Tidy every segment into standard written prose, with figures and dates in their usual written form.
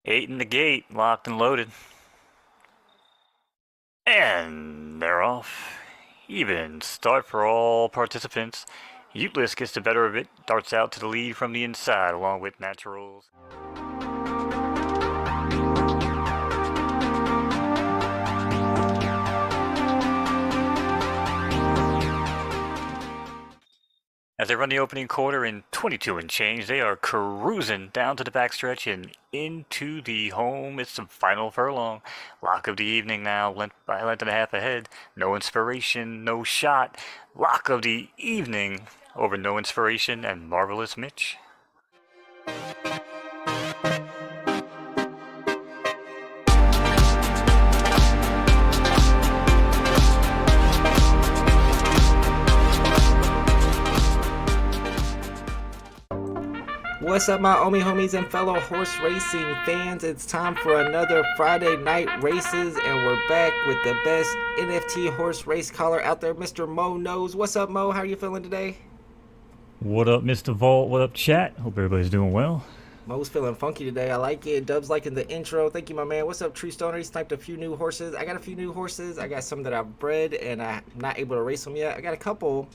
Eight in the gate, locked and loaded. And they're off. Even start for all participants. Uteless gets the better of it, darts out to the lead from the inside along with Naturals. As they run the opening quarter in 22 and change, they are cruising down to the backstretch and into the home. It's the final furlong. Lock of the evening now, by a length and a half ahead. No Inspiration, No Shot. Lock of the evening over No Inspiration and Marvelous Mitch. What's up, my Omi homies and fellow horse racing fans? It's time for another Friday night races, and we're back with the best NFT horse race caller out there, Mr. Mo Knowz. What's up, Mo? How are you feeling today? What up, Mr. Vault? What up, chat? Hope everybody's doing well. Mo's feeling funky today. I like it. Dub's liking the intro. Thank you, my man. What's up, True Stoner? He sniped a few new horses. I got a few new horses. I got some that I've bred, and I'm not able to race them yet. I got a couple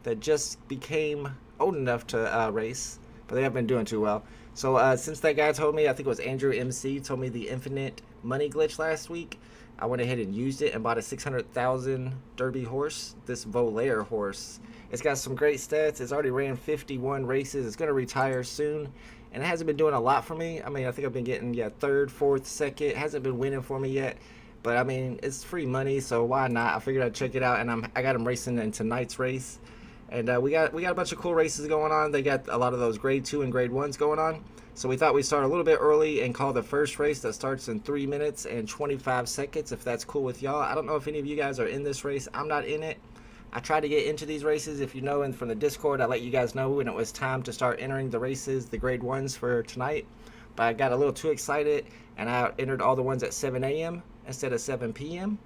that just became old enough to race, but they haven't been doing too well. So since that guy told me, I think it was Andrew MC, told me the infinite money glitch last week, I went ahead and used it and bought a 600,000 Derby horse, this Volaire horse. It's got some great stats. It's already ran 51 races. It's going to retire soon, and it hasn't been doing a lot for me. I mean, I think I've been getting, third, fourth, second. It hasn't been winning for me yet, but I mean, it's free money, so why not? I figured I'd check it out, and I got him racing in tonight's race. And we got a bunch of cool races going on. They got a lot of those grade 2 and grade 1s going on. So we thought we'd start a little bit early and call the first race that starts in 3 minutes and 25 seconds, if that's cool with y'all. I don't know if any of you guys are in this race. I'm not in it. I try to get into these races. If you know, and from the Discord, I let you guys know when it was time to start entering the races, the grade 1s for tonight. But I got a little too excited, and I entered all the ones at 7 a.m. instead of 7 p.m.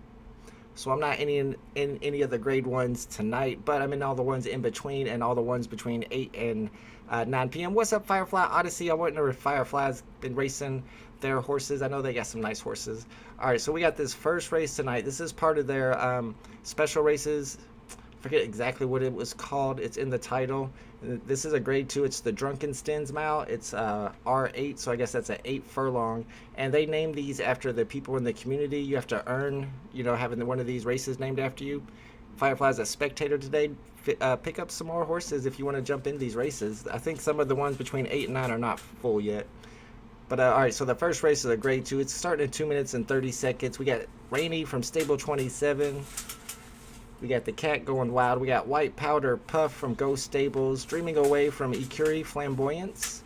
So I'm not in any of the grade 1s tonight, but I'm in all the ones in between and all the ones between 8 and 9 p.m. What's up, Firefly Odyssey? I wonder if Firefly's been racing their horses. I know they got some nice horses. All right, so we got this first race tonight. This is part of their special races. I forget exactly what it was called. It's in the title. This is a grade 2. It's the Drunken Stins Mile. It's R8, so I guess that's an 8 furlong. And they named these after the people in the community. You have to earn, having one of these races named after you. Firefly's a spectator today. Pick up some more horses if you want to jump in these races. I think some of the ones between 8 and 9 are not full yet. But all right, so the first race is a grade 2. It's starting in 2 minutes and 30 seconds. We got Rainy from Stable 27. We got the Cat Going Wild. We got White Powder Puff from Ghost Stables. Dreaming Away from Ecurie Flamboyance.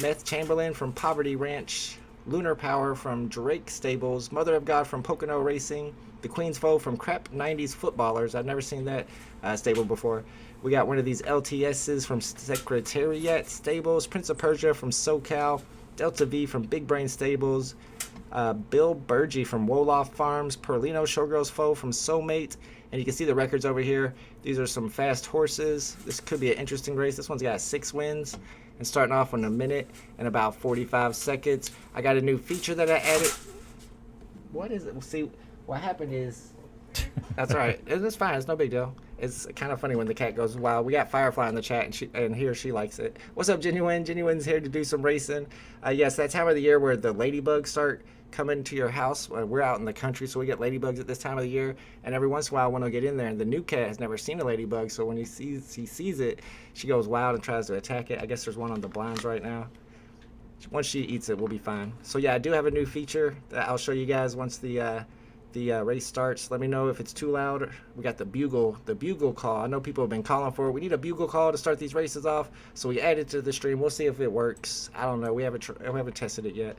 Meth Chamberlain from Poverty Ranch. Lunar Power from Drake Stables. Mother of God from Pocono Racing. The Queen's Foe from Crap 90s Footballers. I've never seen that stable before. We got one of these LTSs from Secretariat Stables. Prince of Persia from SoCal. Delta V from Big Brain Stables. Bill Burgee from Wolof Farms. Perlino Showgirl's Foe from Soulmate. And you can see the records over here. These are some fast horses. This could be an interesting race. This one's got 6 wins and starting off in a minute and about 45 seconds. I got a new feature that I added. What is it? We'll see. What happened is, that's all right. It's fine. It's no big deal. It's kind of funny when the cat goes wild. We got Firefly in the chat, and she likes it. What's up, Genuine? Genuine's here to do some racing. Yes, that time of the year where the ladybugs start coming to your house. We're out in the country, so we get ladybugs at this time of the year, and every once in a while, when I get in there, and the new cat has never seen a ladybug, so when he sees it, she goes wild and tries to attack it. I guess there's one on the blinds right now. Once she eats it, we'll be fine. So yeah, I do have a new feature that I'll show you guys once the race starts. Let me know if it's too loud. We got the bugle call. I know people have been calling for it. We need a bugle call to start these races off, so we added to the stream. We'll see if it works. I don't know. We haven't tested it yet.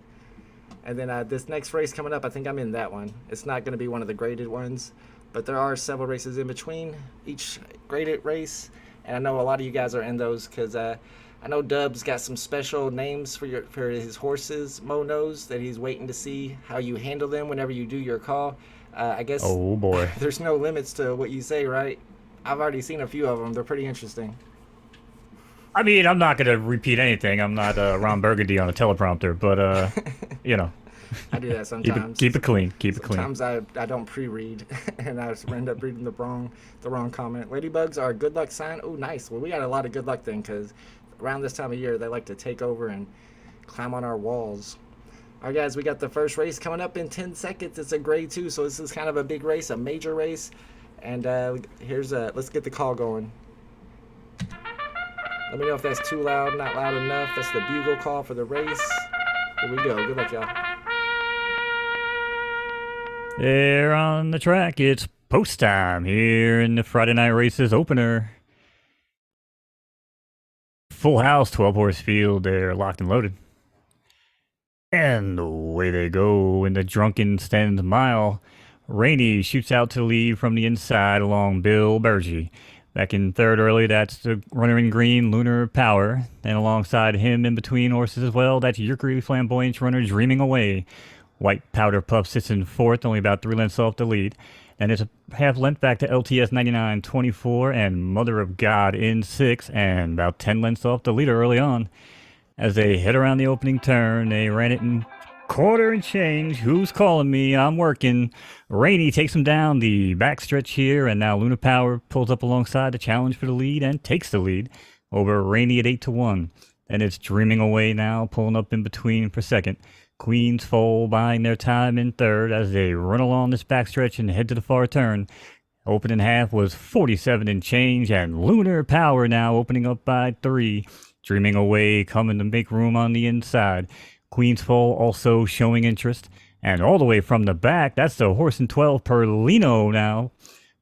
And then this next race coming up, I think I'm in that one. It's not going to be one of the graded ones, but there are several races in between each graded race, and I know a lot of you guys are in those because I know Dub's got some special names for his horses. Mo knows that he's waiting to see how you handle them whenever you do your call. I guess Oh boy. there's no limits to what you say, right? I've already seen a few of them. They're pretty interesting. I mean, I'm not gonna repeat anything. I'm not Ron Burgundy on a teleprompter, but you know, I do that keep it sometimes. keep it clean. Keep it clean. Sometimes I don't pre-read and I just end up reading the wrong comment. Ladybugs are a good luck sign. Oh, nice. Well, we got a lot of good luck then, because around this time of year they like to take over and climb on our walls. All right, guys, we got the first race coming up in 10 seconds. It's a grade 2, so this is kind of a big race, a major race. And let's get the call going. Let me know if that's too loud, not loud enough. That's the bugle call for the race. Here we go. Good luck, y'all. There on the track, it's post time here in the Friday Night Races opener. Full house, 12-horse field. They're locked and loaded. And away they go in the Drunken Stand Mile. Rainey shoots out to the lead from the inside along Bill Bergie. Back in third early, that's the runner in green, Lunar Power. And alongside him in between horses as well, that's Yerkery Flamboyant runner Dreaming Away. White Powder Puff sits in fourth, only about 3 lengths off the lead. And it's a half length back to LTS 99.24 and Mother of God in 6 and about 10 lengths off the leader early on. As they head around the opening turn, they ran it in quarter and change. Who's calling me? I'm working. Rainey takes him down the backstretch here, and now Luna Power pulls up alongside to challenge for the lead and takes the lead over Rainey at 8-1. And it's Dreaming Away now, pulling up in between for second. Queen's Foal buying their time in third as they run along this backstretch and head to the far turn. Opening half was 47 and change, and Lunar Power now opening up by 3. Dreaming Away coming to make room on the inside. Queen's Foal also showing interest. And all the way from the back, that's the horse in 12, Perlino now.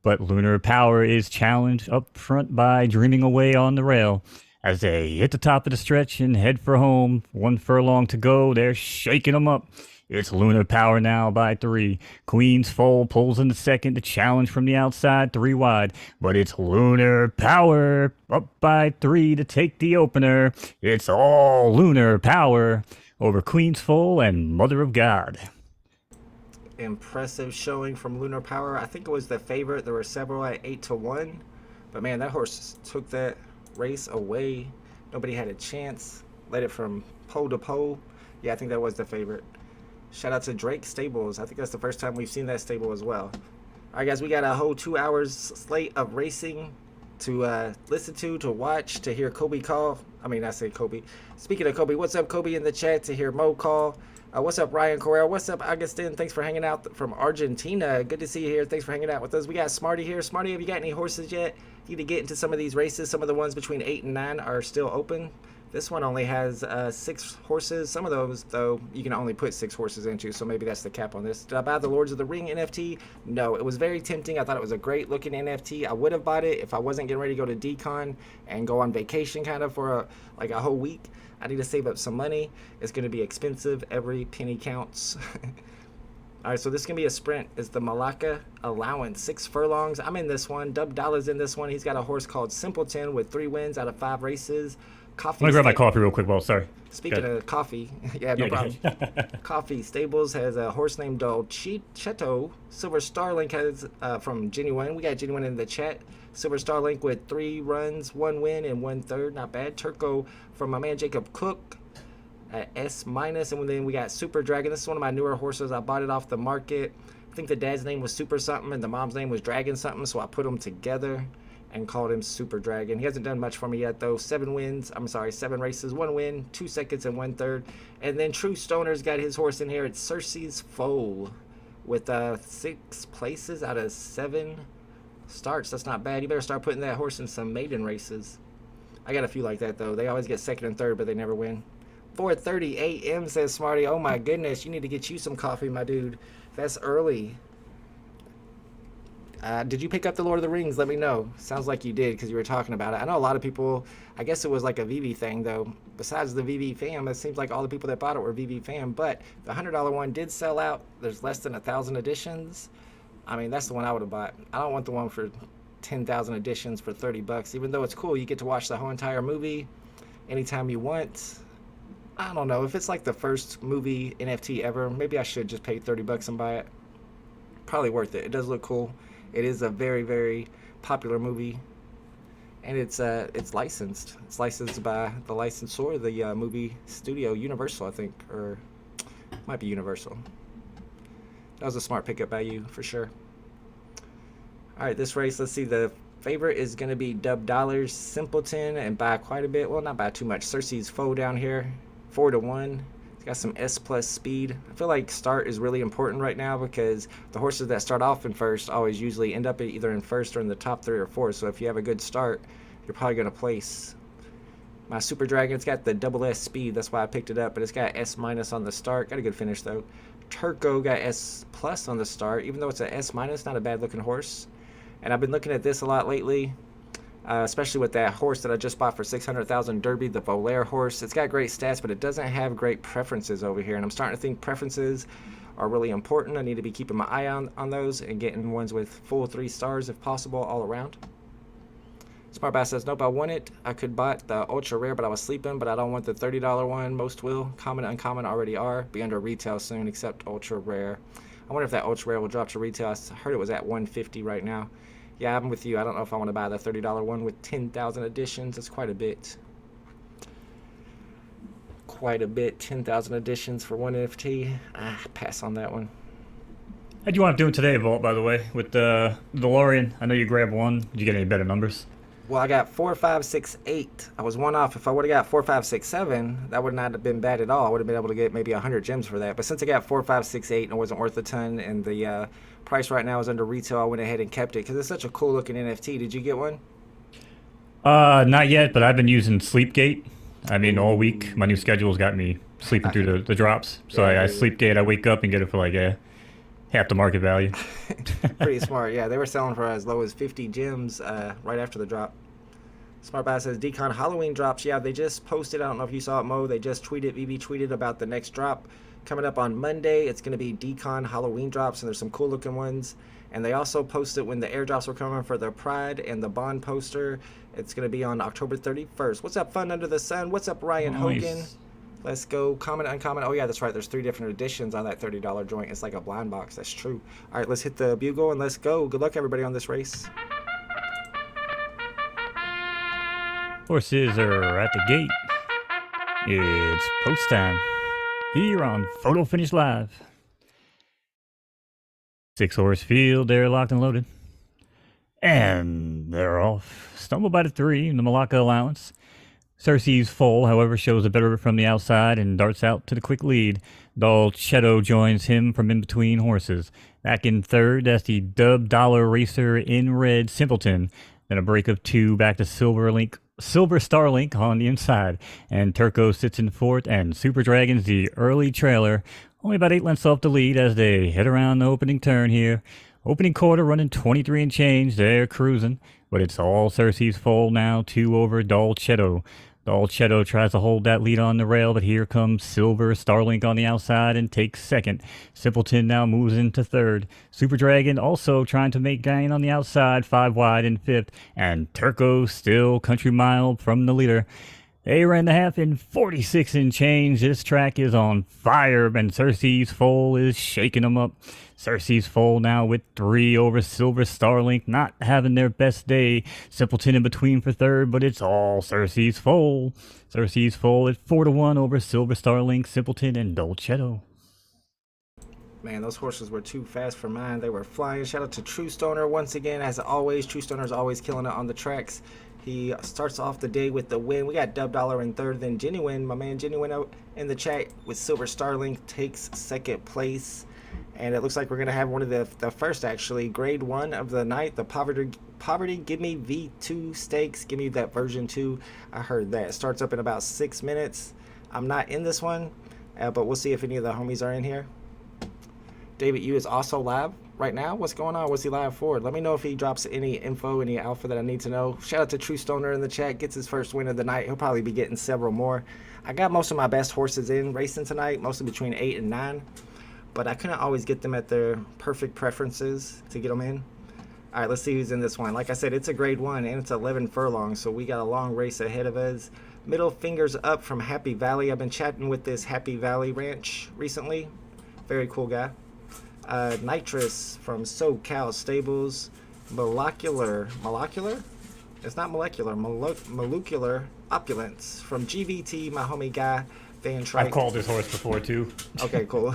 But Lunar Power is challenged up front by Dreaming Away on the rail. As they hit the top of the stretch and head for home, 1 furlong to go, they're shaking them up. It's Lunar Power now by 3. Queen's Foal pulls in the second to challenge from the outside, 3 wide. But it's Lunar Power up by 3 to take the opener. It's all Lunar Power over Queen's Foal and Mother of God. Impressive showing from Lunar Power. I think it was the favorite. There were several at 8-1. But man, that horse took that race away. Nobody had a chance. Led it from pole to pole. Yeah, I think that was the favorite. Shout out to Drake Stables. I think that's the first time we've seen that stable as well. All right, guys, we got a whole 2 hours slate of racing to listen to watch, to hear Kobe call. I mean, I say Kobe. Speaking of Kobe, what's up, Kobe, in the chat, to hear Mo call. What's up, Ryan Corral? What's up, Agustin? Thanks for hanging out from Argentina. Good to see you here. Thanks for hanging out with us. We got Smarty here. Smarty, have you got any horses yet? You need to get into some of these races. Some of the ones between 8 and 9 are still open. This one only has 6 horses. Some of those, though, you can only put 6 horses into, so maybe that's the cap on this. Did I buy the Lords of the Ring NFT? No, it was very tempting. I thought it was a great looking NFT. I would have bought it if I wasn't getting ready to go to Decon and go on vacation kind of for a whole week. I need to save up some money. It's going to be expensive. Every penny counts. All right, so this is going to be a sprint. It's the Malacca allowance, 6 furlongs. I'm in this one. Dub Dollar's in this one. He's got a horse called Simpleton with 3 wins out of 5 races. Coffee. Let me grab my coffee real quick. Well, sorry. Speaking of coffee, yeah, no problem. Coffee Stables has a horse named Chateau. Silver Starlink has from Genuine. We got Genuine in the chat. Silver Starlink with 3 runs, 1 win, and 1/3. Not bad. Turco from my man Jacob Cook at S-. And then we got Super Dragon. This is one of my newer horses. I bought it off the market. I think the dad's name was Super something and the mom's name was Dragon something, so I put them together and called him Super Dragon. He hasn't done much for me yet, though. 7 races, 1 win, 2 seconds, and 1/3. And then True Stoner's got his horse in here. It's Cersei's Foal with 6 places out of 7 starts. That's not bad. You better start putting that horse in some maiden races. I got a few like that, though. They always get 2nd and 3rd, but they never win. 4:30 a.m. says Smarty. Oh, my goodness. You need to get you some coffee, my dude. That's early. Did you pick up the Lord of the Rings? Let me know. Sounds like you did because you were talking about it. I know a lot of people, I guess it was like a VV thing, though. Besides the VV fam, it seems like all the people that bought it were VV fam. But the $100 one did sell out. There's less than 1,000 editions. I mean, that's the one I would have bought. I don't want the one for 10,000 editions for $30. Even though it's cool, you get to watch the whole entire movie anytime you want. I don't know. If it's like the first movie NFT ever, maybe I should just pay $30 and buy it. Probably worth it. It does look cool. It is a very, very popular movie, and it's licensed. It's licensed by the licensor, the movie studio Universal, I think, or might be Universal. That was a smart pickup by you for sure. All right, this race, let's see. The favorite is going to be Dub Dollars Simpleton, and by quite a bit. Well, not by too much. Cersei's Foe down here, 4-1. It's got some S plus speed. I feel like start is really important right now because the horses that start off in first always usually end up either in first or in the top 3 or 4. So if you have a good start, you're probably going to place. My Super Dragon's got the double S speed. That's why I picked it up, but it's got S minus on the start. Got a good finish though. Turco got S plus on the start, even though it's a S minus, not a bad looking horse. And I've been looking at this a lot lately, especially with that horse that I just bought for 600,000 Derby, the Volaire horse. It's got great stats, but it doesn't have great preferences over here. And I'm starting to think preferences are really important. I need to be keeping my eye on those and getting ones with full 3 stars if possible all around. Smart Bass says, nope, I want it. I could buy the ultra rare, but I was sleeping, but I don't want the $30 one. Most will. Common and uncommon already are. Be under retail soon, except ultra rare. I wonder if that ultra rare will drop to retail. I heard it was at $150 right now. Yeah, I'm with you. I don't know if I want to buy the $30 one with 10,000 additions. It's quite a bit. Quite a bit. 10,000 additions for one NFT. Pass on that one. How do you want to do it today, Vault, by the way, with the DeLorean? I know you grabbed one. Did you get any better numbers? Well, I got 4, 5, 6, 8. I was one off. If I would have got 4, 5, 6, 7, that would not have been bad at all. I would have been able to get maybe 100 gems for that. But since I got 4, 5, 6, 8 and it wasn't worth a ton, and the price right now is under retail, I went ahead and kept it because it's such a cool looking NFT. Did you get one? Not yet, but I've been using Sleepgate. I mean, all week. My new schedule's got me sleeping through the drops. So Yeah, I Sleepgate. I wake up and get it for like half the market value. Pretty smart. Yeah, they were selling for as low as 50 gems right after the drop. Smart Bass says Decon Halloween drops. Yeah, they just posted. I don't know if you saw it, Mo. They just tweeted. VB tweeted about the next drop coming up on Monday. It's going to be Decon Halloween drops, and there's some cool looking ones. And they also posted when the airdrops were coming for their Pride and the Bond poster. It's going to be on October 31st. What's up, Fun Under the Sun? What's up, Ryan Hogan? Let's go. Comment, uncommon. Oh, yeah, that's right. There's 3 different editions on that $30 joint. It's like a blind box. That's true. All right, let's hit the bugle and let's go. Good luck, everybody, on this race. Horses are at the gate. It's post time here on Photo Finish Live. 6-horse field, they're locked and loaded. And they're off. Stumbled by the 3 in the Malacca allowance. Cersei's Foal, however, shows a better from the outside and darts out to the quick lead. Chateau joins him from in between horses. Back in third, that's the Dub Dollar Racer in red Simpleton. Then a break of 2 back to Silver Starlink on the inside. And Turco sits in fourth, and Super Dragon's the early trailer. Only about 8 lengths off the lead as they head around the opening turn here. Opening quarter running 23 and change. They're cruising, but it's all Cersei's Foal now, 2 over Chateau. Chateau tries to hold that lead on the rail, but here comes Silver Starlink on the outside and takes second. Simpleton now moves into third. Super Dragon also trying to make gain on the outside, 5 wide in fifth. And Turco still country mile from the leader. They ran the half in 46 and change. This track is on fire, and Cersei's Foal is shaking them up. Cersei's Foal now with 3 over Silver Starlink, not having their best day. Simpleton in between for third, but it's all Cersei's Foal. Cersei's Foal at 4-1 over Silver Starlink, Simpleton, and Chateau. Man, those horses were too fast for mine. They were flying. Shout out to True Stoner once again. As always, True Stoner's always killing it on the tracks. He starts off the day with the win. We got Dub Dollar in third, then Genuine. My man Genuine out in the chat with Silver Starlink takes second place. And it looks like we're going to have one of the first, actually, grade 1 of the night, the Poverty Give Me V2 Stakes. Give me that version 2. I heard that. It starts up in about 6 minutes. I'm not in this one, but we'll see if any of the homies are in here. David Yu is also live right now. What's going on? What's he live for? Let me know if he drops any info, any alpha that I need to know. Shout out to True Stoner in the chat. Gets his first win of the night. He'll probably be getting several more. I got most of my best horses in racing tonight, mostly between 8 and 9. But I couldn't always get them at their perfect preferences to get them in. All right, let's see who's in this one. Like I said, it's a grade 1 and it's 11 furlongs, so we got a long race ahead of us. Middle fingers up from Happy Valley. I've been chatting with this Happy Valley ranch recently. Very cool guy. Nitrous from SoCal Stables. Molecular? It's not molecular. Molecular Opulence from GVT, my homie guy, Van Trike. I've called this horse before too. Okay, cool.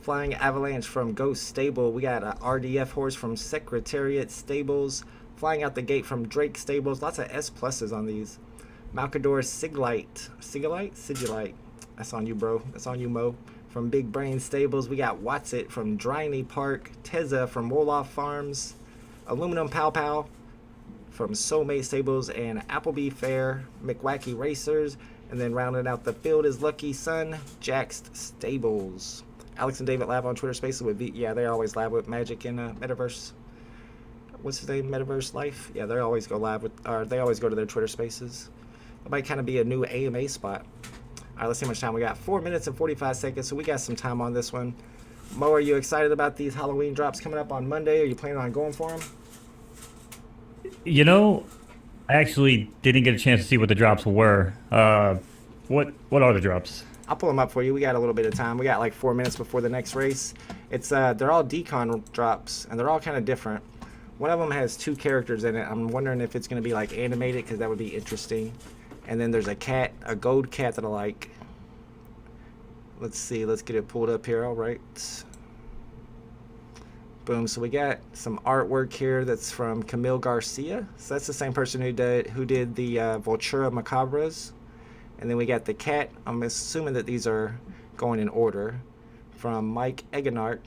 Flying Avalanche from Ghost Stable. We got a RDF horse from Secretariat Stables. Flying out the gate from Drake Stables. Lots of S pluses on these. Malcador Sigilite. That's on you, bro. That's on you, Mo. From Big Brain Stables. We got Watsit from Driney Park. Teza from Wolof Farms. Aluminum Pow Pow from Soulmate Stables and Appleby Fair. McWacky Racers. And then rounding out the field is Lucky Sun, Jax Stables. Alex and David lab on Twitter Spaces with yeah, they always lab with Magic in Metaverse. What's his name? Metaverse Life? Yeah, they always go live with, or they always go to their Twitter Spaces. It might kind of be a new AMA spot. All right, let's see how much time we got. 4 minutes and 45 seconds, so we got some time on this one. Mo, are you excited about these Halloween drops coming up on Monday? Are you planning on going for them? You know, I actually didn't get a chance to see what the drops were. What are the drops? I'll pull them up for you. We got a little bit of time. We got like 4 minutes before the next race. It's they're all decon drops, and they're all kind of different. One of them has 2 characters in it. I'm wondering if it's going to be like animated, because that would be interesting. And then there's a cat, a gold cat that I like. Let's see. Let's get it pulled up here. All right. Boom. So we got some artwork here that's from Camille Garcia. So that's the same person who did the Vultura Macabras. And then we got the cat. I'm assuming that these are going in order. From Mike Egenart.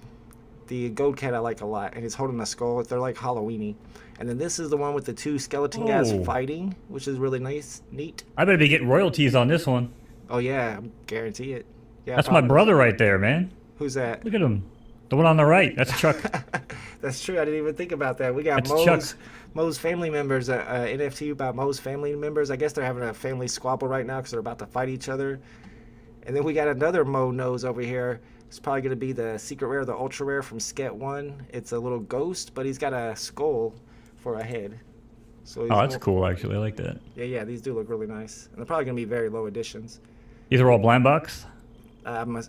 The gold cat I like a lot. And he's holding a skull. They're like Halloween-y. And then this is the one with the 2 skeleton guys fighting, which is really nice, neat. I better be getting royalties on this one. Oh yeah, guarantee it. Yeah, that's my brother right there, man. Who's that? Look at him. The one on the right. That's Chuck. That's true. I didn't even think about that. We got Mo's family members. NFT about Mo's family members. I guess they're having a family squabble right now because they're about to fight each other. And then we got another Mo Knowz over here. It's probably going to be the secret rare, the ultra rare from Sket 1. It's a little ghost, but he's got a skull for a head. So that's cool, actually. I like that. Yeah, these do look really nice. And they're probably going to be very low editions. These are all blind box? I'm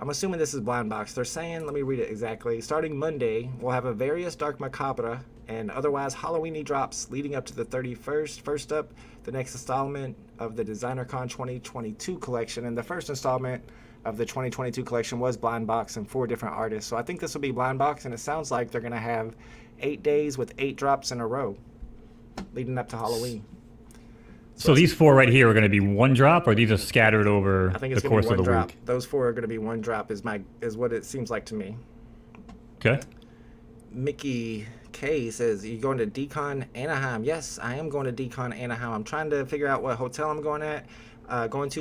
assuming this is blind box. They're saying, let me read it exactly. Starting Monday, we'll have a various Dark Macabre and otherwise Halloween-y drops leading up to the 31st. First up, the next installment of the DesignerCon 2022 collection. And the first installment of the 2022 collection was blind box and 4 different artists. So I think this will be blind box, and it sounds like they're going to have 8 days with 8 drops in a row leading up to Halloween. So these 4 right here are going to be 1 drop, or these are scattered over the course of the week? Those 4 are going to be 1 drop is what it seems like to me. Okay. Mickey K says, you going to Decon Anaheim? Yes, I am going to Decon Anaheim. I'm trying to figure out what hotel I'm going to.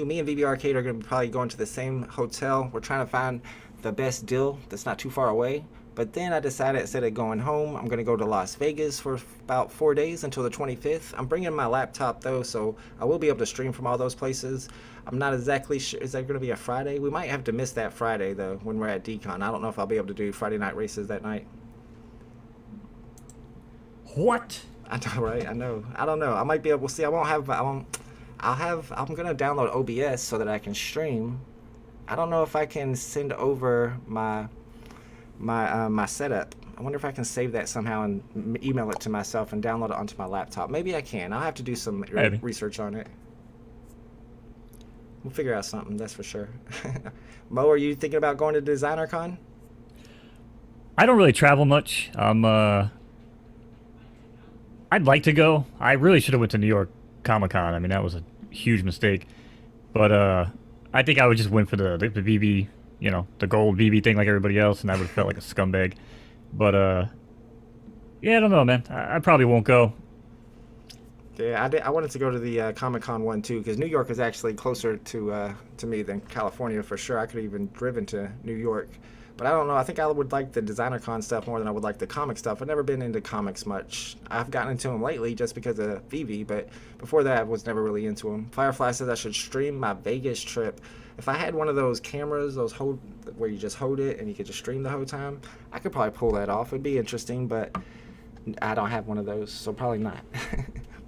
Me and VB Arcade are going to be probably going to the same hotel. We're trying to find the best deal that's not too far away. But then I decided instead of going home, I'm going to go to Las Vegas for about 4 days until the 25th. I'm bringing my laptop, though, so I will be able to stream from all those places. I'm not exactly sure. Is that going to be a Friday? We might have to miss that Friday, though, when we're at Decon. I don't know if I'll be able to do Friday night races that night. What? I know, right? I know. I don't know. I might be able to see. I'm going to download OBS so that I can stream. I don't know if I can send over my setup. I wonder if I can save that somehow and email it to myself and download it onto my laptop. Maybe I can. I'll have to do some research on it. We'll figure out something, that's for sure. Mo, are you thinking about going to DesignerCon? I don't really travel much. I'd like to go. I really should have went to New York Comic-Con. I mean, that was a huge mistake. But I think I would just win for the BB, the gold BB thing like everybody else, and I would have felt like a scumbag. But yeah, I don't know, man. I probably won't go. Yeah, I wanted to go to the Comic-Con one too, because New York is actually closer to me than California for sure. I could have even driven to New York. But I don't know. I think I would like the DesignerCon stuff more than I would like the comic stuff. I've never been into comics much. I've gotten into them lately just because of Vivi, but before that I was never really into them. Firefly says I should stream my Vegas trip. If I had one of those cameras, where you just hold it and you could just stream the whole time, I could probably pull that off. It'd be interesting, but I don't have one of those, so probably not.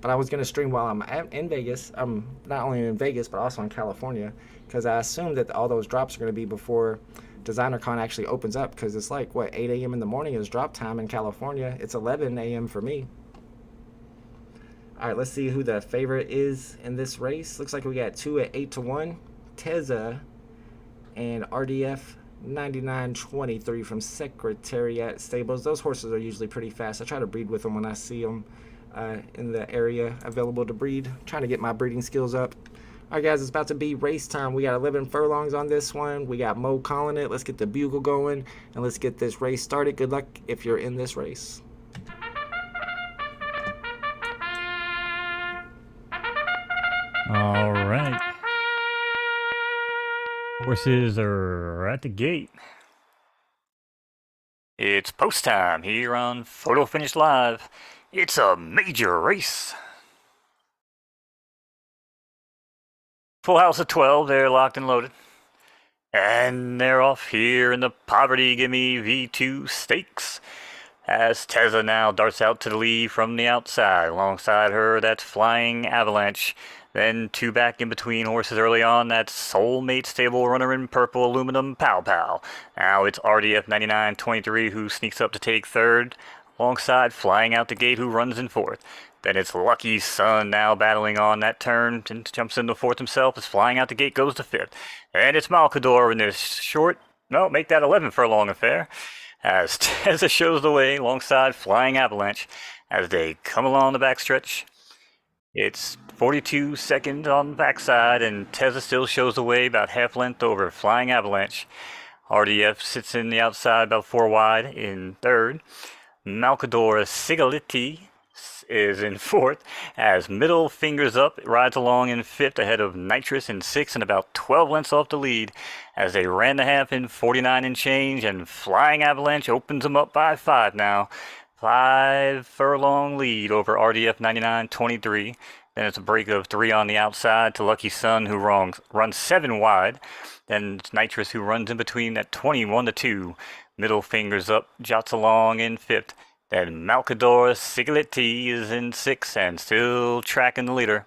But I was going to stream while I'm in Vegas. I'm not only in Vegas, but also in California, because I assume that all those drops are going to be before Designer Con actually opens up, because it's like, what, 8 a.m. in the morning is drop time in California. It's 11 a.m. for me. All right, let's see who the favorite is in this race. Looks like we got two at 8-1. Tezza and RDF 9923 from Secretariat Stables. Those horses are usually pretty fast. I try to breed with them when I see them in the area available to breed. Trying to get my breeding skills up. All right, guys, it's about to be race time. We got 11 furlongs on this one. We got Mo calling it. Let's get the bugle going, and let's get this race started. Good luck if you're in this race. All right. Horses are at the gate. It's post time here on Photo Finish Live. It's a major race. Full house of 12, they're locked and loaded. And they're off here in the Poverty Gimme V2 Stakes. As Tezza now darts out to the lead from the outside. Alongside her, that's Flying Avalanche. Then two back in between horses early on. That's Soulmate Stable Runner in purple aluminum Pow Pow. Now it's RDF 9923 who sneaks up to take third. Alongside Flying Out the Gate who runs in fourth. Then it's Lucky Sun now battling on that turn and jumps into fourth himself as Flying Out the Gate goes to fifth. And it's Malacca in this short, no, make that 11 furlong affair. As Tezza shows the way alongside Flying Avalanche as they come along the backstretch. It's 42 seconds on the backside, and Tezza still shows the way about half length over Flying Avalanche. RDF sits in the outside about 4 wide in third. Malacca Sigaliti is in fourth, as Middle Fingers Up rides along in fifth ahead of Nitrous in sixth and about 12 lengths off the lead as they ran the half in 49 and change, and Flying Avalanche opens them up by 5 now. 5 furlong lead over RDF 9923. Then it's a break of 3 on the outside to Lucky Sun who runs 7 wide. Then it's Nitrous who runs in between at 21-2. Middle Fingers Up jots along in fifth. Then Malacca Sigaliti is in sixth and still tracking the leader.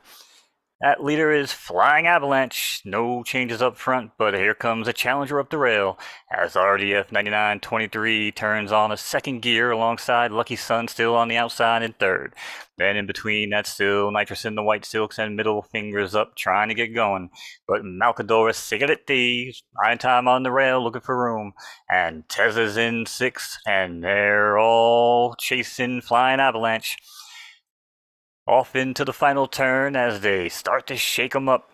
That leader is Flying Avalanche. No changes up front, but here comes a challenger up the rail as RDF 9923 turns on a second gear alongside Lucky Sun still on the outside in third. Then in between, that's still Nitrous in the White Silks and Middle Fingers Up trying to get going. But Malacca Sigaliti, prime time on the rail looking for room. And Tezza's in sixth, and they're all chasing Flying Avalanche. Off into the final turn as they start to shake them up.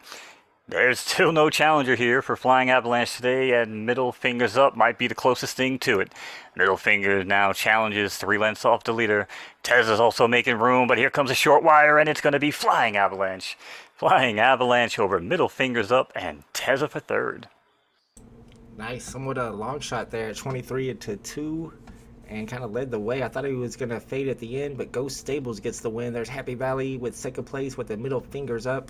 There's still no challenger here for Flying Avalanche today, and Middle Fingers Up might be the closest thing to it. Middle Fingers now challenges 3 lengths off the leader. Tezza's also making room, but here comes a short wire, and it's going to be Flying Avalanche. Flying Avalanche over Middle Fingers Up, and Tezza for third. Nice, somewhat a long shot there at 23-2. And kind of led the way. I thought he was going to fade at the end, but Ghost Stables gets the win. There's Happy Valley with second place with the Middle Fingers Up.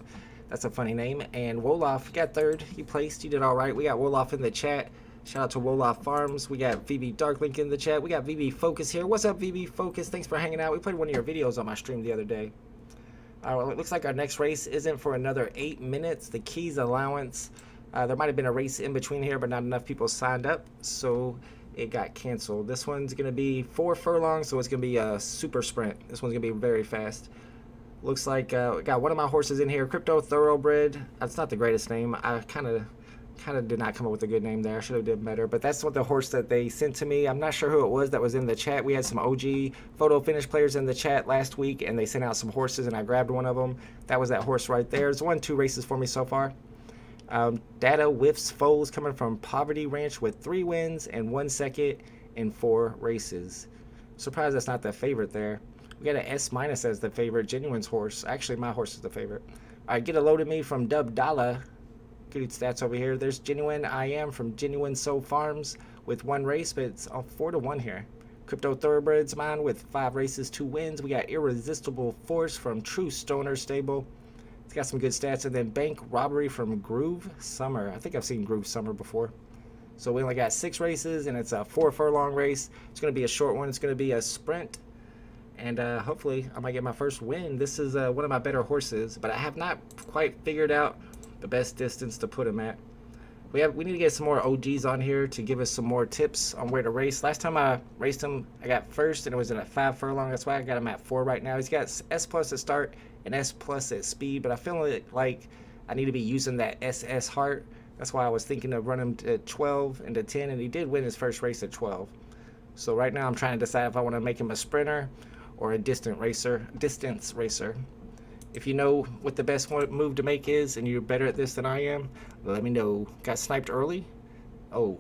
That's a funny name. And Wolof got third. He placed. He did all right. We got Wolof in the chat. Shout out to Wolof Farms. We got VB Darklink in the chat. We got VB Focus here. What's up, VB Focus? Thanks for hanging out. We played one of your videos on my stream the other day. All right, well, it looks like our next race isn't for another 8 minutes. The Keys Allowance. There might have been a race in between here, but not enough people signed up. So it got canceled. This one's going to be 4 furlongs, so it's going to be a super sprint. This one's going to be very fast. Looks like got one of my horses in here, Crypto Thoroughbred. That's not the greatest name. I kind of did not come up with a good name there. I should have done better. But that's what the horse that they sent to me. I'm not sure who it was that was in the chat. We had some OG photo finish players in the chat last week, and they sent out some horses, and I grabbed one of them. That was that horse right there. It's won 2 races for me so far. Data Whiffs Foals coming from Poverty Ranch with 3 wins and 1 second in 4 races. Surprised that's not the favorite there. We got an S- as the favorite. Genuine's horse. Actually, my horse is the favorite. All right, get a load of me from Dub Dalla. Good stats over here. There's Genuine I Am from Genuine Soul Farms with 1 race, but it's 4-1 here. Crypto Thoroughbreds mine with 5 races, 2 wins. We got Irresistible Force from True Stoner Stable. It's got some good stats. And then Bank Robbery from Groove Summer. I think I've seen Groove Summer before. So we only got 6 races, and it's a 4 furlong race. It's going to be a short one. It's going to be a sprint. And hopefully I might get my first win. This is one of my better horses, but I have not quite figured out the best distance to put him at. we need to get some more OGs on here to give us some more tips on where to race. Last time I raced him, I got first, and it was in a 5 furlong. That's why I got him at 4 right now. He's got S plus at start and S plus at speed, but I feel like I need to be using that SS heart. That's why I was thinking of running him to 12 and to 10, and he did win his first race at 12. So right now I'm trying to decide if I want to make him a sprinter or a distance racer. If you know what the best move to make is and you're better at this than I am, let me know. Got sniped early? Oh,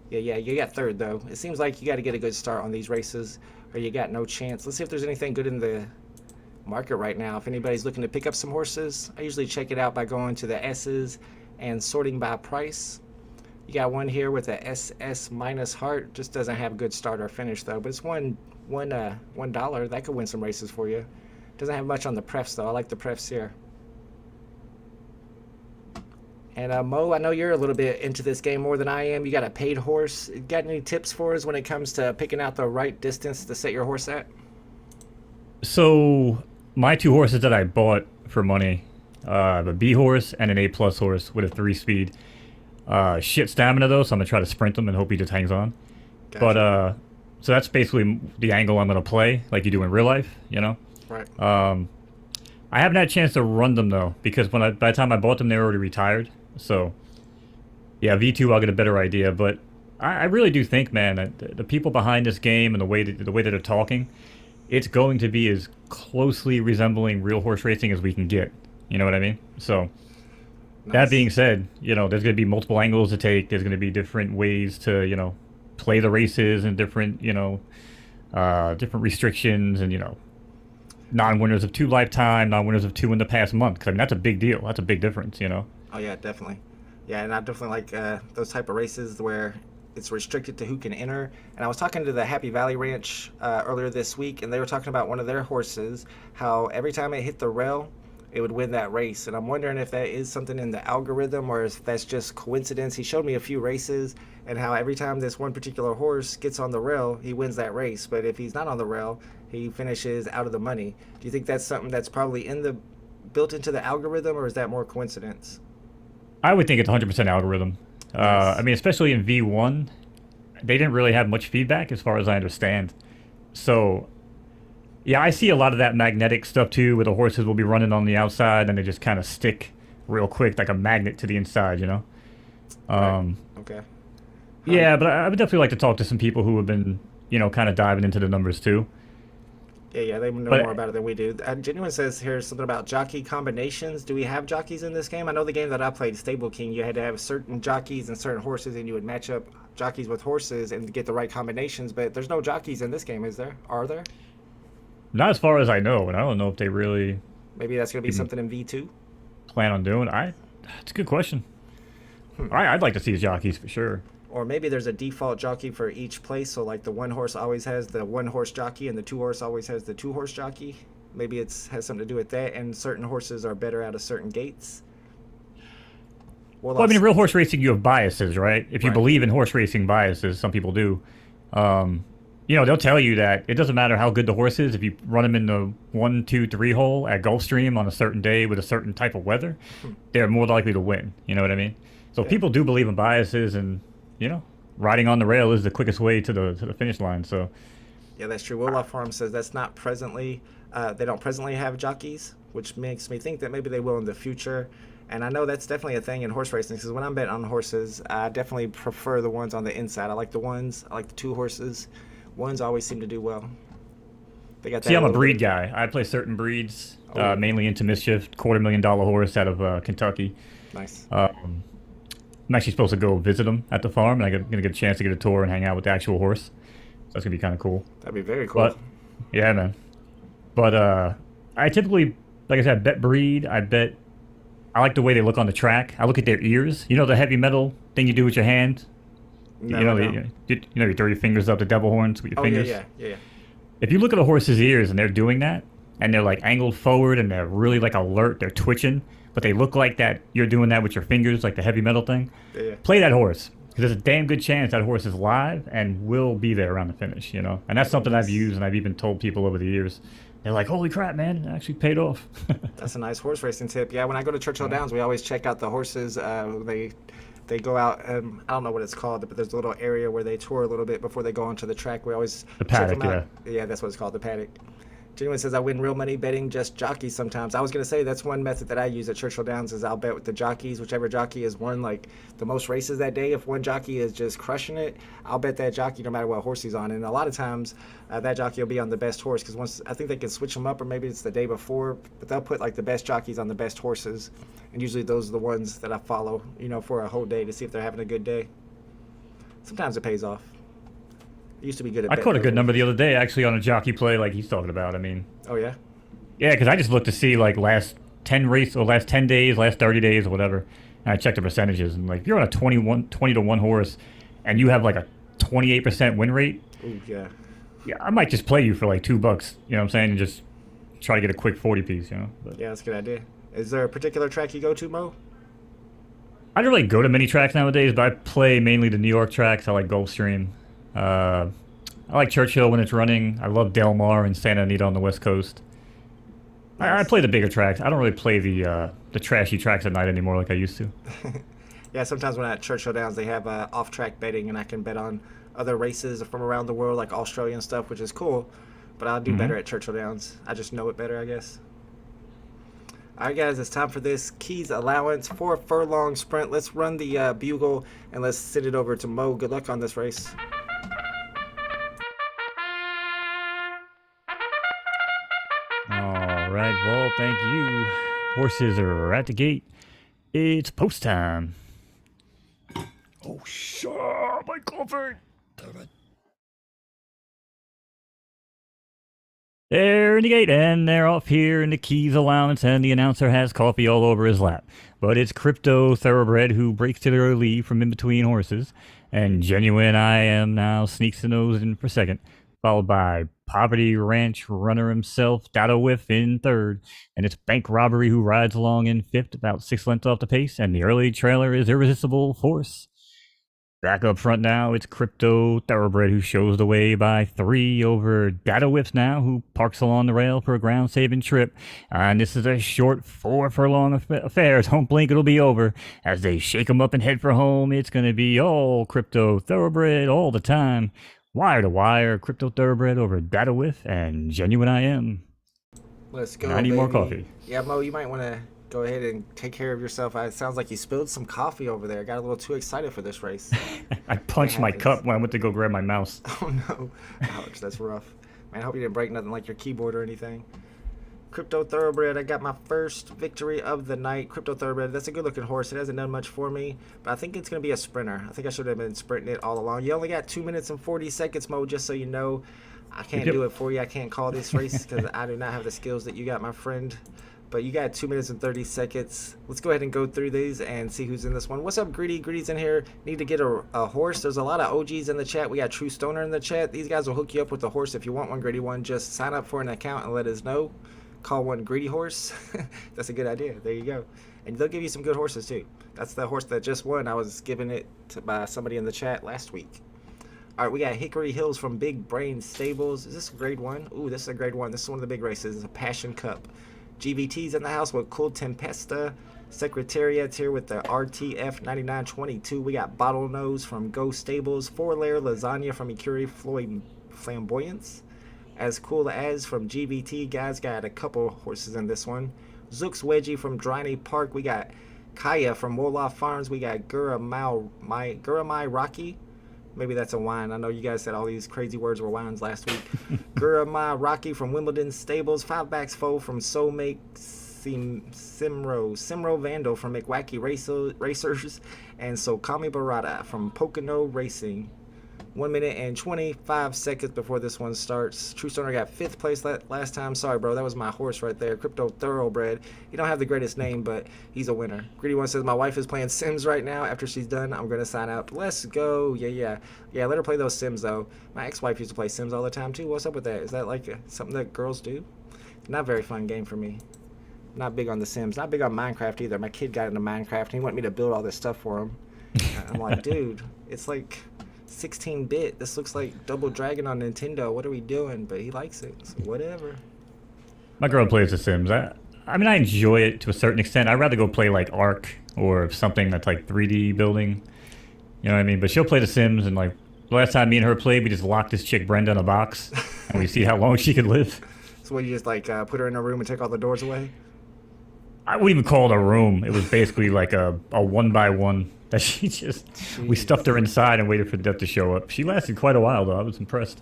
yeah, you got third though. It seems like you got to get a good start on these races or you got no chance. Let's see if there's anything good in the market right now. If anybody's looking to pick up some horses, I usually check it out by going to the S's and sorting by price. You got one here with a SS minus heart. Just doesn't have a good start or finish though, but it's $1. That could win some races for you. Doesn't have much on the prefs though. I like the prefs here. And Mo, I know you're a little bit into this game more than I am. You got a paid horse. Got any tips for us when it comes to picking out the right distance to set your horse at? So my 2 horses that I bought for money, a B horse and an A plus horse with a 3-speed. Shit stamina though, so I'm gonna try to sprint him and hope he just hangs on. Gotcha. But so that's basically the angle I'm gonna play, like you do in real life, you know. Right. I haven't had a chance to run them though, because by the time I bought them, they were already retired. So yeah, V2 I'll get a better idea. But I really do think, man, that the people behind this game and the way that they're talking, it's going to be as closely resembling real horse racing as we can get. You know what I mean? So. Nice. That being said, you know, there's going to be multiple angles to take. There's going to be different ways to, you know, play the races and different, you know, different restrictions and, you know, non-winners of 2 lifetime, non-winners of 2 in the past month. Because, I mean, that's a big deal. That's a big difference, you know? Oh, yeah, definitely. Yeah, and I definitely like those type of races where it's restricted to who can enter. And I was talking to the Happy Valley Ranch earlier this week, and they were talking about one of their horses, how every time it hit the rail, it would win that race. And I'm wondering if that is something in the algorithm or if that's just coincidence. He showed me a few races and how every time this one particular horse gets on the rail, he wins that race. But if he's not on the rail, he finishes out of the money. Do you think that's something that's probably built into the algorithm, or is that more coincidence? I would think it's 100% algorithm. Nice. I mean, especially in V1, they didn't really have much feedback as far as I understand. So yeah, I see a lot of that magnetic stuff too, where the horses will be running on the outside and they just kind of stick real quick like a magnet to the inside, you know? Right. Okay. Yeah, but I would definitely like to talk to some people who have been, you know, kind of diving into the numbers too. Yeah, they know more about it than we do. Genuine says here something about jockey combinations. Do we have jockeys in this game? I know the game that I played, Stable King, you had to have certain jockeys and certain horses, and you would match up jockeys with horses and get the right combinations, but there's no jockeys in this game, is there? Are there? Not as far as I know, and I don't know if they really Maybe that's going to be something in V2? plan on doing. That's a good question. I'd like to see jockeys for sure. Or maybe there's a default jockey for each place, so like the 1 horse always has the 1 horse jockey and the 2 horse always has the 2 horse jockey. Maybe it has something to do with that, and certain horses are better out of certain gates. Well, I mean, in real horse racing, you have biases, right? If you Right. believe in horse racing biases, some people do. You know, they'll tell you that it doesn't matter how good the horse is. If you run them in the 1, 2, 3 hole at Gulfstream on a certain day with a certain type of weather, they're more likely to win. You know what I mean? So Yeah. people do believe in biases, and you know, riding on the rail is the quickest way to the finish line. So Yeah, that's true. Willow Farm says that's not presently, they don't presently have jockeys, which makes me think that maybe they will in the future. And I know that's definitely a thing in horse racing, because when I'm betting on horses, I definitely prefer the ones on the inside. I like the 2 horses. 1s always seem to do well. They got that. see, I'm a breed guy. I play certain breeds, mainly into Mischief, $250,000 horse out of Kentucky. Nice. I'm actually supposed to go visit him at the farm, and I'm going to get a chance to get a tour and hang out with the actual horse. So that's going to be kind of cool. That'd be very cool. But, yeah, man. But I typically, like I said, bet breed. I like the way they look on the track. I look at their ears. You know the heavy metal thing you do with your hand? No, you know, no. you throw your fingers up the devil horns with your fingers. Yeah. If you look at a horse's ears and they're doing that, and they're like angled forward and they're really like alert, they're twitching, but they look like that you're doing that with your fingers, like the heavy metal thing. Yeah. Play that horse, because there's a damn good chance that horse is live and will be there around the finish, you know? And that's something I've used, and I've even told people over the years. They're like, holy crap, man, it actually paid off. That's a nice horse racing tip. Yeah, when I go to Churchill Downs, we always check out the horses. They They go out, I don't know what it's called, but there's a little area where they tour a little bit before they go onto the track. We always The check paddock, them out. Yeah, that's what it's called, the paddock. Genuine says, I win real money betting just jockeys sometimes. I was going to say that's one method that I use at Churchill Downs is I'll bet with the jockeys, whichever jockey has won like the most races that day. If one jockey is just crushing it, I'll bet that jockey no matter what horse he's on. And a lot of times that jockey will be on the best horse because once I think they can switch them up or maybe it's the day before, but they'll put like the best jockeys on the best horses. And usually those are the ones that I follow, for a whole day to see if they're having a good day. Sometimes it pays off. I used to be good at I betting caught a good those. number the other day actually on a jockey play like he's talking about. I mean, Oh, yeah? yeah, because I just looked to see like last 10 race or last 10 days, last 30 days or whatever. And I checked the percentages and like if you're on a 20 to 1 horse and you have like a 28% win rate, Ooh, yeah. yeah, I might just play you for like $2, you know what I'm saying, and just try to get a quick 40 piece, But Yeah, that's a good idea. Is there a particular track you go to, Mo? I don't really go to many tracks nowadays, but I play mainly the New York tracks. I like Gulfstream. I like Churchill when it's running. I love Del Mar and Santa Anita on the West Coast. I play the bigger tracks. I don't really play the trashy tracks at night anymore like I used to. Yeah, sometimes when I'm at Churchill Downs, they have off-track betting, and I can bet on other races from around the world, like Australian stuff, which is cool. But I'll do better at Churchill Downs. I just know it better, I guess. All right, guys, it's time for this Keys allowance for a furlong sprint. Let's run the bugle, and let's send it over to Mo. Good luck on this race. All right, well, thank you. Horses are at the gate. It's post time. Oh, sure, my coffee. They're in the gate, and they're off here in the Keys allowance, and the announcer has coffee all over his lap. But it's Crypto Thoroughbred who breaks to their lead from in between horses, and Genuine I Am now sneaks the nose in for second, followed by Poverty Ranch runner himself, Dado Whiff in third, and it's Bank Robbery who rides along in fifth, about 6 lengths off the pace, and the early trailer is Irresistible Force. Back up front now, it's Crypto Thoroughbred who shows the way by 3 over Data Whips now, who parks along the rail for a ground-saving trip. And this is a short 4 furlong affair. Don't blink, it'll be over. As they shake them up and head for home, it's going to be all Crypto Thoroughbred all the time. Wire to wire, Crypto Thoroughbred over Data Whiff and Genuine I Am. Let's go, I need baby. more coffee. Yeah, Mo, you might want to go ahead and take care of yourself. It sounds like you spilled some coffee over there. I got a little too excited for this race. I punched my cup when I went to go grab my mouse. Oh, no. Ouch, that's rough. Man, I hope you didn't break nothing like your keyboard or anything. Crypto Thoroughbred, I got my first victory of the night. Crypto Thoroughbred, that's a good-looking horse. It hasn't done much for me, but I think it's going to be a sprinter. I think I should have been sprinting it all along. You only got 2 minutes and 40 seconds, Mo, just so you know. I can't do it for you. I can't call this race because I do not have the skills that you got, my friend. But you got 2 minutes and 30 seconds. Let's go ahead and go through these and see who's in this one. What's up, Greedy? Greedy's in here. Need to get a horse. There's a lot of OGs in the chat. We got True Stoner in the chat. These guys will hook you up with a horse if you want one, Greedy one. Just sign up for an account and let us know. Call one Greedy Horse. That's a good idea. There you go. And they'll give you some good horses too. That's the horse that just won. I was given it by somebody in the chat last week. All right, we got Hickory Hills from Big Brain Stables. Is this a grade 1? Ooh, this is a grade 1. This is one of the big races. It's a Passion Cup. GBT's in the house with Cool Tempesta. Secretariat's here with the RTF 9922. We got Bottlenose from Go Stables. 4-layer Lasagna from Ecuri Floyd Flamboyance. As Cool As from GBT. Guys, got a couple horses in this one. Zook's Wedgie from Driney Park. We got Kaya from Wolof Farms. We got Guramai Rocky. Maybe that's a wine. I know you guys said all these crazy words were wines last week. Guramai Rocky from Wimbledon Stables. 5 Backs Foe from Soulmate Simro Vandal from McWacky Racers. And Sokami Barada from Pocono Racing. 1 minute and 25 seconds before this one starts. True Stoner got 5th place last time. Sorry, bro. That was my horse right there. Crypto Thoroughbred. He don't have the greatest name, but he's a winner. Greedy One says, my wife is playing Sims right now. After she's done, I'm going to sign out. Let's go. Yeah, let her play those Sims, though. My ex-wife used to play Sims all the time, too. What's up with that? Is that like something that girls do? Not a very fun game for me. Not big on the Sims. Not big on Minecraft, either. My kid got into Minecraft, and he wanted me to build all this stuff for him. I'm like, dude, it's like 16-bit. This looks like Double Dragon on Nintendo. What are we doing? But he likes it, so whatever. My girl plays The Sims. I I mean, I enjoy it to a certain extent. I'd rather go play like Ark or something that's like 3D building. You know what I mean? But she'll play The Sims, and like the last time me and her played, we just locked this chick Brenda in a box, and we see how long she could live. So what, you just like put her in a room and take all the doors away? I wouldn't even call it a room. It was basically like a one by one that she just. We stuffed her inside and waited for death to show up. She lasted quite a while though. I was impressed.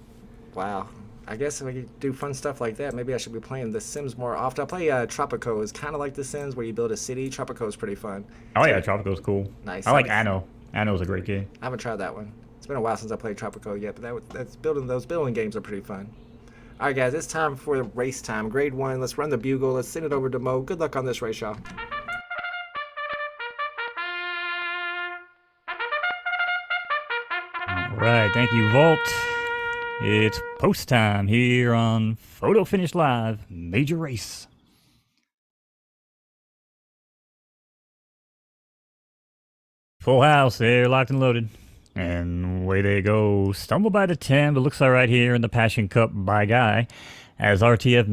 Wow. I guess if I could do fun stuff like that, maybe I should be playing The Sims more often. I play Tropico. It's kind of like The Sims where you build a city. Tropico is pretty fun. Oh yeah, Tropico's cool. Nice. I like Anno. Anno's a great game. I haven't tried that one. It's been a while since I played Tropico yet, but those building games are pretty fun. All right, guys, it's time for race time. Grade 1. Let's run the bugle. Let's send it over to Mo. Good luck on this race, y'all. All right, thank you, Vault. It's post time here on Photo Finish Live Major Race. Full house, they're locked and loaded. And away they go. Stumble by the 10, but looks all right here in the Passion Cup by Guy. As RTF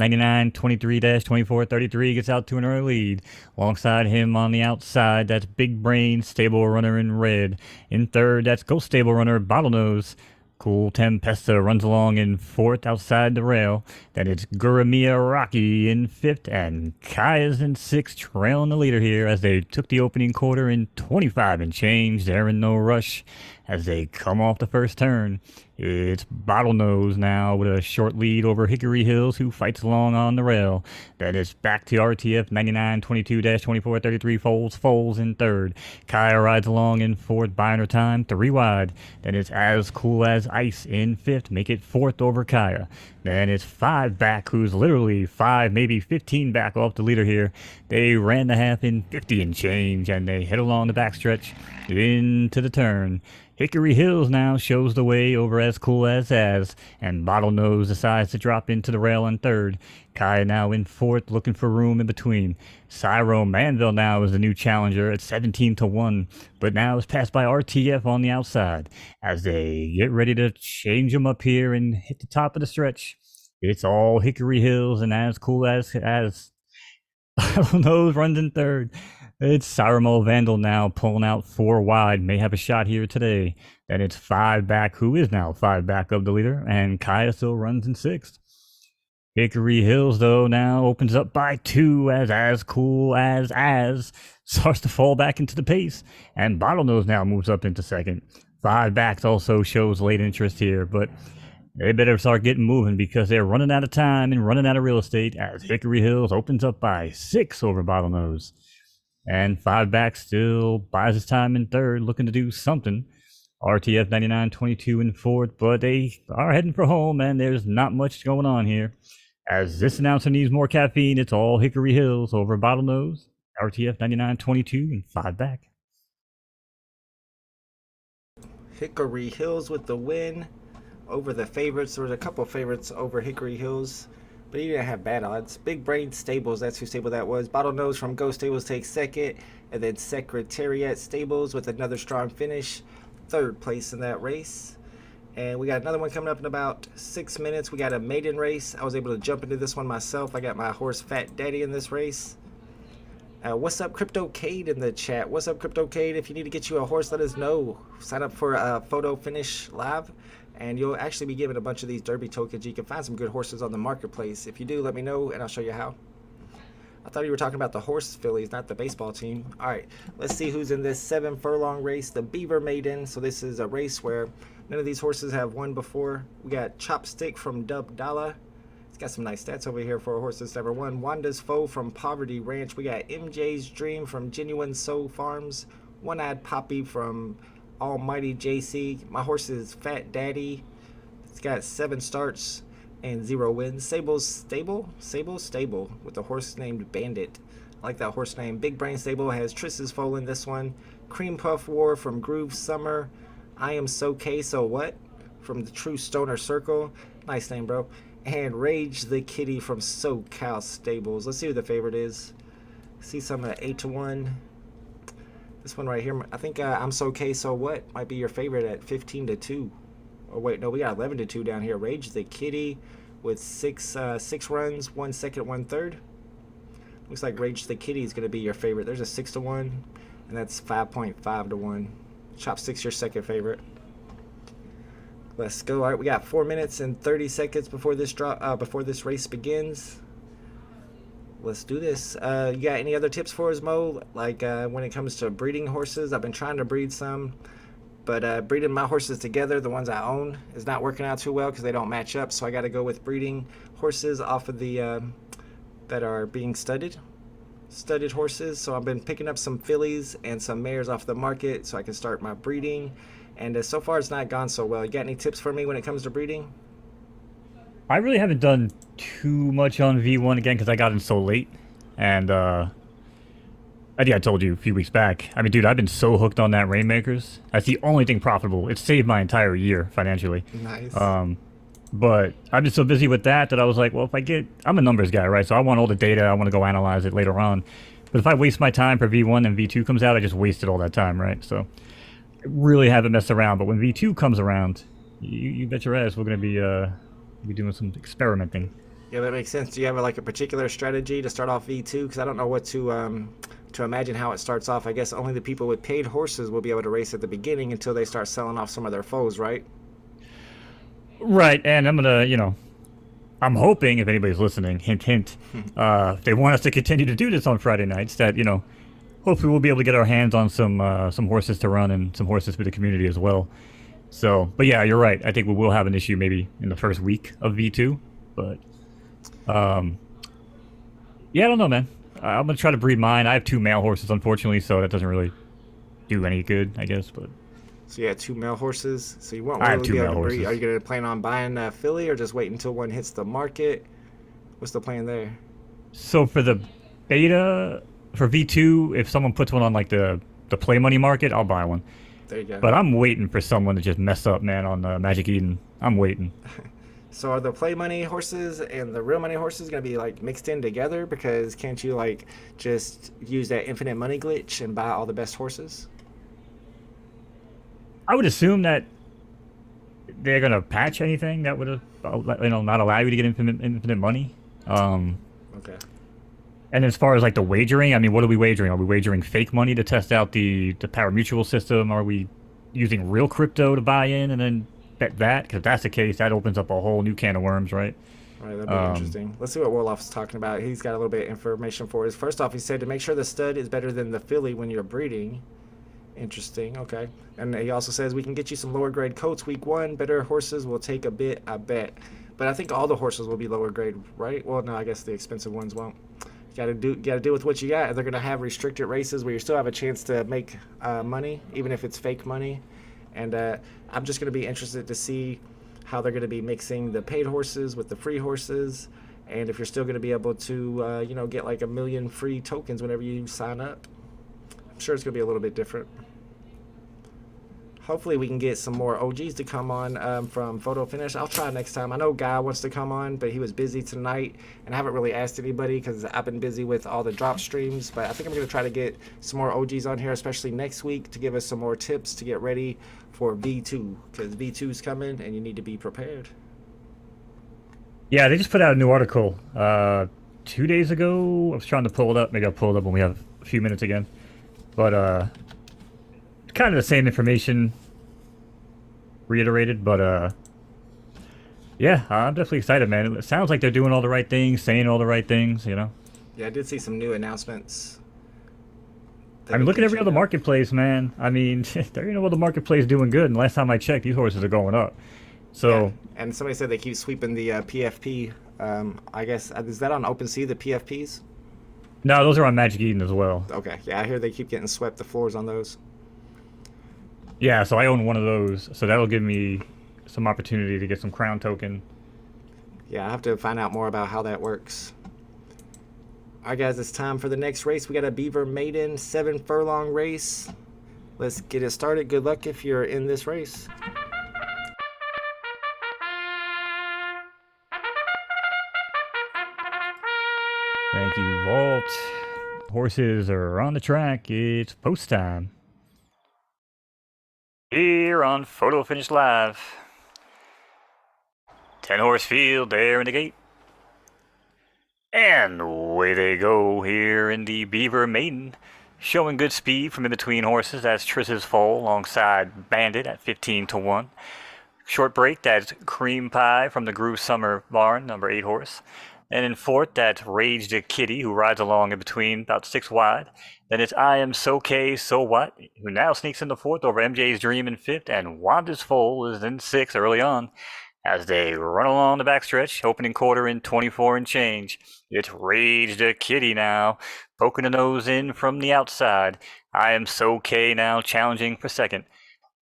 99-23-24-33 gets out to an early lead. Alongside him on the outside, that's Big Brain, Stable Runner in red. In third, that's Ghost Stable Runner, Bottlenose. Cool Tempesta runs along in fourth outside the rail. Then it's Guramia Rocky in fifth, and Kaya's in sixth, trailing the leader here as they took the opening quarter in 25 and change. They're in no rush as they come off the first turn. It's Bottlenose now with a short lead over Hickory Hills, who fights along on the rail. Then it's back to RTF 99-22-24-33 Foles in third. Kaya rides along in fourth, buying her time 3 wide. Then it's As Cool As Ice in fifth, make it fourth over Kaya. Then it's 5 back, who's literally 5, maybe 15 back off the leader here. They ran the half in 50 and change, and they head along the backstretch into the turn. Hickory Hills now shows the way over As Cool As, and Bottlenose decides to drop into the rail in third. Kaya now in fourth, looking for room in between. Cyro Manville now is the new challenger at 17-1, but now is passed by RTF on the outside as they get ready to change them up here and hit the top of the stretch. It's all Hickory Hills and As Cool As. Bottlenose runs in third. It's Cyro Vandal now pulling out 4 wide, may have a shot here today. Then it's 5 back, who is now 5 back of the leader, and Kaya still runs in sixth. Hickory Hills, though, now opens up by 2 as Cool As starts to fall back into the pace, and Bottlenose now moves up into second. 5 backs also shows late interest here, but they better start getting moving because they're running out of time and running out of real estate as Hickory Hills opens up by 6 over Bottlenose. And 5 back still buys his time in third, looking to do something. RTF 99-22 in fourth, but they are heading for home, and there's not much going on here. As this announcer needs more caffeine, it's all Hickory Hills over Bottlenose. RTF 99-22 and 5 back. Hickory Hills with the win over the favorites. There was a couple of favorites over Hickory Hills, but he didn't have bad odds. Big Brain Stables, that's who stable that was. Bottlenose from Ghost Stables takes second, and then Secretariat Stables with another strong finish, third place in that race. And we got another one coming up in about 6 minutes. We got a maiden race. I was able to jump into this one myself. I got my horse Fat Daddy in this race. What's up, Crypto Cade in the chat? What's up, Crypto Cade? If you need to get you a horse, let us know. Sign up for a Photo Finish Live, and you'll actually be given a bunch of these Derby tokens. You can find some good horses on the marketplace. If you do, let me know, and I'll show you how. I thought you were talking about the horse fillies, not the baseball team. All right, let's see who's in this 7 furlong race, the Beaver Maiden. So this is a race where none of these horses have won before. We got Chopstick from Dub Dalla. It's got some nice stats over here for a horse that's never won. Wanda's Foe from Poverty Ranch. We got MJ's Dream from Genuine Soul Farms. One-Eyed Poppy from Almighty JC. My horse is Fat Daddy. It's got 7 starts and 0 wins. Sable's Stable with a horse named Bandit. I like that horse name. Big Brain Stable has Triss's Foal in this one. Cream Puff War from Groove Summer. I Am So K So What from the True Stoner Circle. Nice name, bro. And Rage the Kitty from SoCal Stables. Let's see who the favorite is. See some 8-1. This one right here, I think I'm So K So What might be your favorite at 15-2. Oh wait, no, we got 11-2 down here. Rage the Kitty with 6 runs, 1 second, 1 third. Looks like Rage the Kitty is going to be your favorite. There's a 6-1, and that's 5.5-1. Chopstick's your second favorite. Let's go. All right, we got 4 minutes and 30 seconds before this race begins. Let's do this. You got any other tips for us, Mo? Like when it comes to breeding horses, I've been trying to breed some, but breeding my horses together, the ones I own, is not working out too well because they don't match up. So I got to go with breeding horses off of the that are being studded horses. So I've been picking up some fillies and some mares off the market so I can start my breeding. And so far, it's not gone so well. You got any tips for me when it comes to breeding? I really haven't done too much on V1 again because I got in so late. And I think I told you a few weeks back. I mean, dude, I've been so hooked on that Rainmakers. That's the only thing profitable. It saved my entire year financially. Nice. But I've been so busy with that I was like, well, I'm a numbers guy, right? So I want all the data. I want to go analyze it later on. But if I waste my time for V1 and V2 comes out, I just wasted all that time, right? So I really haven't messed around. But when V2 comes around, you bet your ass we're going to be doing some experimenting. Yeah, that makes sense. Do you have like a particular strategy to start off V2? Because I don't know what to imagine how it starts off. I guess only the people with paid horses will be able to race at the beginning until they start selling off some of their foes, right? Right, and I'm gonna, I'm hoping if anybody's listening, hint, hint, if they want us to continue to do this on Friday nights, that hopefully we'll be able to get our hands on some horses to run and some horses for the community as well. So, but yeah, you're right. I think we will have an issue maybe in the first week of V2, but yeah, I don't know, man. I'm gonna try to breed mine. I have 2 male horses, unfortunately, so that doesn't really do any good, I guess. But so you had 2 male horses, so you won't I have really 2 be able male to breed. horses. Are you gonna plan on buying a filly or just wait until one hits the market? What's the plan there? So for the beta for V2, if someone puts one on like the play money market, I'll buy one. There you go. But I'm waiting for someone to just mess up, man, on Magic Eden. I'm waiting. So are the play money horses and the real money horses going to be like mixed in together? Because can't you like just use that infinite money glitch and buy all the best horses? I would assume that they're gonna patch anything that would not allow you to get infinite money. Okay. And as far as like the wagering, I mean, what are we wagering? Are we wagering fake money to test out the pari-mutuel system? Are we using real crypto to buy in and then bet that? Because if that's the case, that opens up a whole new can of worms, right? All right, that'd be interesting. Let's see what Warloff's talking about. He's got a little bit of information for us. First off, he said to make sure the stud is better than the filly when you're breeding. Interesting. Okay. And he also says we can get you some lower grade coats week 1. Better horses will take a bit, I bet. But I think all the horses will be lower grade, right? Well, no, I guess the expensive ones won't. You gotta deal with what you got. They're gonna have restricted races where you still have a chance to make money, even if it's fake money. And I'm just gonna be interested to see how they're gonna be mixing the paid horses with the free horses, and if you're still gonna be able to, get like 1 million free tokens whenever you sign up. I'm sure it's gonna be a little bit different. Hopefully we can get some more OGs to come on from Photo Finish. I'll try next time. I know Guy wants to come on, but he was busy tonight, and I haven't really asked anybody because I've been busy with all the drop streams. But I think I'm going to try to get some more OGs on here, especially next week, to give us some more tips to get ready for V2, because V2 is coming, and you need to be prepared. Yeah, they just put out a new article 2 days ago. I was trying to pull it up. Maybe I'll pull it up when we have a few minutes again. But kind of the same information reiterated, but yeah, I'm definitely excited, man. It sounds like they're doing all the right things, saying all the right things, Yeah, I did see some new announcements. I mean, look at every other marketplace, man. I mean, there ain't no other marketplace doing good, and last time I checked, these horses are going up. So, yeah. And somebody said they keep sweeping the PFP. I guess, is that on OpenSea, the PFPs? No, those are on Magic Eden as well. Okay, yeah, I hear they keep getting swept, the floors on those. Yeah, so I own one of those, so that'll give me some opportunity to get some crown token. Yeah, I have to find out more about how that works. All right, guys, it's time for the next race. We got a Beaver Maiden 7 furlong race. Let's get it started. Good luck if you're in this race. Thank you, Vault. Horses are on the track. It's post time. Here on Photo Finish Live. 10 horse field there in the gate. And away they go here in the Beaver Maiden, showing good speed from in between horses. That's Triss's Foal alongside Bandit at 15-1. Short break, that's Cream Pie from the Groove Summer Barn, number 8 horse. And in fourth, that's Rage the Kitty, who rides along in between, about 6 wide. Then it's I Am So K, So What, who now sneaks into fourth over MJ's Dream in fifth, and Wonderfull is in sixth early on. As they run along the backstretch, opening quarter in 24 and change. It's Rage the Kitty now, poking the nose in from the outside. I Am So K now challenging for second.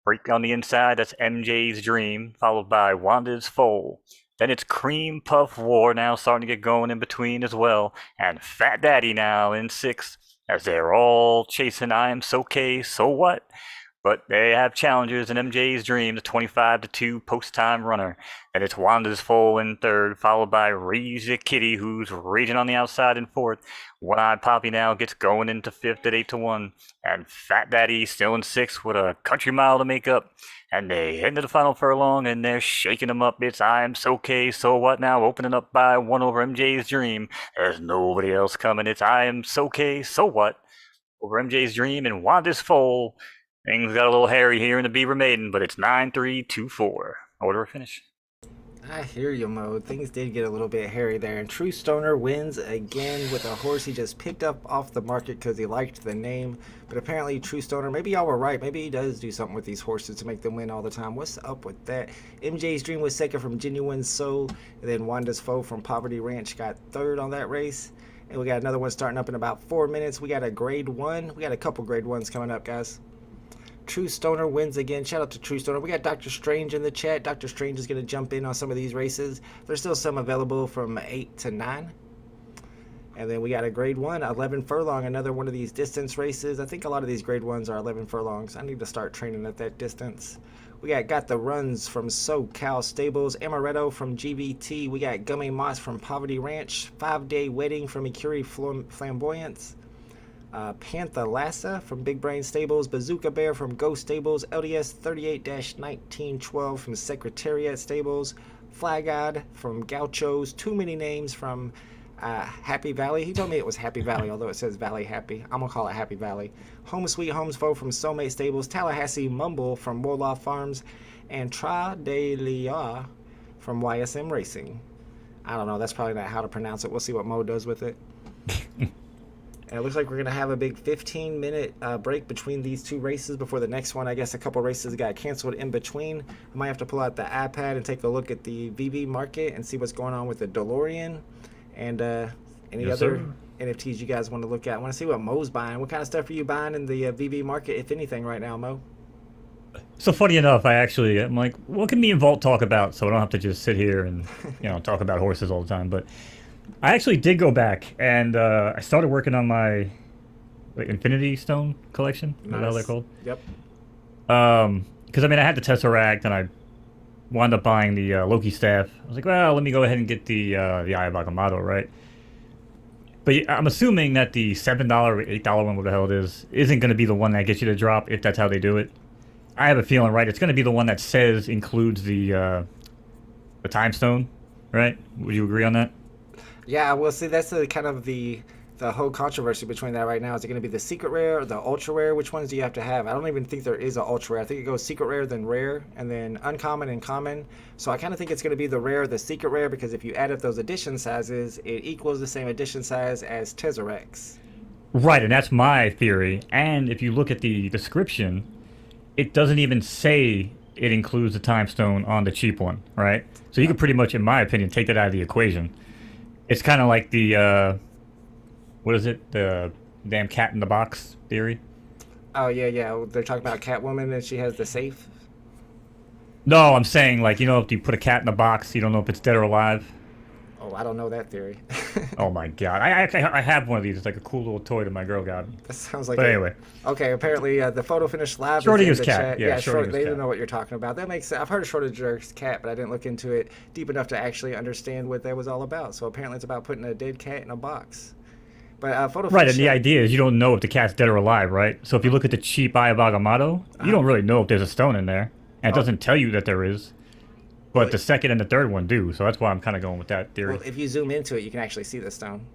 Break on the inside, that's MJ's Dream, followed by Wanda's Foal. Then it's Cream Puff War now starting to get going in between as well. And Fat Daddy now in sixth, as they're all chasing I Am So K, So What? But they have challengers in MJ's Dream, the 25-2 post-time runner. And it's Wanda's Foal in third, followed by Rage the Kitty, who's raging on the outside in fourth. One-Eyed Poppy now gets going into fifth at 8-1. And Fat Daddy still in sixth with a country mile to make up. And they head into the final furlong, and they're shaking them up. It's I Am So K, So What now, opening up by 1 over MJ's Dream. There's nobody else coming. It's I Am So K, So What over MJ's Dream and Wanda's Foal. Things got a little hairy here in the Beaver Maiden, but it's 9-3-2-4. Order of finish. I hear you, Mo. Things did get a little bit hairy there. And True Stoner wins again with a horse he just picked up off the market because he liked the name. But apparently, True Stoner, maybe y'all were right. Maybe he does do something with these horses to make them win all the time. What's up with that? MJ's Dream was second from Genuine Soul. And then Wanda's Foe from Poverty Ranch got third on that race. And we got another one starting up in about 4 minutes. We got a grade 1. We got a couple grade 1s coming up, guys. True Stoner wins again. Shout out to True Stoner. We got Dr. Strange in the chat. Dr. Strange is going to jump in on some of these races. There's still some available from 8 to 9. And then we got a grade 1, 11 furlong, another one of these distance races. I think a lot of these grade 1s are 11 furlongs. I need to start training at that distance. We got the runs from SoCal Stables, Amaretto from GVT. We got Gummy Moss from Poverty Ranch, 5-Day Wedding from Mercury Flamboyance. Panther Lassa from Big Brain Stables, Bazooka Bear from Ghost Stables, LDS 38-1912 from Secretariat Stables, Flag God from Gauchos, Too Many Names from Happy Valley. He told me it was Happy Valley, although it says Valley Happy. I'm going to call it Happy Valley. Home Sweet Homes Foe from Soulmate Stables, Tallahassee Mumble from Wolof Farms, and Tra de Lia from YSM Racing. I don't know. That's probably not how to pronounce it. We'll see what Mo does with it. And it looks like we're going to have a big 15-minute break between these two races before the next one. I guess a couple races got canceled in between. I might have to pull out the iPad and take a look at the VV market and see what's going on with the DeLorean and any other NFTs you guys want to look at. I want to see what Mo's buying. What kind of stuff are you buying in the VV market, if anything, right now, Mo? So funny enough, I'm like, what can me and Vault talk about so I don't have to just sit here and talk about horses all the time. But I actually did go back and I started working on my Infinity Stone collection. Nice. Is that how they're called? Yep. Because I had the Tesseract and I wound up buying the Loki staff. I was like, well, let me go ahead and get the Eye of Agamotto, right? But I'm assuming that the $7 or $8 one, what the hell it is, isn't going to be the one that gets you to drop if that's how they do it. I have a feeling, right? It's going to be the one that says includes the Time Stone, right? Would you agree on that? Yeah, well, see, that's the kind of the whole controversy between that right now. Is it going to be the secret rare or the ultra rare? Which ones do you have to have? I don't even think there is an ultra rare. I think it goes secret rare, then rare, and then uncommon and common. So I kind of think it's going to be the rare, the secret rare, because if you add up those edition sizes, it equals the same edition size as Tesseracts. Right, and that's my theory. And if you look at the description, it doesn't even say it includes the Time Stone on the cheap one, right? So you could pretty much, in my opinion, take that out of the equation. It's kind of like the, what is it? The damn cat in the box theory. Oh, yeah. They're talking about Catwoman and she has the safe. No, I'm saying, if you put a cat in the box, you don't know if it's dead or alive. Oh, I don't know that theory. Oh, my God. I have one of these. It's like a cool little toy that my girl got. That sounds like anyway. Okay, apparently the photo finish live Schrodinger's is in the cat. chat. Yeah, They cat. don't know what you're talking about. That makes sense. I've heard of Schrodinger's cat, but I didn't look into it deep enough to actually understand what that was all about. So apparently it's about putting a dead cat in a box. But photo right, finish, and the idea is you don't know if the cat's dead or alive, right? So if you look at the cheap Eye of Agamotto, you don't really know if there's a stone in there. And it doesn't tell you that there is. but the second and the third one do. So that's why I'm kind of going with that theory. Well, if you zoom into it, you can actually see the stone.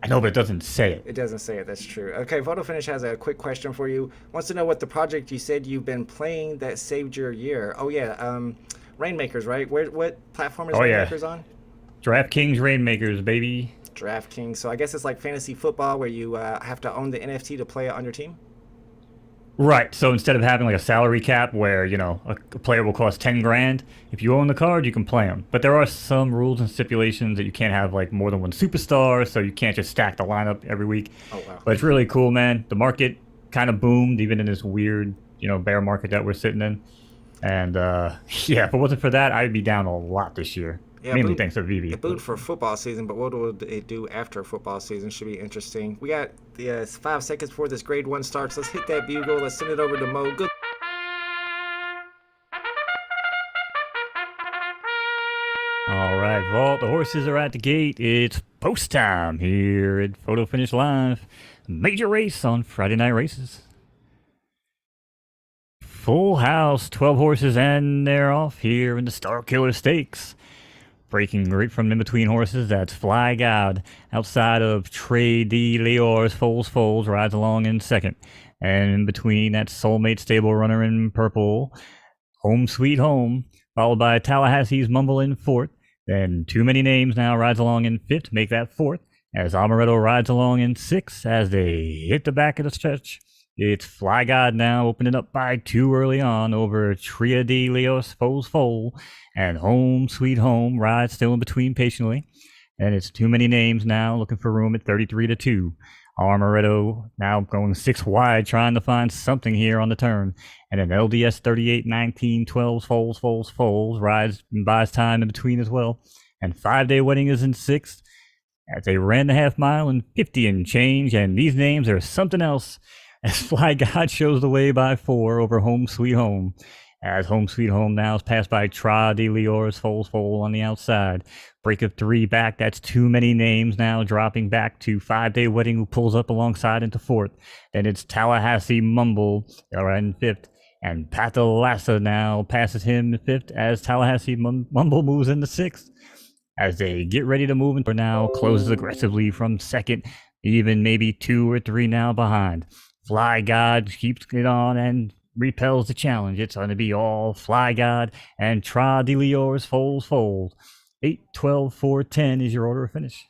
I know, but it doesn't say it. It doesn't say it. That's true. Okay, Photo Finish has a quick question for you. Wants to know what the project you said you've been playing that saved your year. Oh yeah, Rainmakers, right? What platform is Rainmakers on? DraftKings Rainmakers, baby. DraftKings. So I guess it's like fantasy football where you have to own the NFT to play it on your team. Right. So instead of having like a salary cap where, you know, a player will cost 10 grand, if you own the card, you can play them. But there are some rules and stipulations that you can't have like more than one superstar, so you can't just stack the lineup every week. Oh, wow. But it's really cool, man. The market kind of boomed even in this weird, you know, bear market that we're sitting in. And yeah, if it wasn't for that, I'd be down a lot this year. Yeah, Mainly thanks to Vivi. It boomed for football season, but what will it do after football season should be interesting. We got the 5 seconds before this grade 1 starts. Let's hit that bugle. Let's send it over to Mo. Good. All right, Vault, the horses are at the gate. It's post time here at Photo Finish Live. Major race on Friday Night Races. Full house, 12 horses, and they're off here in the Starkiller Stakes. Breaking right from in between horses, that's Fly God. Outside of Trey D. Leor's Foles rides along in second. And in between, that's Soulmate Stable Runner in purple. Home Sweet Home, followed by Tallahassee's Mumble in fourth. Then Too Many Names now rides along in fifth, make that fourth. As Amaretto rides along in sixth as they hit the back of the stretch. It's Fly God now opening up by 2 early on over Tria de Leos Foles and Home Sweet Home rides still in between patiently. And it's Too Many Names now looking for room at 33-2. Amaretto now going 6 wide trying to find something here on the turn. And then LDS 38-19 Foles rides and buys time in between as well. And 5-Day Wedding is in 6th. As they ran the half mile in 50 and change. And these names are something else. As Fly God shows the way by 4 over Home Sweet Home. As Home Sweet Home now is passed by Tra de Leor's Foles on the outside. Break of 3 back, that's Too Many Names now dropping back to 5-Day Wedding who pulls up alongside into 4th. Then it's Tallahassee Mumble in 5th. And Patalassa now passes him in 5th as Tallahassee Mumble moves into 6th. As they get ready to move into now closes aggressively from 2nd, even maybe 2 or 3 now behind. Fly God keeps it on and repels the challenge. It's going to be all Fly God and Tra de Leor's Foles. 8, 12, 4, 10 is your order of finish.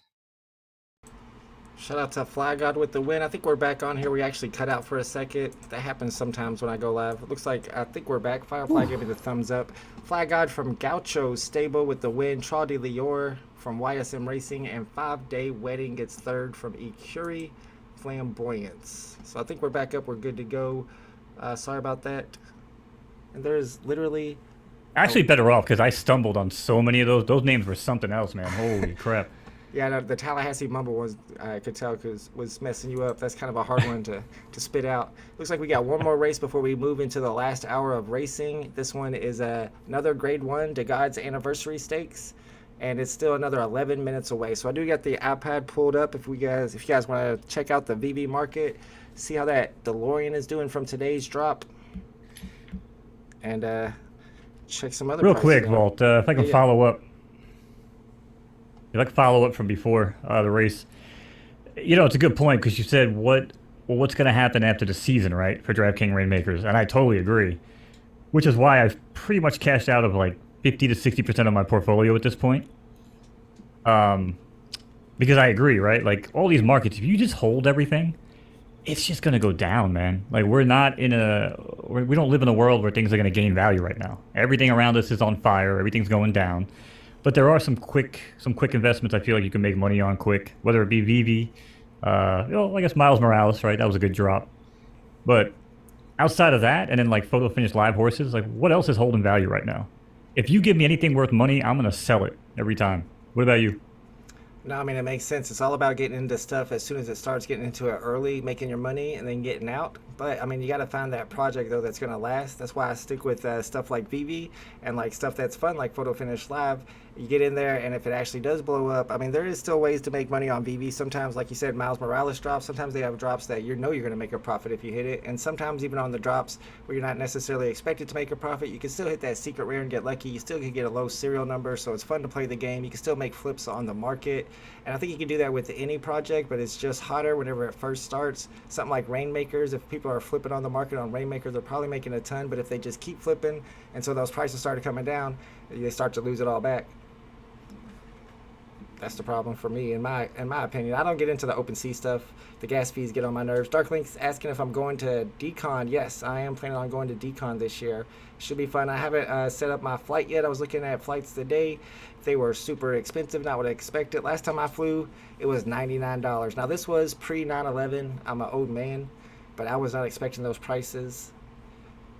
Shout out to Fly God with the win. I think we're back on here. We actually cut out for a second. That happens sometimes when I go live. It looks like I think we're back. Firefly gave me the thumbs up. Fly God from Gaucho Stable with the win. Tra de Leor from YSM Racing and 5-Day Wedding gets 3rd from Ecurie Flamboyance. So I think we're back up. We're good to go. Sorry about that. And there's literally... Actually better off because I stumbled on so many of those. Those names were something else, man. Holy crap. Yeah, no, the Tallahassee Mumble was, I could tell, was messing you up. That's kind of a hard one to spit out. Looks like we got one more race before we move into the last hour of racing. This one is another Grade 1 to God's Anniversary Stakes. And it's still another 11 minutes away. So I do got the iPad pulled up if you guys want to check out the VV market, see how that DeLorean is doing from today's drop, and check some other. Real quick, Walt, if I can follow up. If I can follow up from before the race, you know, it's a good point because you said what's going to happen after the season, right, for DraftKings Rainmakers, and I totally agree. Which is why I've pretty much cashed out of like 50 to 60% of my portfolio at this point. Because I agree, right? Like all these markets, if you just hold everything, it's just going to go down, man. Like we don't live in a world where things are going to gain value right now. Everything around us is on fire. Everything's going down. But there are some quick investments I feel like you can make money on quick, whether it be Vivi, I guess Miles Morales, right? That was a good drop. But outside of that, and then like Photo Finish Live horses, like what else is holding value right now? If you give me anything worth money, I'm going to sell it every time. What about you? No, I mean, it makes sense. It's all about getting into stuff as soon as it starts, getting into it early, making your money, and then getting out. But I mean, you got to find that project though that's gonna last. That's why I stick with stuff like VV and like stuff that's fun, like Photo Finish Live. You get in there, and if it actually does blow up, I mean, there is still ways to make money on VV. Sometimes, like you said, Miles Morales drops. Sometimes they have drops that you know you're gonna make a profit if you hit it, and sometimes even on the drops where you're not necessarily expected to make a profit, you can still hit that secret rare and get lucky. You still can get a low serial number, so it's fun to play the game. You can still make flips on the market, and I think you can do that with any project, but it's just hotter whenever it first starts. Something like Rainmakers, if people are flipping on the market on Rainmakers, they're probably making a ton, but if they just keep flipping until those prices start coming down, they start to lose it all back. That's the problem for me, in my opinion. I don't get into the OpenSea stuff. The gas fees get on my nerves. Darklink's asking if I'm going to Decon. Yes, I am planning on going to Decon this year. Should be fun. I haven't set up my flight yet. I was looking at flights today. They were super expensive, not what I expected. Last time I flew, it was $99. Now this was pre 9/11. I'm an old man, but I was not expecting those prices.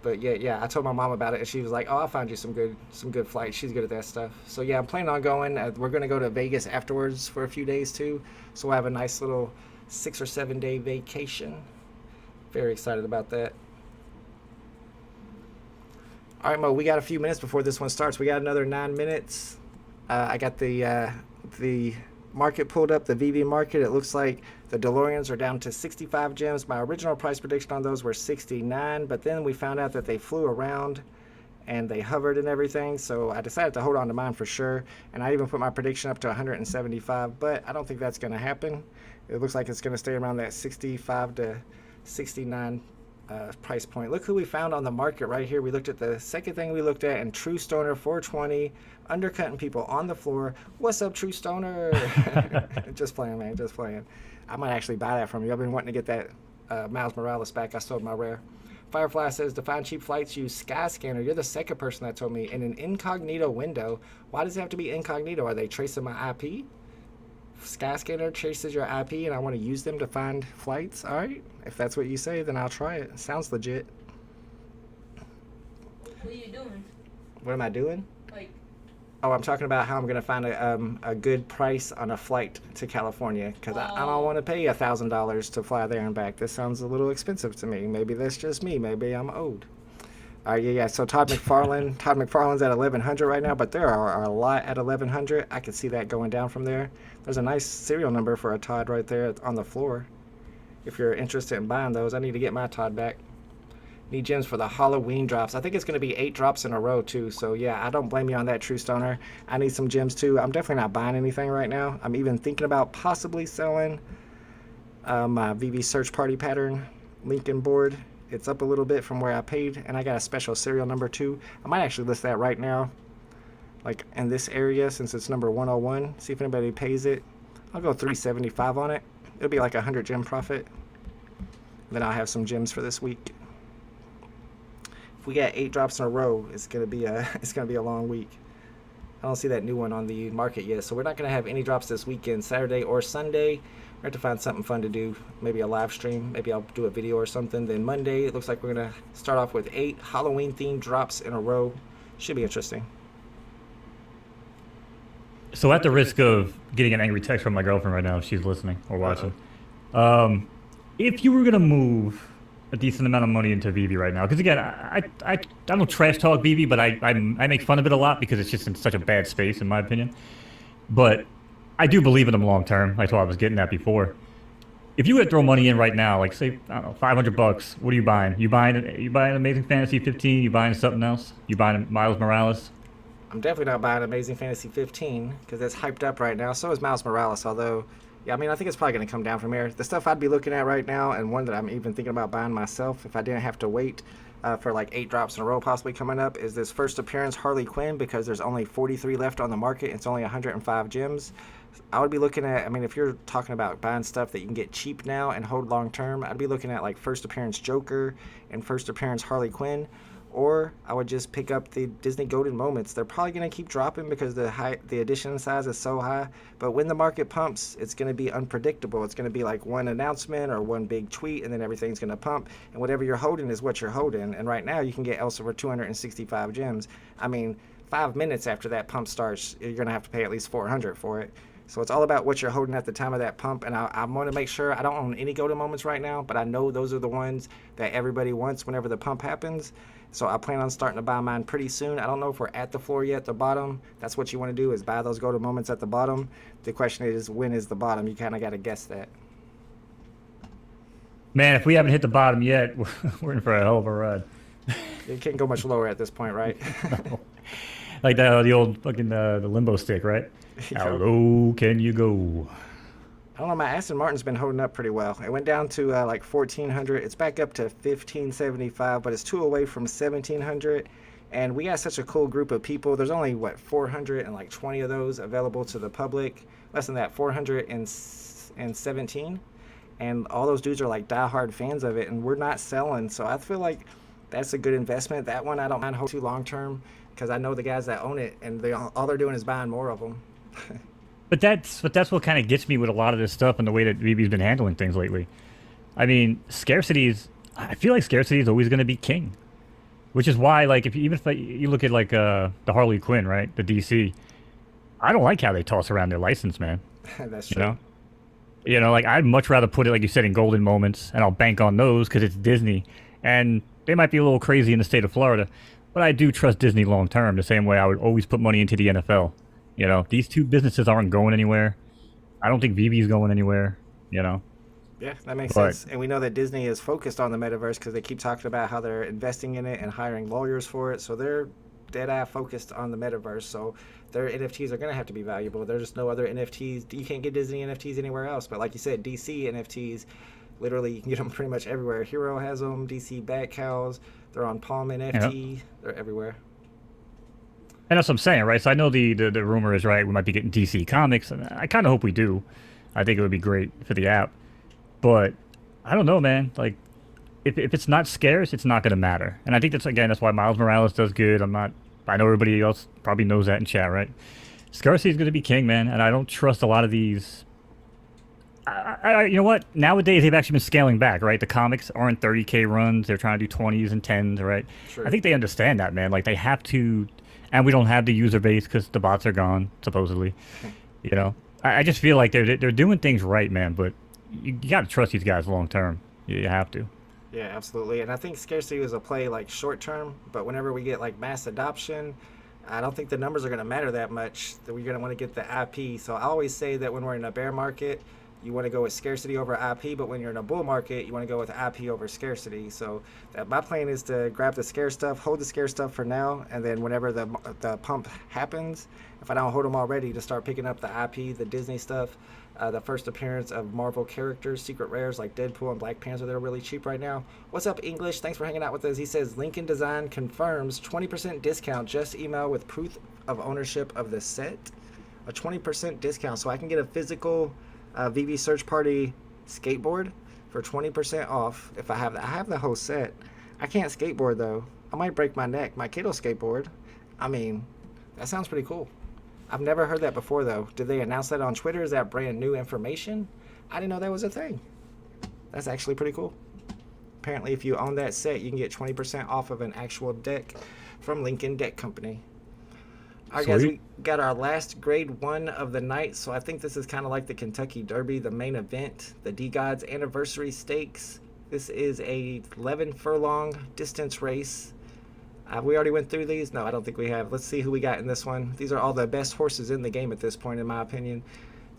But yeah, I told my mom about it, and she was like, "Oh, I'll find you some good flights." She's good at that stuff. So yeah, I'm planning on going. We're gonna go to Vegas afterwards for a few days too. So we'll have a nice little 6 or 7 day vacation. Very excited about that. All right, Mo, we got a few minutes before this one starts. We got another 9 minutes. I got the market pulled up, the VV market. It looks like the DeLoreans are down to 65 gems. My original price prediction on those were 69, but then we found out that they flew around and they hovered and everything, so I decided to hold on to mine for sure, and I even put my prediction up to 175, but I don't think that's going to happen. It looks like it's going to stay around that 65 to 69 price point. Look who we found on the market right here. We looked at the second thing we looked at, and True Stoner 420 undercutting people on the floor. What's up, True Stoner? Just playing, man, just playing. I might actually buy that from you. I've been wanting to get that Miles Morales back. I sold my rare. Firefly says, to find cheap flights, use Skyscanner. You're the second person that told me. In an incognito window. Why does it have to be incognito? Are they tracing my IP? Skyscanner traces your IP, and I want to use them to find flights. All right, if that's what you say, then I'll try it. Sounds legit. What are you doing? What am I doing? Like, Oh, I'm talking about how I'm gonna find a good price on a flight to California, because I don't want to pay $1,000 to fly there and back. This sounds a little expensive to me. Maybe that's just me. Maybe I'm old. All right, yeah. So Todd McFarlane's at 1,100 right now, but there are a lot at 1,100. I could see that going down from there. There's a nice serial number for a Todd right there on the floor. If you're interested in buying those, I need to get my Todd back. Need gems for the Halloween drops. I think it's going to be 8 drops in a row too. So yeah, I don't blame you on that, True Stoner. I need some gems too. I'm definitely not buying anything right now. I'm even thinking about possibly selling my VV Search Party Pattern Lincoln board. It's up a little bit from where I paid, and I got a special serial number too. I might actually list that right now, like in this area, since it's number 101. See if anybody pays it. I'll go 375 on it. It'll be like a 100 gem profit. Then I'll have some gems for this week. If we got 8 drops in a row, it's gonna be a long week. I don't see that new one on the market yet, so we're not gonna have any drops this weekend, Saturday or Sunday. We're going to find something fun to do, maybe a live stream, maybe I'll do a video or something. Then Monday, it looks like we're going to start off with 8 Halloween-themed drops in a row. Should be interesting. So at the risk of getting an angry text from my girlfriend right now, if she's listening or watching, if you were going to move a decent amount of money into VV right now, because again, I don't trash talk VV, but I make fun of it a lot because it's just in such a bad space, in my opinion. But I do believe in them long term. That's why I was getting at before. If you would throw money in right now, like say, I don't know, $500, what are you buying? You buying Amazing Fantasy 15? You buying something else? You buying Miles Morales? I'm definitely not buying Amazing Fantasy 15 because it's hyped up right now. So is Miles Morales, although, yeah, I mean, I think it's probably going to come down from here. The stuff I'd be looking at right now, and one that I'm even thinking about buying myself if I didn't have to wait for like 8 drops in a row possibly coming up, is this first appearance Harley Quinn, because there's only 43 left on the market. It's only 105 gems. I would be looking at, I mean, if you're talking about buying stuff that you can get cheap now and hold long term, I'd be looking at like first appearance Joker and first appearance Harley Quinn. Or I would just pick up the Disney Golden Moments. They're probably going to keep dropping because the edition size is so high. But when the market pumps, it's going to be unpredictable. It's going to be like one announcement or one big tweet, and then everything's going to pump. And whatever you're holding is what you're holding. And right now, you can get Elsa for 265 gems. I mean, 5 minutes after that pump starts, you're going to have to pay at least 400 for it. So it's all about what you're holding at the time of that pump. And I want to make sure I don't own any golden moments right now, but I know those are the ones that everybody wants whenever the pump happens. So I plan on starting to buy mine pretty soon. I don't know if we're at the floor yet, the bottom. That's what you want to do, is buy those golden moments at the bottom. The question is, when is the bottom? You kind of got to guess that. Man, if we haven't hit the bottom yet, we're in for a hell of a ride. It can't go much lower at this point, right? Like the old fucking the limbo stick, right? How low can you go? I don't know, my Aston Martin's been holding up pretty well. It went down to like 1,400. It's back up to 1,575, but it's 2 away from 1,700. And we got such a cool group of people. There's only, 420 of those available to the public. Less than that, 417. And all those dudes are like diehard fans of it, and we're not selling. So I feel like that's a good investment. That one I don't mind holding too long term, because I know the guys that own it, and all they're doing is buying more of them. But that's what kind of gets me with a lot of this stuff and the way that BB's been handling things lately. I mean, I feel like scarcity is always going to be king, which is why, like, if you look at like the Harley Quinn, right, the DC, I don't like how they toss around their license, man. That's true. Like, I'd much rather put it, like you said, in golden moments, and I'll bank on those because it's Disney, and they might be a little crazy in the state of Florida, but I do trust Disney long term, the same way I would always put money into the NFL. These two businesses aren't going anywhere. I don't think VB's going anywhere, Yeah, that makes sense. And we know that Disney is focused on the metaverse because they keep talking about how they're investing in it and hiring lawyers for it. So they're dead-eye focused on the metaverse. So their NFTs are going to have to be valuable. There's just no other NFTs. You can't get Disney NFTs anywhere else. But like you said, DC NFTs, literally you can get them pretty much everywhere. Hero has them, DC Bat Cows. They're on Palm NFT. Yep. They're everywhere. And that's what I'm saying, right? So I know the rumor is right. We might be getting DC Comics, and I kind of hope we do. I think it would be great for the app. But I don't know, man. Like, if it's not scarce, it's not going to matter. And I think that's why Miles Morales does good. I know everybody else probably knows that in chat, right? Scarcity is going to be king, man. And I don't trust a lot of these. You know what? Nowadays, they've actually been scaling back, right? The comics aren't 30K runs. They're trying to do 20s and 10s, right? Sure. I think they understand that, man. Like, they have to. And we don't have the user base because the bots are gone, supposedly. I just feel like they're doing things right, man. But you got to trust these guys long term. You have to. Yeah, absolutely. And I think scarcity was a play like short term. But whenever we get like mass adoption, I don't think the numbers are going to matter that much. That we're going to want to get the IP. So I always say that when we're in a bear market, you want to go with scarcity over IP, but when you're in a bull market, you want to go with IP over scarcity. So my plan is to grab the scarce stuff, hold the scarce stuff for now, and then whenever the pump happens, if I don't hold them already, to start picking up the IP, the Disney stuff, the first appearance of Marvel characters, secret rares like Deadpool and Black Panther. They're really cheap right now. What's up, English? Thanks for hanging out with us. He says, Lincoln Design confirms 20% discount. Just email with proof of ownership of the set. A 20% discount, so I can get a physical VV Search Party skateboard for 20% off if I have the whole set. I can't skateboard though. I might break my neck. My kid'll skateboard. I mean, that sounds pretty cool. I've never heard that before though. Did they announce that on Twitter? Is that brand new information? I didn't know that was a thing. That's actually pretty cool. Apparently if you own that set, you can get 20% off of an actual deck from Lincoln Deck Company. All right, guys, we got our last grade 1 of the night, so I think this is kind of like the Kentucky Derby, the main event, the D-Gods Anniversary Stakes. This is a 11 furlong distance race. We already went through these? No, I don't think we have. Let's see who we got in this one. These are all the best horses in the game at this point, in my opinion.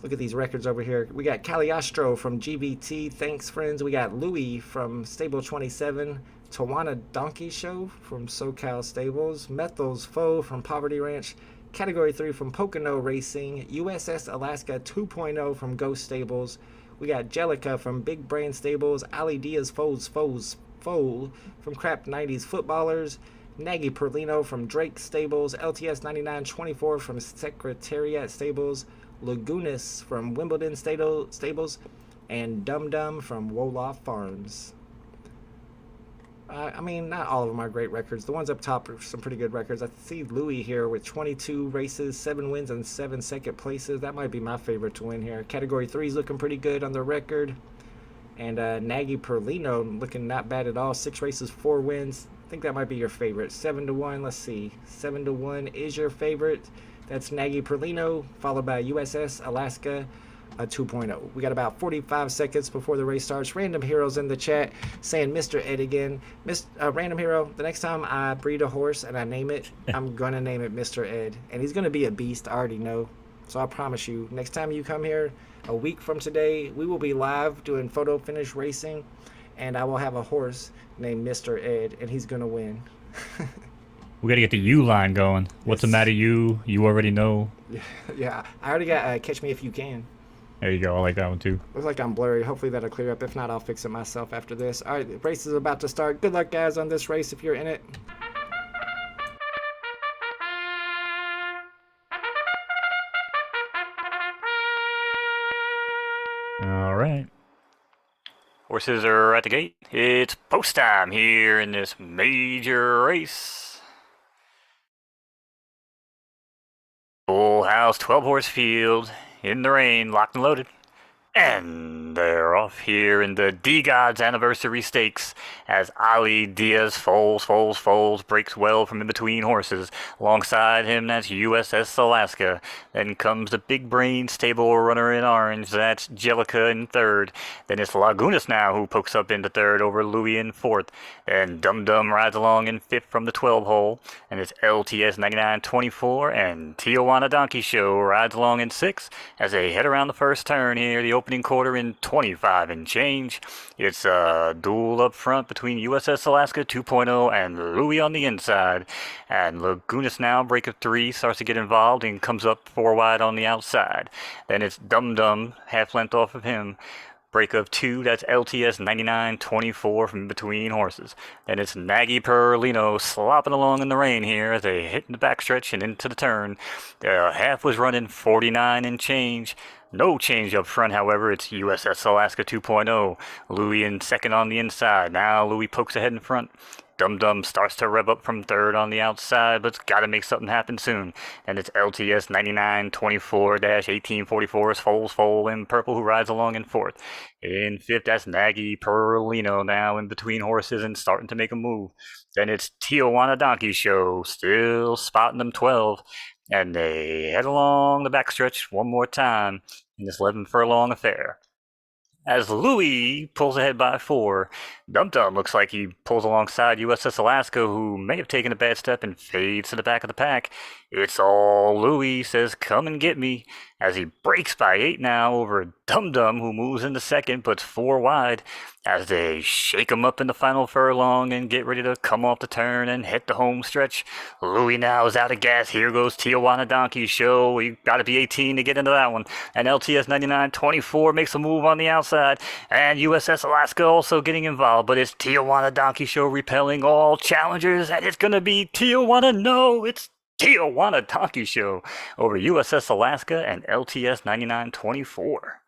Look at these records over here. We got Cagliostro from GBT. Thanks, friends. We got Louis from Stable 27. Tawana Donkey Show from SoCal Stables, Methel's Foe from Poverty Ranch, Category 3 from Pocono Racing, USS Alaska 2.0 from Ghost Stables. We got Jellica from Big Brain Stables, Ali Diaz Foe from Crap 90s Footballers, Nagy Perlino from Drake Stables, LTS 9924 from Secretariat Stables, Lagunas from Wimbledon Stables, and Dum Dum from Wolof Farms. I mean, not all of them are great records. The ones up top are some pretty good records. I see Louis here with 22 races, 7 wins, and 7 second places. That might be my favorite to win here. Category 3 is looking pretty good on the record. And Nagy Perlino looking not bad at all. 6 races, 4 wins. I think that might be your favorite. 7-1, let's see. 7-1 is your favorite. That's Nagy Perlino, followed by USS Alaska 2.0. We got about 45 seconds before the race starts. Random Heroes in the chat saying Mr. Ed again. Random Hero, the next time I breed a horse and I name it, I'm going to name it Mr. Ed. And he's going to be a beast, I already know. So I promise you, next time you come here, a week from today, we will be live doing photo finish racing. And I will have a horse named Mr. Ed, and he's going to win. We gotta get the U line going. What's the Yes. matter, you? You already know. Yeah, I already got Catch Me If You Can. There you go. I like that one too. Looks like I'm blurry. Hopefully that'll clear up. If not, I'll fix it myself after this. All right, the race is about to start. Good luck, guys, on this race if you're in it. All right. Horses are at the gate. It's post time here in this major race. Full house, 12 horse field, in the rain, locked and loaded. And they're off here in the D-Gods Anniversary Stakes as Ali Diaz foals, breaks well from in between horses. Alongside him, that's USS Alaska. Then comes the big brain stable runner in orange, that's Jellica in third. Then it's Lagunas now who pokes up into third over Louis in fourth. Then Dum Dum rides along in fifth from the 12 hole. And it's LTS 9924 and Tijuana Donkey Show rides along in sixth as they head around the first turn here. The opening quarter in 25 and change. It's a duel up front between USS Alaska 2.0 and Louis on the inside. And Lagunas now, break of three, starts to get involved and comes up four wide on the outside. Then it's Dum Dum, half length off of him. Break of two, that's LTS 9924 from between horses. Then it's Nagy Perlino slopping along in the rain here as they hit in the backstretch and into the turn. The half was running 49 and change. No change up front, however. It's USS Alaska 2.0. Louis in second on the inside. Now Louis pokes ahead in front. Dum Dum starts to rev up from third on the outside, but it's got to make something happen soon. And it's LTS 9924-1844's Foal in purple who rides along in fourth. In fifth, that's Nagy Perlino now in between horses and starting to make a move. Then it's Tijuana Donkey Show, still spotting them 12. And they head along the backstretch one more time in this 11 furlong affair. As Louis pulls ahead by four, Dum Dum looks like he pulls alongside USS Alaska, who may have taken a bad step and fades to the back of the pack. It's all Louis, says, come and get me, as he breaks by 8 now over Dum Dum, who moves into second, puts 4 wide, as they shake him up in the final furlong and get ready to come off the turn and hit the home stretch. Louis now is out of gas. Here goes Tijuana Donkey Show. You got to be 18 to get into that one. And LTS 9924 makes a move on the outside, and USS Alaska also getting involved, but it's Tijuana Donkey Show repelling all challengers, and it's going to be Tijuana. No, it's Tijuana Donkey Show over USS Alaska and LTS 9924.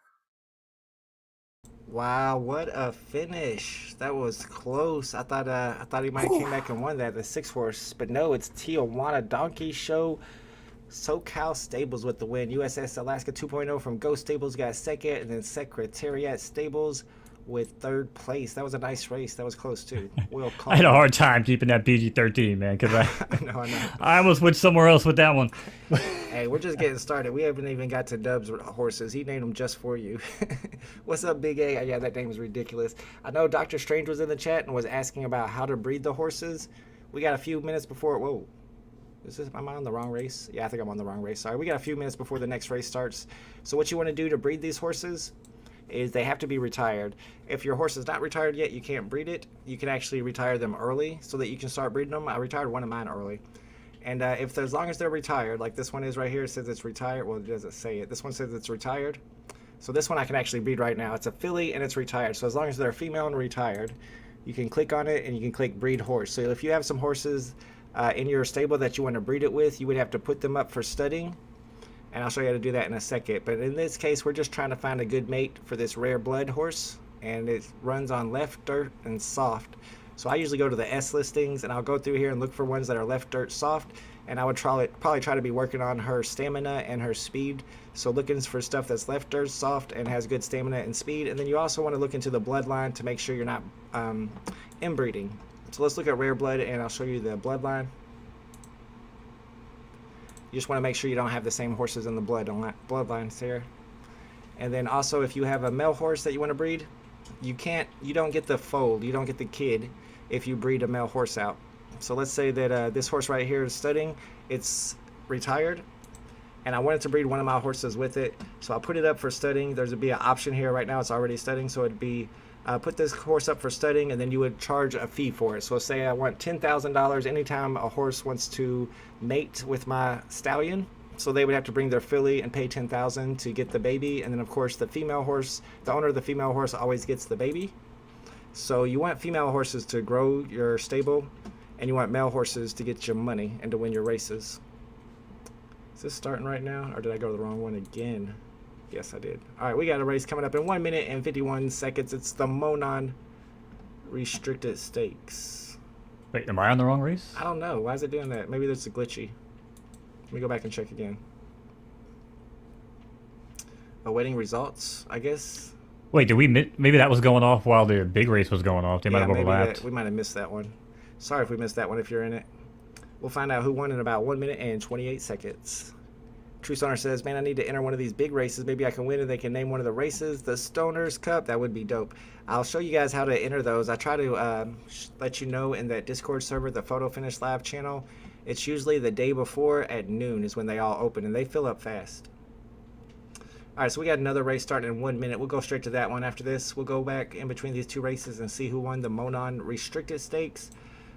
Wow, what a finish! That was close. I thought he might have came back and won that, the 6 horse, but no, it's Tijuana Donkey Show. SoCal Stables with the win. USS Alaska 2.0 from Ghost Stables got second, and then Secretariat Stables with third place. That was a nice race. That was close too. Will I had a hard time keeping that PG-13, man, because I know. I almost went somewhere else with that one. Hey, we're just getting started. We haven't even got to Dub's horses. He named them just for you. What's up, Big A? Yeah, that name is ridiculous. I know Dr. Strange was in the chat and was asking about how to breed the horses. We got a few minutes before. Whoa. Am I on the wrong race? Yeah, I think I'm on the wrong race. Sorry, we got a few minutes before the next race starts. So what you want to do to breed these horses is they have to be retired. If your horse is not retired yet, you can't breed it. You can actually retire them early so that you can start breeding them. I retired one of mine early. And as long as they're retired, like this one is right here, it says it's retired. Well, it doesn't say it. This one says it's retired. So this one I can actually breed right now. It's a filly and it's retired. So as long as they're female and retired, you can click on it and you can click breed horse. So if you have some horses in your stable that you want to breed it with, you would have to put them up for studying, and I'll show you how to do that in a second. But in this case, we're just trying to find a good mate for this rare blood horse, and it runs on left dirt and soft. So I usually go to the S listings, and I'll go through here and look for ones that are left dirt soft, and I would probably try to be working on her stamina and her speed. So looking for stuff that's left dirt soft and has good stamina and speed. And then you also want to look into the bloodline to make sure you're not inbreeding. So let's look at rare blood, and I'll show you the bloodline. You just want to make sure you don't have the same horses in the bloodlines here. And then also, if you have a male horse that you want to breed, you don't get the foal, you don't get the kid if you breed a male horse out. So let's say that this horse right here is studding, it's retired, and I wanted to breed one of my horses with it. So I'll put it up for studding. There's be an option here. Right now it's already studding, so it'd be put this horse up for studding, and then you would charge a fee for it. So say I want $10,000 anytime a horse wants to mate with my stallion. So they would have to bring their filly and pay $10,000 to get the baby, and then of course the female horse, the owner of the female horse always gets the baby. So you want female horses to grow your stable, and you want male horses to get your money and to win your races. Is this starting right now, or did I go to the wrong one again? Yes, I did. All right, we got a race coming up in 1 minute and 51 seconds. It's the Monon Restricted Stakes. Wait, am I on the wrong race? I don't know. Why is it doing that? Maybe there's a glitchy. Let me go back and check again. Awaiting results, I guess. Wait, did we maybe that was going off while the big race was going off? They might have overlapped. We might have missed that one. Sorry if we missed that one if you're in it. We'll find out who won in about 1 minute and 28 seconds. True Stoner says, man, I need to enter one of these big races. Maybe I can win and they can name one of the races. The Stoner's Cup. That would be dope. I'll show you guys how to enter those. I try to let you know in that Discord server, the Photo Finish Live channel. It's usually the day before at noon is when they all open, and they fill up fast. All right, so we got another race starting in 1 minute. We'll go straight to that one after this. We'll go back in between these two races and see who won the Monon Restricted Stakes.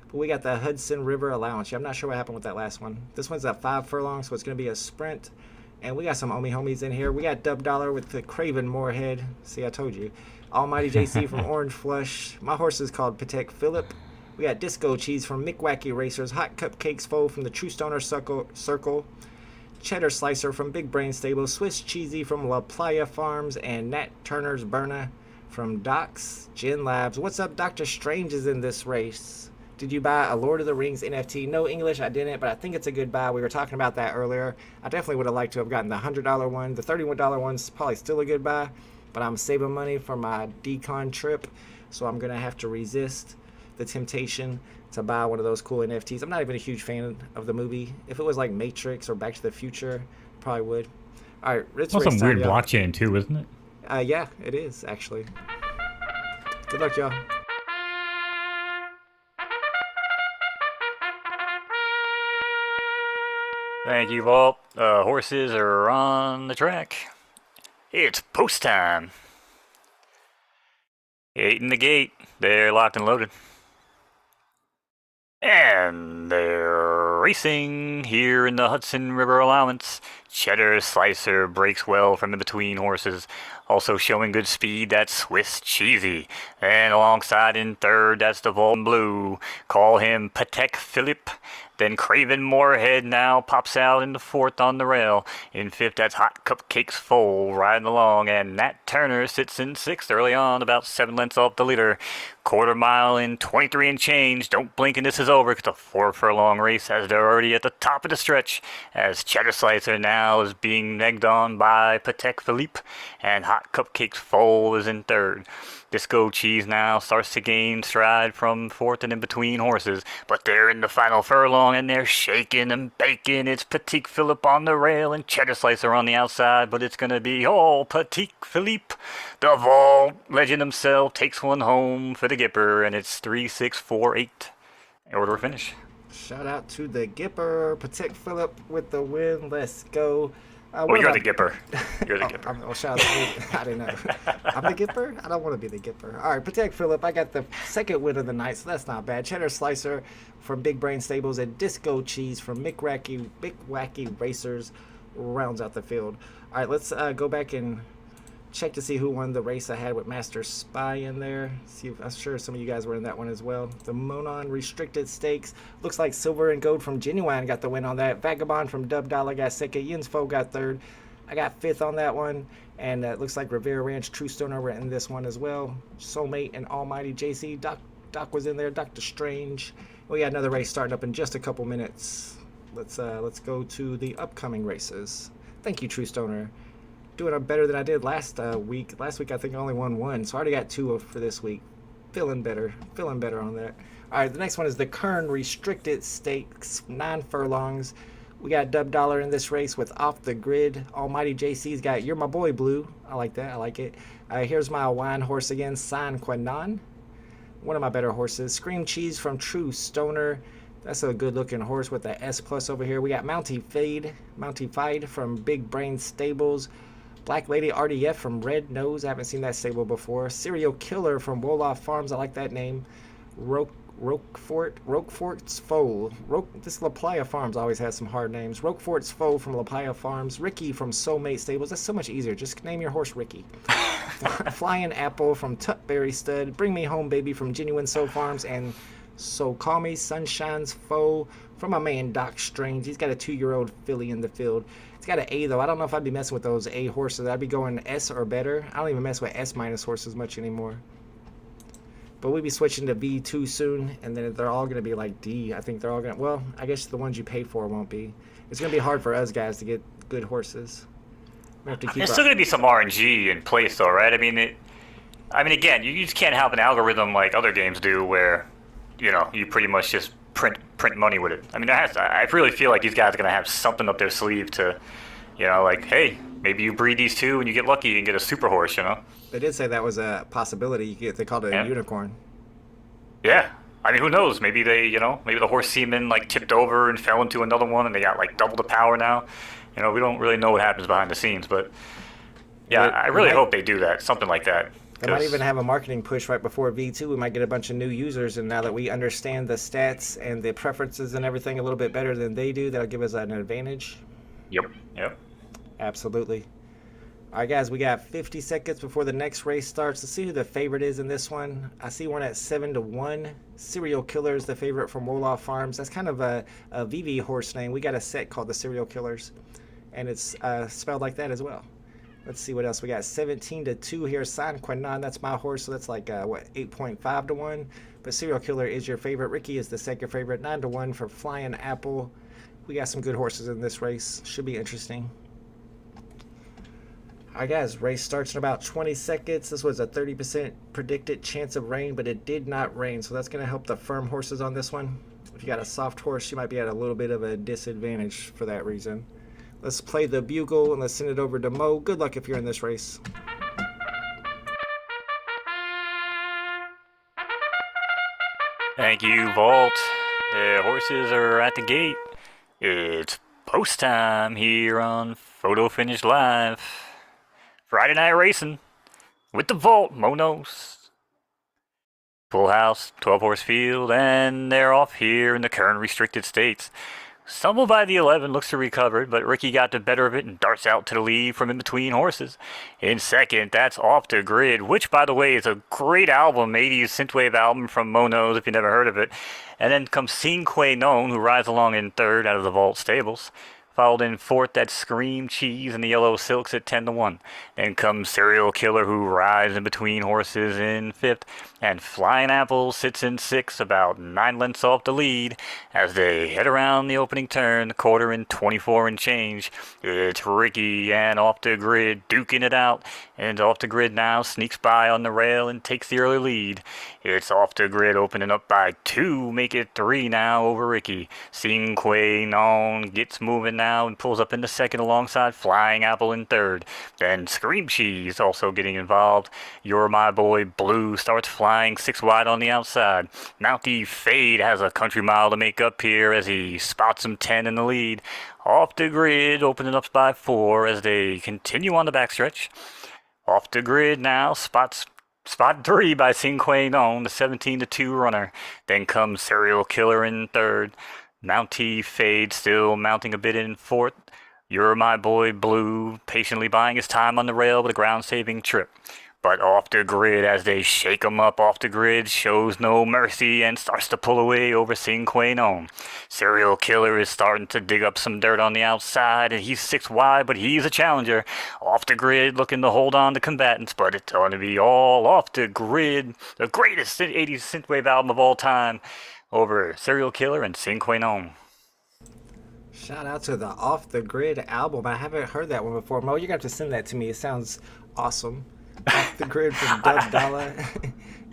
But we got the Hudson River allowance. Yeah, I'm not sure what happened with that last one. This one's at 5 furlongs, so it's going to be a sprint. And we got some Omi homies in here. We got Dub Dollar with the Craven Moorhead. See, I told you. Almighty JC from Orange Flush. My horse is called Patek Phillip. We got Disco Cheese from Mick Wacky Racers. Hot Cupcakes Foe from the True Stoner Circle. Cheddar Slicer from Big Brain Stable. Swiss Cheesy from La Playa Farms. And Nat Turner's Berna from Doc's Gin Labs. What's up, Dr. Strange is in this race. Did you buy a Lord of the Rings NFT? No English, I didn't, but I think it's a good buy. We were talking about that earlier. I definitely would have liked to have gotten the $100 one. The $31 one's probably still a good buy, but I'm saving money for my decon trip, so I'm going to have to resist the temptation to buy one of those cool NFTs. I'm not even a huge fan of the movie. If it was like Matrix or Back to the Future, probably would. All right, it's some weird blockchain too, isn't it? Yeah, it is actually. Good luck, y'all. Thank you, Vault. Horses are on the track. It's post time. 8 in the gate. They're locked and loaded. And they're racing here in the Hudson River allowance. Cheddar Slicer breaks well from in between horses. Also showing good speed, that's Swiss Cheesy. And alongside in third, that's the Vault Blue. Call him Patek Phillip. Then Craven Moorhead now pops out in the fourth on the rail. In fifth, that's Hot Cupcakes Foal riding along. And Nat Turner sits in sixth early on, about 7 lengths off the leader. Quarter mile in 23 and change. Don't blink and this is over. It's a 4 furlong race as they're already at the top of the stretch. As Cheddar Slicer now is being negged on by Patek Philippe. And Hot Cupcakes Foal is in third. Disco Cheese now starts to gain stride from fourth and in between horses, but they're in the final furlong and they're shaking and baking. It's Patek Phillip on the rail and Cheddar Slicer on the outside, but it's going to be Patek Philippe. The Vault legend himself takes one home for the Gipper, and it's 3-6-4-8. Order of finish. Shout out to the Gipper, Patek Phillip with the win. Let's go. You're the Gipper. You're the Gipper. Shout out to me. I didn't know. I'm the Gipper? I don't want to be the Gipper. All right, Patek Phillip. I got the second win of the night, so that's not bad. Cheddar Slicer from Big Brain Stables and Disco Cheese from Mick Wacky Racers rounds out the field. All right, let's go back and check to see who won the race I had with Master Spy in there. See if, I'm sure some of you guys were in that one as well. The Monon Restricted Stakes. Looks like Silver and Gold from Genuine got the win on that. Vagabond from Dub Dollar got second. Yin's Foe got third. I got fifth on that one. And it looks like Rivera Ranch, True Stoner were in this one as well. Soulmate and Almighty JC. Doc was in there. Dr. Strange. We got another race starting up in just a couple minutes. Let's go to the upcoming races. Thank you, True Stoner. Doing better than I did last week. Last week I think I only won one, so I already got two for this week. Feeling better on that. All right, the next one is the Kern Restricted Stakes, 9 furlongs. We got Dub Dollar in this race with Off the Grid. Almighty JC's got You're My Boy Blue. I like that. I like it. Here's my wine horse again, San Quenan. One of my better horses. Scream Cheese from True Stoner. That's a good looking horse with the S plus over here. We got Mountie Fade from Big Brain Stables. Black Lady RDF from Red Nose. I haven't seen that stable before. Serial Killer from Wolof Farms. I like that name. Roquefort's Foe. This La Playa Farms always has some hard names. Roquefort's Foe from La Playa Farms. Ricky from Soulmate Stables. That's so much easier. Just name your horse Ricky. Flying Apple from Tutberry Stud. Bring Me Home Baby from Genuine Soul Farms. And So Call Me Sunshine's Foe from my man Doc Strange. He's got a 2-year-old filly in the field. It's got an A though. I don't know if I'd be messing with those A horses. I'd be going S or better. I don't even mess with S minus horses much anymore. But we'll be switching to B2 soon, and then they're all going to be like D. I think they're all going to, well, I guess the ones you pay for won't be. It's going to be hard for us guys to get good horses. We have to keep There's still going to be some RNG in place, though, right? I mean, again, you just can't have an algorithm like other games do where, you pretty much just print money with it. I mean, I really feel like these guys are going to have something up their sleeve to, like, hey, maybe you breed these two and you get lucky and get a super horse, They did say that was a possibility. They called it a unicorn. Yeah. I mean, who knows? Maybe maybe the horse semen like tipped over and fell into another one and they got like double the power now. We don't really know what happens behind the scenes, but yeah, I really hope they do that. Something like that. They might even have a marketing push right before V2. We might get a bunch of new users, and now that we understand the stats and the preferences and everything a little bit better than they do, that'll give us an advantage. Yep. Absolutely. All right, guys, we got 50 seconds before the next race starts. Let's see who the favorite is in this one. I see one at 7-1. Serial Killer is the favorite from Wolof Farms. That's kind of a VV horse name. We got a set called the Serial Killers, and it's spelled like that as well. Let's see what else we got. 17-2 here. San Quenan, that's my horse, so that's like 8.5-1. But Serial Killer is your favorite. Ricky is the second favorite. 9-1 for Flying Apple. We got some good horses in this race. Should be interesting. All right, guys, race starts in about 20 seconds. This was a 30% predicted chance of rain, but it did not rain, so that's going to help the firm horses on this one. If you got a soft horse, you might be at a little bit of a disadvantage for that reason. Let's play the bugle and let's send it over to Mo. Good luck if you're in this race. Thank you, Vault. The horses are at the gate. It's post time here on Photo Finish Live. Friday night racing with the Vault, Monos. Full house, 12-horse field, and they're off here in the Kern restricted states. Stumbled by the 11, looks to recover, but Ricky got the better of it and darts out to the lead from in between horses. In second, that's Off the Grid, which, by the way, is a great album, 80s synthwave album from Monos, if you never heard of it. And then comes Cinque Non, who rides along in third out of the Vault stables. Followed in fourth, that's Scream Cheese and the Yellow Silks at 10-1. Then comes Serial Killer, who rides in between horses in fifth. And Flying Apple sits in sixth, about 9 lengths off the lead. As they head around the opening turn, the quarter in 24 and change. It's Ricky and Off the Grid duking it out. And Off the Grid now sneaks by on the rail and takes the early lead. It's Off the Grid opening up by 2, make it 3 now over Ricky. Cinque Non gets moving now and pulls up in the second alongside Flying Apple in third. Then Scream Cheese also getting involved. You're My Boy Blue starts flying 6 wide on the outside. Mountie Fade has a country mile to make up here as he spots him 10 in the lead. Off the Grid opening up by 4 as they continue on the backstretch. Off the Grid now spot 3 by Cinque Non, the 17-2 runner. Then comes Serial Killer in third. Mountie Fade still mounting a bit in fourth. You're My Boy Blue patiently buying his time on the rail with a ground-saving trip. But Off the Grid, as they shake him up Off the Grid, shows no mercy and starts to pull away over Cinque Non. Serial Killer is starting to dig up some dirt on the outside, and he's 6 wide, but he's a challenger. Off the Grid looking to hold on to combatants, but it's going to be all Off the Grid, the greatest 80s synthwave album of all time, over Serial Killer and Cinque Non. Shout out to the Off the Grid album. I haven't heard that one before. Mo, you're going to have to send that to me. It sounds awesome. Off the Grid from Dub Dollar.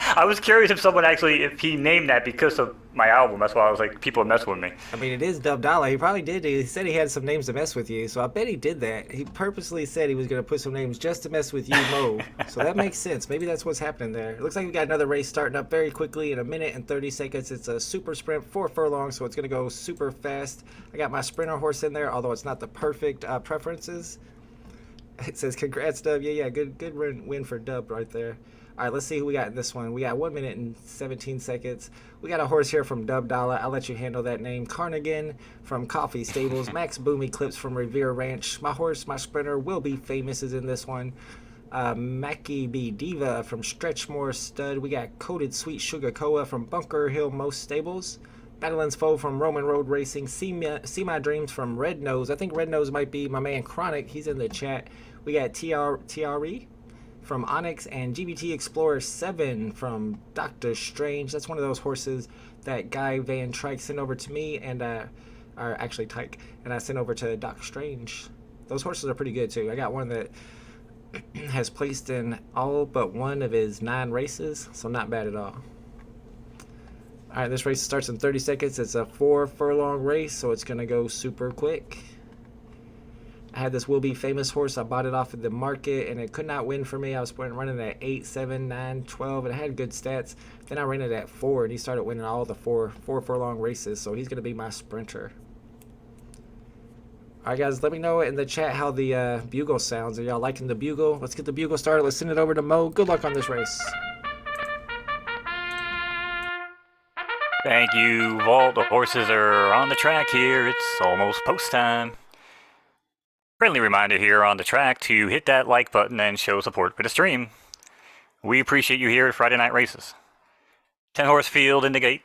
I was curious if he named that because of my album. That's why I was like, people are messing with me. I mean, it is Dub Dollar. He probably did. He said he had some names to mess with you, so I bet he did that. He purposely said he was going to put some names just to mess with you, Mo. So that makes sense. Maybe that's what's happening there. It looks like we got another race starting up very quickly in a minute and 30 seconds. It's a super sprint, 4 furlongs, so it's going to go super fast. I got my sprinter horse in there, although it's not the perfect preferences. It says, congrats, Dub. Yeah, good win for Dub right there. All right, let's see who we got in this one. We got 1 minute and 17 seconds. We got a horse here from Dub Dollar. I'll let you handle that name. Carnigan from Coffee Stables. Max Boom Eclipse from Revere Ranch. My horse, my sprinter, Will Be Famous is in this one. Mackie B. Diva from Stretchmore Stud. We got Coated Sweet Sugar Koa from Bunker Hill Most Stables. Madeline's Foe from Roman Road Racing. See My Dreams from Red Knowz. I think Red Knowz might be my man Chronic. He's in the chat. We got TRE from Onyx and GBT Explorer 7 from Doctor Strange. That's one of those horses that Guy Van Trike sent over to me, and or actually Tyke, and I sent over to Doc Strange. Those horses are pretty good too. I got one that has placed in all but one of his 9 races, so not bad at all. All right, this race starts in 30 seconds. It's a 4 furlong race, so it's gonna go super quick. I had this Will Be Famous horse. I bought it off of the market, and it could not win for me. I was running at 8, 7, 9, 12, and it had good stats. Then I ran it at 4, and he started winning all the four furlong races, so he's going to be my sprinter. All right, guys, let me know in the chat how the bugle sounds. Are y'all liking the bugle? Let's get the bugle started. Let's send it over to Mo. Good luck on this race. Thank you, Vault. The horses are on the track here. It's almost post time. Friendly reminder here on the track to hit that like button and show support for the stream. We appreciate you here at Friday Night Races. 10 horse field in the gate.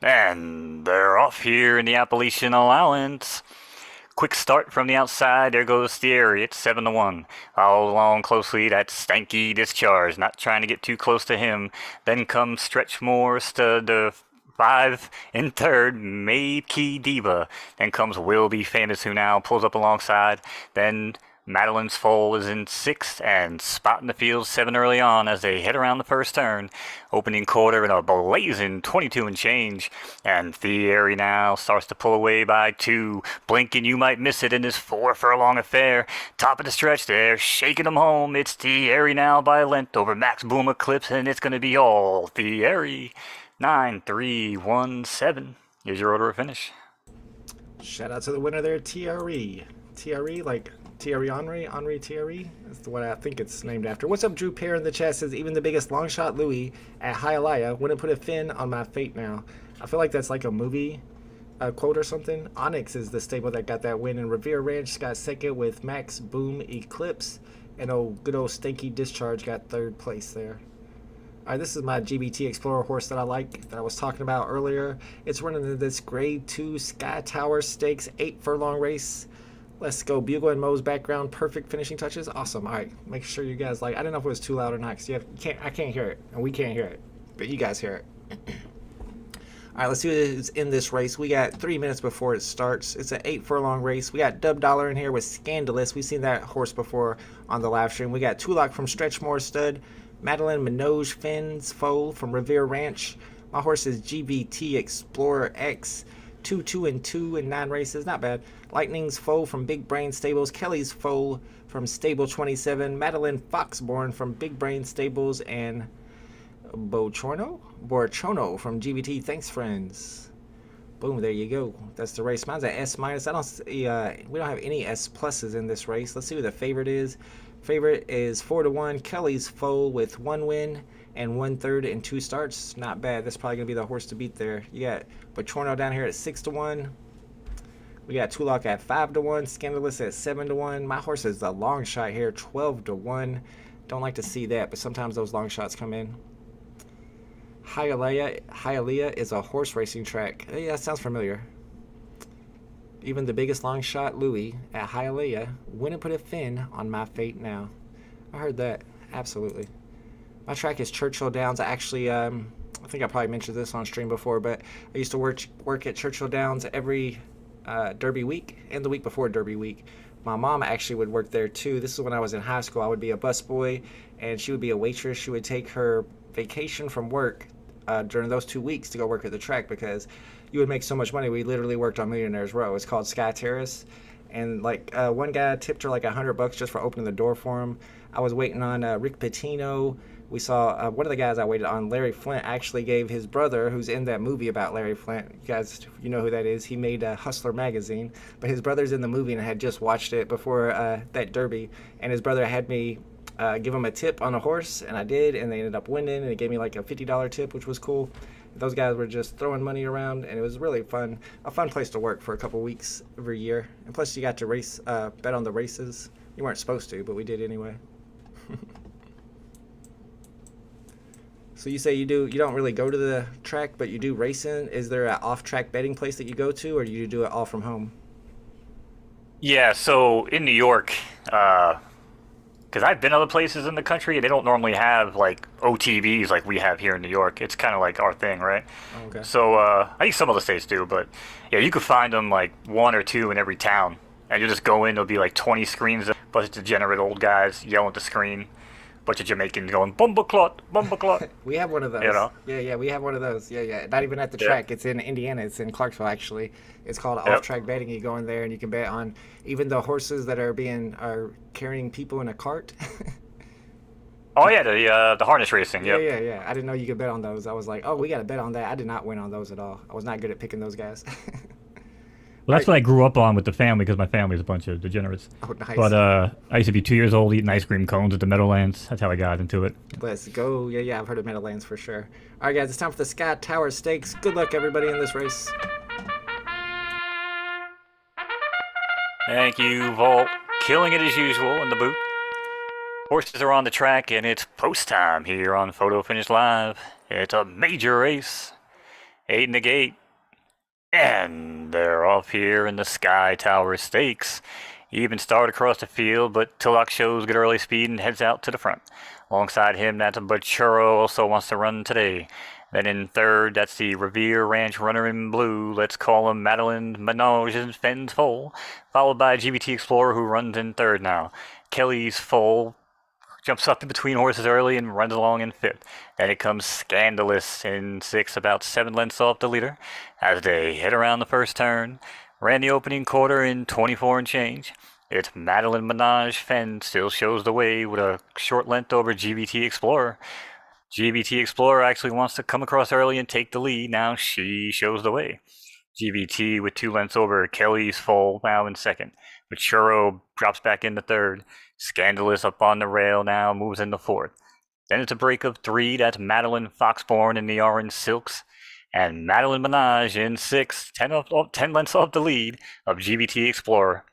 And they're off here in the Appalachian allowance. Quick start from the outside. There goes Thierry. It's 7-1. Follow along closely. That's Stanky Discharge. Not trying to get too close to him. Then comes Stretchmore Stud. 5 in third, Key Diva. Then comes Will Be Famous, who now pulls up alongside. Then Madeline's Foal is in 6th, and spotting the field 7 early on as they head around the first turn. Opening quarter in a blazing 22 and change. And Thierry now starts to pull away by 2. Blinking, you might miss it in this 4 furlong affair. Top of the stretch there, shaking them home. It's Thierry now by a length over Max Boom Eclipse, and it's going to be all Thierry. 9, 3, 1, 7. Here's your order of finish. Shout out to the winner there, TRE. TRE, like Thierry Henry TRE? That's the one I think it's named after. What's up, Drew Pear in the chat says, even the biggest long shot Louis at Hialeah wouldn't put a fin on my fate now. I feel like that's like a movie quote or something. Onyx is the stable that got that win, and Revere Ranch got second with Max Boom Eclipse, and good old Stanky Discharge got 3rd place there. All right, this is my GBT Explorer horse that I like, that I was talking about earlier. It's running in this Grade 2 Sky Tower Stakes 8 furlong race. Let's go. Bugle and Mo's background, perfect finishing touches. Awesome. All right, make sure you guys like. I don't know if it was too loud or not, because I can't hear it, and we can't hear it, but you guys hear it. All right, let's see who's in this race. We got 3 minutes before it starts. It's an 8 furlong race. We got Dub Dollar in here with Scandalous. We've seen that horse before on the live stream. We got Tulak from Stretchmore Stud. Madeline Minogue Finn's Foal from Revere Ranch. My horse is GBT Explorer X. 2-2-2 in 9 races. Not bad. Lightning's Foal from Big Brain Stables. Kelly's Foal from Stable 27. Madeline Foxborn from Big Brain Stables. And Borchono from GBT. Thanks, friends. Boom, there you go. That's the race. Mine's an S-. I don't see, we don't have any S pluses in this race. Let's see who the favorite is. Favorite is 4-1. Kelly's Foal with 1 win and 1/3 in 2 starts. Not bad. That's probably going to be the horse to beat there. You got Borchono down here at 6-1. We got Tulak at 5-1. Scandalous at 7-1. My horse is the long shot here, 12-1. Don't like to see that, but sometimes those long shots come in. Hialeah is a horse racing track. Yeah, that sounds familiar. Even the biggest long shot Louis at Hialeah wouldn't put a fin on my fate now. I heard that. Absolutely. My track is Churchill Downs. I actually, I think I probably mentioned this on stream before, but I used to work at Churchill Downs every Derby week and the week before Derby week. My mom actually would work there too. This is when I was in high school. I would be a busboy and she would be a waitress. She would take her vacation from work during those 2 weeks to go work at the track because you would make so much money. We literally worked on Millionaires Row. It's called Sky Terrace. And like one guy tipped her like $100 just for opening the door for him. I was waiting on Rick Pitino. We saw one of the guys I waited on, Larry Flint, actually gave his brother, who's in that movie about Larry Flint. You guys, you know who that is. He made Hustler magazine, but his brother's in the movie and I had just watched it before that derby. And his brother had me give him a tip on a horse, and I did, and they ended up winning, and he gave me like a $50 tip, which was cool. Those guys were just throwing money around, and it was really fun. A fun place to work for a couple weeks every year. And plus, you got to race, bet on the races. You weren't supposed to, but we did anyway. So you say you don't really go to the track, but you do racing. Is there an off-track betting place that you go to, or do you do it all from home? Yeah, so in New York, because I've been other places in the country, and they don't normally have like OTBs like we have here in New York. It's kind of like our thing, right? Oh, okay. So I think some other states do, but yeah, you could find them like one or two in every town, and you just go in. There'll be like 20 screens, a bunch of degenerate old guys yelling at the screen, bunch of Jamaicans going bumbleclot, bumbleclot. We have one of those. You know? Yeah, we have one of those. Yeah. Not even at the Yeah. track. It's in Indiana. It's in Clarksville, actually. It's called Yep. off-track betting. You go in there and you can bet on even the horses that are carrying people in a cart. Oh yeah, the harness racing. Yep. Yeah. I didn't know you could bet on those. I was like, oh, we got to bet on that. I did not win on those at all. I was not good at picking those guys. Well, that's what I grew up on with the family because my family's a bunch of degenerates. Oh, nice. But I used to be 2 years old eating ice cream cones at the Meadowlands. That's how I got into it. Let's go. Yeah, I've heard of Meadowlands for sure. All right, guys, it's time for the Sky Tower Stakes. Good luck, everybody, in this race. Thank you, Vault. Killing it as usual in the boot. Horses are on the track, and it's post time here on Photo Finish Live. It's a major race. 8 in the gate. And they're off here in the Sky Tower Stakes. Even start across the field, but Tillock shows good early speed and heads out to the front. Alongside him, that's Bachuro, also wants to run today. Then in third, that's the Revere Ranch runner in blue. Let's call him Madeline Menage and Fens Foal. Followed by GBT Explorer, who runs in third now. Kelly's Foal jumps up in between horses early and runs along in fifth. Then it comes Scandalous in sixth, about 7 lengths off the leader. As they hit around the first turn, ran the opening quarter in 24 and change. It's Madeline Menage Fen still shows the way with a short length over GBT Explorer. GBT Explorer actually wants to come across early and take the lead. Now she shows the way. GBT with 2 lengths over Kelly's Foal now in second. But Churro drops back into third. Scandalous up on the rail now, moves into fourth. Then it's a break of 3. That's Madeline Foxborn in the orange silks. And Madeline Menage in sixth, 10 lengths off the lead of GBT Explorer.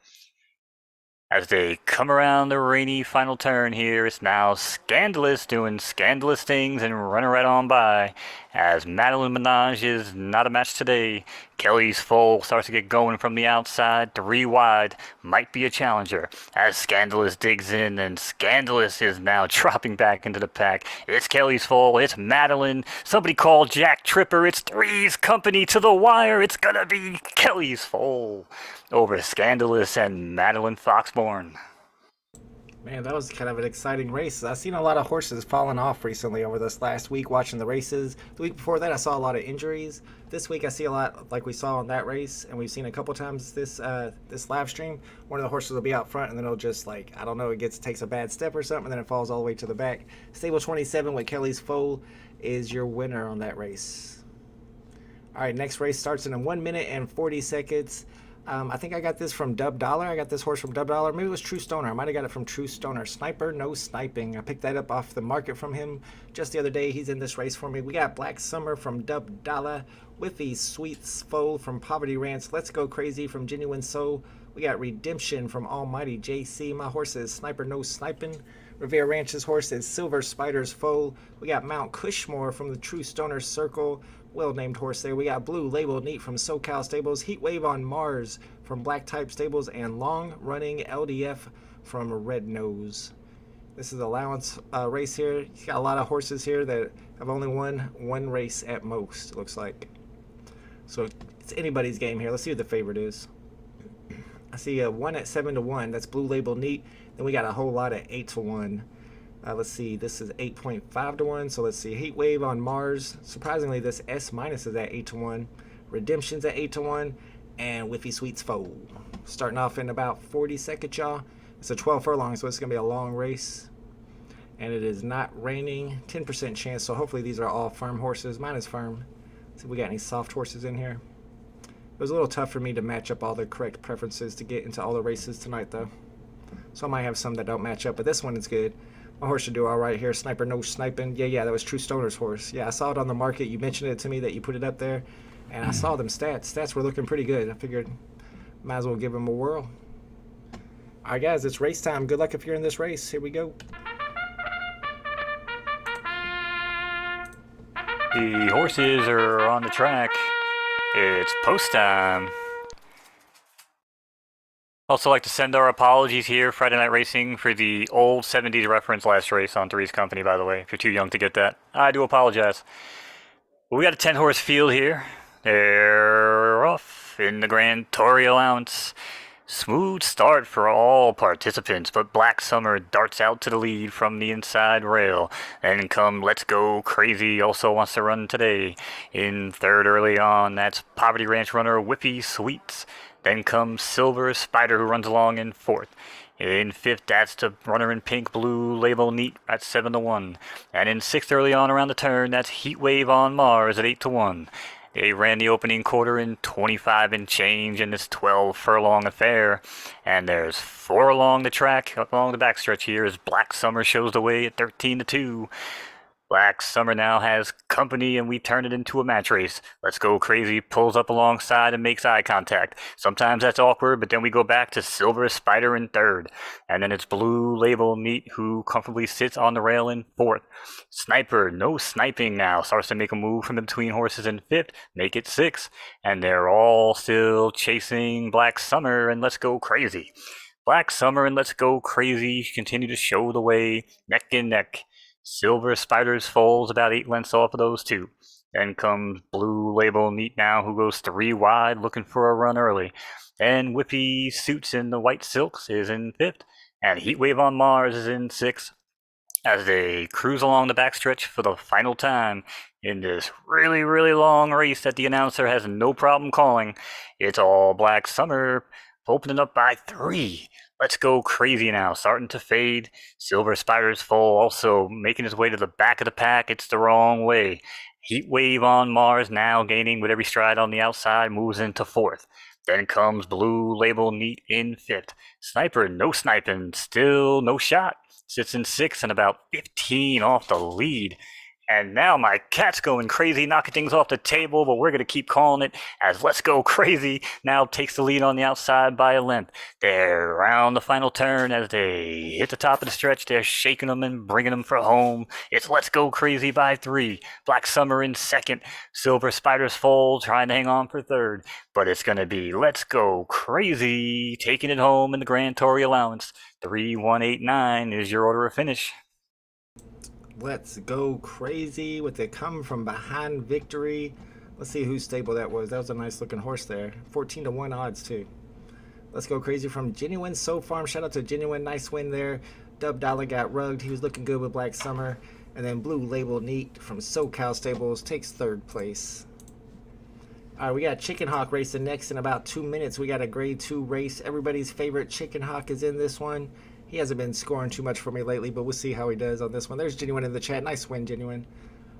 As they come around the rainy final turn here, it's now Scandalous doing scandalous things and running right on by. As Madeline Menage is not a match today, Kelly's Foal starts to get going from the outside, 3 wide, might be a challenger. As Scandalous digs in, and Scandalous is now dropping back into the pack. It's Kelly's Foal, it's Madeline, somebody call Jack Tripper, it's Three's Company to the wire, it's gonna be Kelly's Foal over Scandalous and Madeline Foxborn. Man, that was kind of an exciting race. I've seen a lot of horses falling off recently over this last week watching the races. The week before that, I saw a lot of injuries. This week, I see a lot like we saw in that race, and we've seen a couple times this live stream. One of the horses will be out front, and then it'll just, like, I don't know, takes a bad step or something, and then it falls all the way to the back. Stable 27 with Kelly's Foal is your winner on that race. All right, next race starts in 1 minute and 40 seconds. I think I got this from Dub Dollar. I got this horse from Dub Dollar. Maybe it was True Stoner. I might have got it from True Stoner. Sniper, no sniping. I picked that up off the market from him just the other day. He's in this race for me. We got Black Summer from Dub Dollar with the Sweet Foal from Poverty Ranch. Let's Go Crazy from Genuine Soul. We got Redemption from Almighty JC. My horse is Sniper, no sniping. Revere Ranch's horse is Silver Spider's Foal. We got Mount Cushmore from the True Stoner Circle. Well-named horse there. We got Blue Label Neat from SoCal Stables, Heatwave on Mars from Black Type Stables, and Long Running LDF from Red Nose. This is allowance race here. You got a lot of horses here that have only won 1 race at most, it looks like. So it's anybody's game here. Let's see who the favorite is. I see a 1 at 7 to 1. That's Blue Label Neat. Then we got a whole lot at 8 to 1. Let's see, this is 8.5 to 1. So let's see, Heat Wave on Mars. Surprisingly, this S minus is at 8 to 1. Redemption's at 8 to 1. And Whiffy Sweet's Foe. Starting off in about 40 seconds, y'all. It's a 12 furlong, so it's going to be a long race. And it is not raining. 10% chance, so hopefully these are all firm horses. Mine is firm. Let's see if we got any soft horses in here. It was a little tough for me to match up all the correct preferences to get into all the races tonight, though. So I might have some that don't match up, but this one is good. My horse should do all right here. Sniper, no sniping. Yeah, that was True Stoner's horse. Yeah, I saw it on the market. You mentioned it to me that you put it up there, and I saw them stats. Stats were looking pretty good. I figured might as well give him a whirl. All right, guys, it's race time. Good luck if you're in this race. Here we go. The horses are on the track. It's post time. Also like to send our apologies here, Friday Night Racing, for the old 70s reference last race on Three's Company, by the way. If you're too young to get that, I do apologize. We got a 10-horse field here. They're off in the Grand Toriel allowance. Smooth start for all participants, but Black Summer darts out to the lead from the inside rail. Then come Let's Go Crazy, also wants to run today. In third early on, that's Poverty Ranch runner Whippy Sweets. Then comes Silver Spider, who runs along in fourth. In fifth, that's the runner in pink, Blue Label Neat at 7 to 1. And in sixth early on around the turn, that's Heat Wave on Mars at 8 to 1. They ran the opening quarter in 25 and change in this 12 furlong affair. And there's 4 along the track, up along the backstretch here, as Black Summer shows the way at 13 to 2. Black Summer now has company, and we turn it into a match race. Let's Go Crazy pulls up alongside and makes eye contact. Sometimes that's awkward, but then we go back to Silver Spider in third. And then it's Blue Label Neat, who comfortably sits on the rail in fourth. Sniper, no sniping now, starts to make a move from between horses in fifth, make it sixth. And they're all still chasing Black Summer and Let's Go Crazy. Black Summer and Let's Go Crazy continue to show the way, neck and neck. Silver Spider's foals about 8 lengths off of those two. Then comes Blue Label Neat now, who goes 3 wide, looking for a run early. And Whippy Suits in the white silks is in fifth. And Heatwave on Mars is in sixth. As they cruise along the backstretch for the final time in this really, really long race that the announcer has no problem calling. It's all Black Summer, opening up by 3. Let's Go Crazy now, starting to fade. Silver Spider's foal also making his way to the back of the pack. It's the wrong way. Heat Wave on Mars now gaining with every stride on the outside, moves into fourth. Then comes Blue Label Neat in fifth. Sniper, no sniping, still no shot. Sits in sixth and about 15 off the lead. And now my cat's going crazy, knocking things off the table, but we're going to keep calling it as Let's Go Crazy now takes the lead on the outside by a length. They're around the final turn as they hit the top of the stretch. They're shaking them and bringing them for home. It's Let's Go Crazy by 3. Black Summer in second. Silver Spider's foal trying to hang on for third. But it's going to be Let's Go Crazy taking it home in the Grand Tory allowance. 3-1-8-9 is your order of finish. Let's Go Crazy with a come from behind victory. Let's see whose stable that was. That was a nice looking horse there. 14 to 1 odds too. Let's Go Crazy from Genuine So Farm. Shout out to Genuine. Nice win there. Dub Dollar got rugged. He was looking good with Black Summer. And then Blue Label Neat from SoCal Stables takes third place. All right, we got Chicken Hawk racing next in about 2 minutes. We got a grade 2 race. Everybody's favorite Chicken Hawk is in this one. He hasn't been scoring too much for me lately, but we'll see how he does on this one. There's Genuine in the chat. Nice win, Genuine.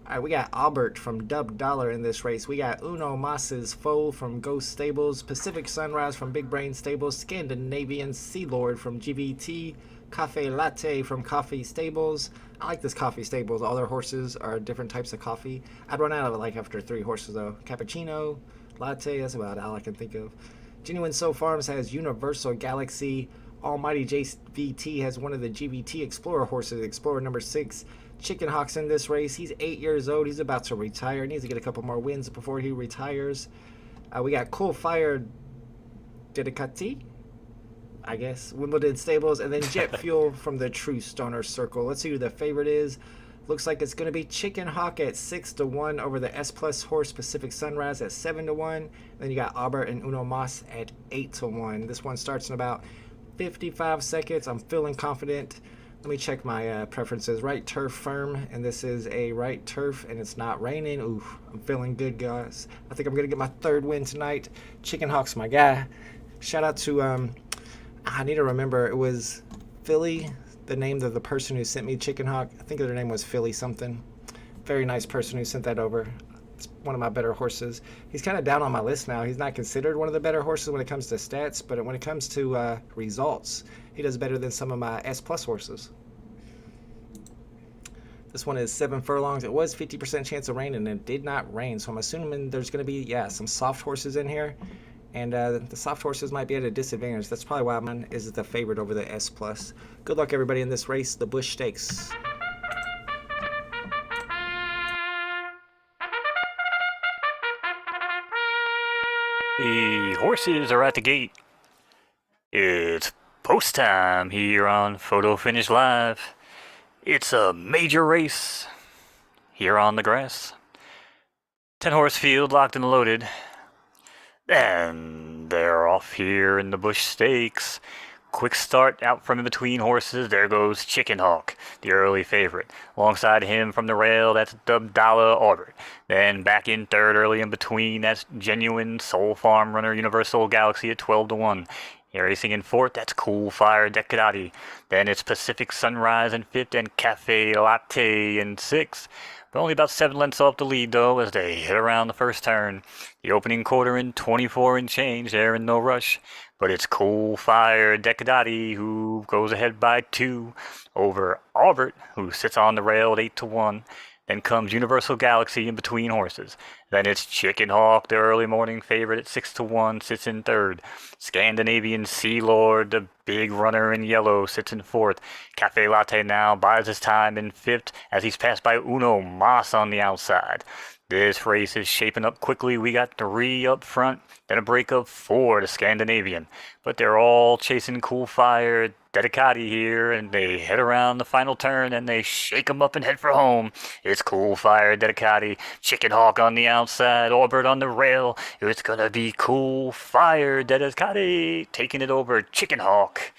All right, we got Albert from Dub Dollar in this race. We got Uno Mas's Foal from Ghost Stables, Pacific Sunrise from Big Brain Stables, Scandinavian Sea Lord from GVT, Cafe Latte from Coffee Stables. I like this Coffee Stables. All their horses are different types of coffee. I'd run out of it like after 3 horses though. Cappuccino, Latte, that's about all I can think of. Genuine So Farms has Universal Galaxy. Almighty JVT has one of the GVT Explorer horses, Explorer number 6. Chicken Hawk's in this race. He's 8 years old. He's about to retire. He needs to get a couple more wins before he retires. We got Cool Fire Dedicati, I guess, Wimbledon Stables, and then Jet Fuel from the True Stoner Circle. Let's see who the favorite is. Looks like it's going to be Chicken Hawk at 6 to 1 over the S Plus horse Pacific Sunrise at 7 to 1. Then you got Albert and Uno Mas at 8 to 1. This one starts in about 55 seconds. I'm feeling confident. Let me check my preferences. Right turf firm, and this is a right turf, and it's not raining. Ooh, I'm feeling good, guys. I think I'm gonna get my 3rd win tonight. Chicken Hawk's my guy. Shout out to I need to remember, it was Philly, the name of the person who sent me Chicken Hawk. I think their name was Philly something. Very nice person who sent that over. It's one of my better horses. He's kind of down on my list now. He's not considered one of the better horses when it comes to stats, but when it comes to results, he does better than some of my S plus horses. This one is 7 furlongs. It was 50% chance of rain, and it did not rain. So I'm assuming there's going to be, some soft horses in here. And the soft horses might be at a disadvantage. That's probably why mine is the favorite over the S plus. Good luck, everybody, in this race, the Bush Stakes. The horses are at the gate. It's post time here on Photo Finish Live. It's a major race here on the grass. 10-horse field locked and loaded. And they're off here in the Bush Stakes. Quick start out from in between horses. There goes Chicken Hawk, the early favorite. Alongside him from the rail, that's Dubdala Orbit. Then back in 3rd, early in between, that's Genuine Soul Farm Runner Universal Galaxy at 12-1. Racing in 4th, that's Cool Fire Decadati. Then it's Pacific Sunrise in 5th and Cafe Latte in 6th. But only about 7 lengths off the lead, though, as they hit around the first turn. The opening quarter in 24 and change. They're in no rush. But it's Cool Fire Decadati who goes ahead by 2 over Albert, who sits on the rail at 8-1. Then comes Universal Galaxy in between horses. Then it's Chicken Hawk, the early morning favorite at 6-1, sits in 3rd. Scandinavian Sea Lord, the big runner in yellow, sits in 4th. Cafe Latte now buys his time in 5th as he's passed by Uno Mas on the outside. This race is shaping up quickly. We got 3 up front, then a break of 4 to Scandinavian. But they're all chasing Cool Fire Dedicati here, and they head around the final turn, and they shake them up and head for home. It's Cool Fire Dedicati, Chicken Hawk on the outside, Orbit on the rail. It's gonna be Cool Fire Dedicati taking it over Chicken Hawk.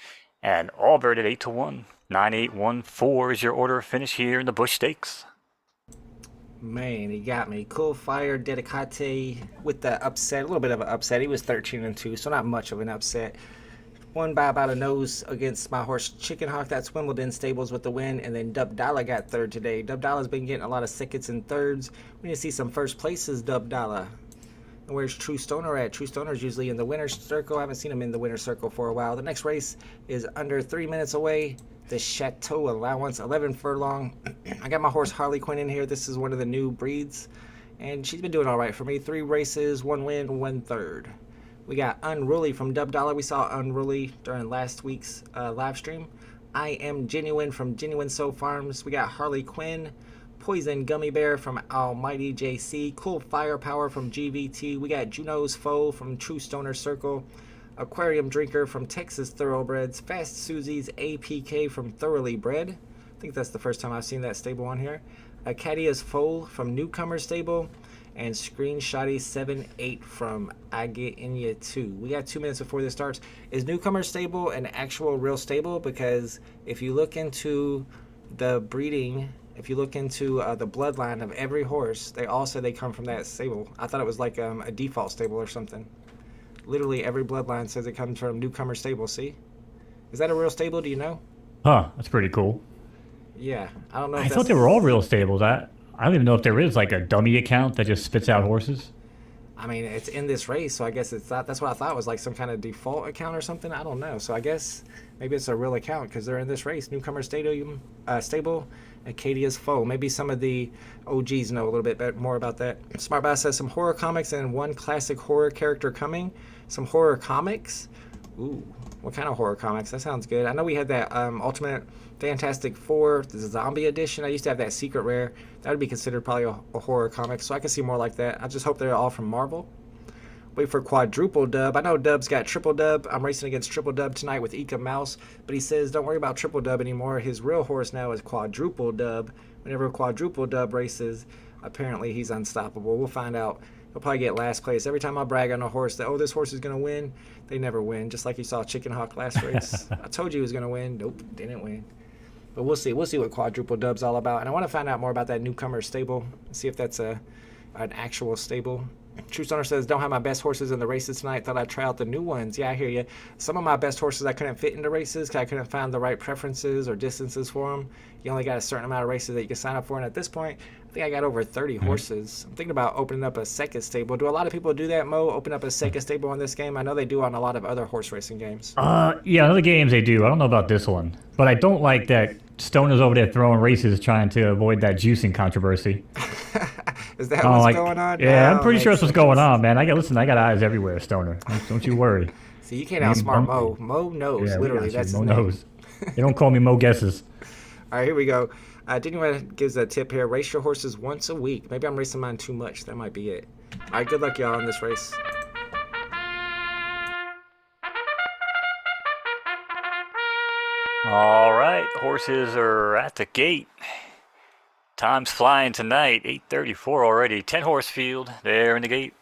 And Orbit at 8-1. 9-8-1-4 is your order of finish here in the Bush Stakes. Man, he got me. Cool Fire Dedicati with the upset. A little bit of an upset. He was 13-2, so not much of an upset. Won by about a nose against my horse Chicken Hawk. That's Wimbledon Stables with the win. And then Dubdala got 3rd today. Dubdala's been getting a lot of seconds and 3rds. We need to see some first places, Dubdala. And where's True Stoner at? True Stoner's usually in the winner's circle. I haven't seen him in the winner's circle for a while. The next race is under 3 minutes away. The Chateau allowance, 11 furlong. I got my horse Harley Quinn in here. This is one of the new breeds. And she's been doing all right for me. 3 races, 1 win, 1 third. We got Unruly from Dubdala. We saw Unruly during last week's live stream. I Am Genuine from Genuine Soul Farms. We got Harley Quinn. Poison Gummy Bear from Almighty JC. Cool Firepower from GVT. We got Juno's Foe from True Stoner Circle. Aquarium Drinker from Texas Thoroughbreds. Fast Susie's APK from Thoroughly Bred. I think that's the first time I've seen that stable on here. Acadia's Foal from Newcomer Stable. And Screenshotty 7-8 from I Get In Ya 2. We got 2 minutes before this starts. Is Newcomer Stable an actual real stable? Because if you look into the breeding, if you look into the bloodline of every horse, they all say they come from that stable. I thought it was like a default stable or something. Literally every bloodline says it comes from Newcomer Stable. See? Is that a real stable? Do you know? Huh, that's pretty cool. Yeah, I don't know. If I thought they were all real stables. I don't even know if there is like a dummy account that just spits out horses. I mean, it's in this race, so I guess it's not. That's what I thought was like some kind of default account or something. I don't know. So I guess maybe it's a real account because they're in this race. Newcomer Stable, Acadia's Foe. Maybe some of the OGs know a little bit more about that. Smart Bass says some horror comics and 1 classic horror character coming. Some horror comics. Ooh, what kind of horror comics? That sounds good. I know we had that Ultimate Fantastic Four, the zombie edition. I used to have that secret rare. That would be considered probably a horror comic, so I can see more like that. I just hope they're all from Marvel. Wait for quadruple dub. I know Dub's got triple dub. I'm racing against triple dub tonight with Eka Mouse, but he says don't worry about triple dub anymore. His real horse now is quadruple dub. Whenever quadruple dub races, apparently he's unstoppable. We'll find out. He'll probably get last place. Every time I brag on a horse that, oh, this horse is going to win, they never win. Just like you saw Chicken Hawk last race. I told you he was going to win. Nope, didn't win. But we'll see. We'll see what quadruple dub's all about. And I want to find out more about that newcomer stable. See if that's an actual stable. True Stoner says, don't have my best horses in the races tonight. Thought I'd try out the new ones. Yeah, I hear you. Some of my best horses I couldn't fit into races because I couldn't find the right preferences or distances for them. You only got a certain amount of races that you can sign up for. And at this point, I think I got over 30 horses. I'm thinking about opening up a second stable. Do a lot of people do that, Mo? Open up a second stable in this game? I know they do on a lot of other horse racing games. Yeah, other games they do. I don't know about this one. But I don't like that Stoner's over there throwing races trying to avoid that juicing controversy. Is that what's going on? Yeah, I'm pretty sure that's what's going on, man. I got eyes everywhere, Stoner. Don't you worry. See, you can't outsmart Mo. Mo knows, yeah, literally. That's Mo his name. knows. They don't call me Mo Guesses. All right, here we go. Genuine gives a tip here. Race your horses once a week. Maybe I'm racing mine too much. That might be it. All right, good luck, y'all, in this race. All right, horses are at the gate. Time's flying tonight, 8:34 already. 10 horse field, there in the gate.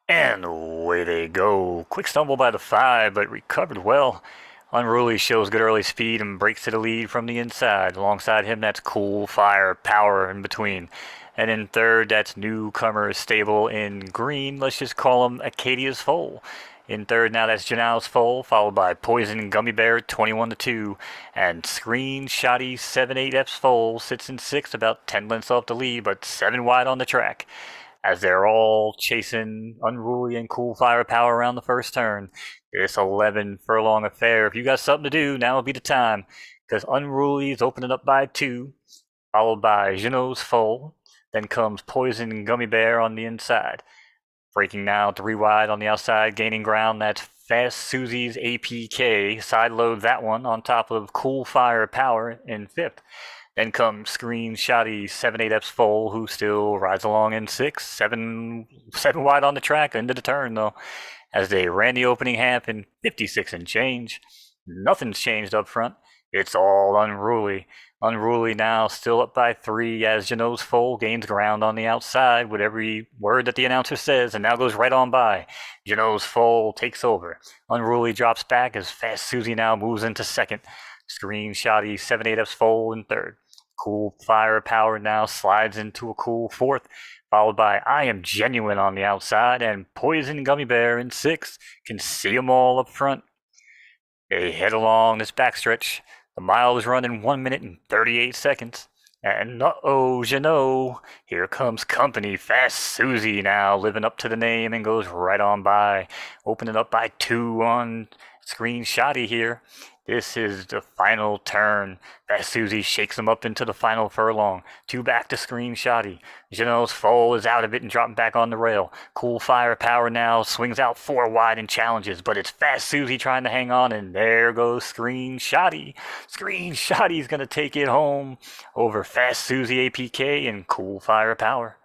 And away they go. Quick stumble by the 5, but recovered well. Unruly shows good early speed and breaks to the lead from the inside. Alongside him, that's Cool Fire, Power in between. And in third, that's Newcomer Stable in green. Let's just call him Acadia's Foal. In third now, that's Janow's Foal, followed by Poison Gummy Bear 21-2, and Screen Shotty 7-8F's Foal sits in sixth, about 10 lengths off the lead, but 7 wide on the track. As they're all chasing Unruly and Cool Firepower around the first turn. This 11 furlong affair. If you got something to do, now would be the time, because Unruly's opening up by 2, followed by Janow's Foal. Then comes Poison Gummy Bear on the inside. Breaking now 3 wide on the outside, gaining ground. That's Fast Susie's APK. Side load that one on top of Cool Fire Power in 5th. Then comes Screen Shotty 7-8F's Foal, who still rides along in 6th. 7 wide on the track, into the turn though. As they ran the opening half in 56 and change. Nothing's changed up front. It's all Unruly. Unruly now still up by 3 as Janow's Foal gains ground on the outside with every word that the announcer says and now goes right on by. Janow's Foal takes over. Unruly drops back as Fast Susie now moves into second. Screen Shotty 7-8F's Foal in third. Cool Firepower now slides into a cool fourth, followed by I Am Genuine on the outside and Poison Gummy Bear in sixth. Can see them all up front. They head along this backstretch. The mile was run in 1 minute and 38 seconds. And uh-oh, Janot, here comes company. Fast Susie now living up to the name and goes right on by. Opening up by 2 on Screen Shotty here. This is the final turn. Fast Susie shakes him up into the final furlong. 2 back to Screen Shotty. Janot's Foal is out of it and dropping back on the rail. Cool Firepower now swings out 4 wide and challenges, but it's Fast Susie trying to hang on, and there goes Screen Shotty. Screen Shotty's going to take it home over Fast Susie APK and Cool Firepower.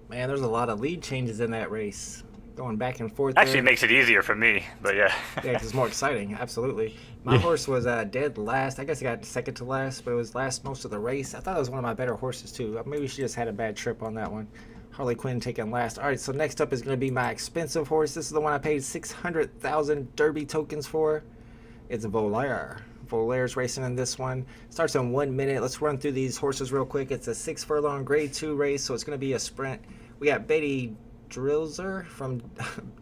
Man, there's a lot of lead changes in that race. Going back and forth. Actually, it makes it easier for me, but yeah. Yeah, because it's more exciting. Absolutely. My horse was dead last. I guess he got second to last, but it was last most of the race. I thought it was one of my better horses, too. Maybe she just had a bad trip on that one. Harley Quinn taking last. All right, so next up is going to be my expensive horse. This is the one I paid 600,000 Derby tokens for. It's Volaire. Volaire's racing in this one. Starts in 1 minute. Let's run through these horses real quick. It's a 6 furlong grade 2 race, so it's going to be a sprint. We got Betty Drilzer from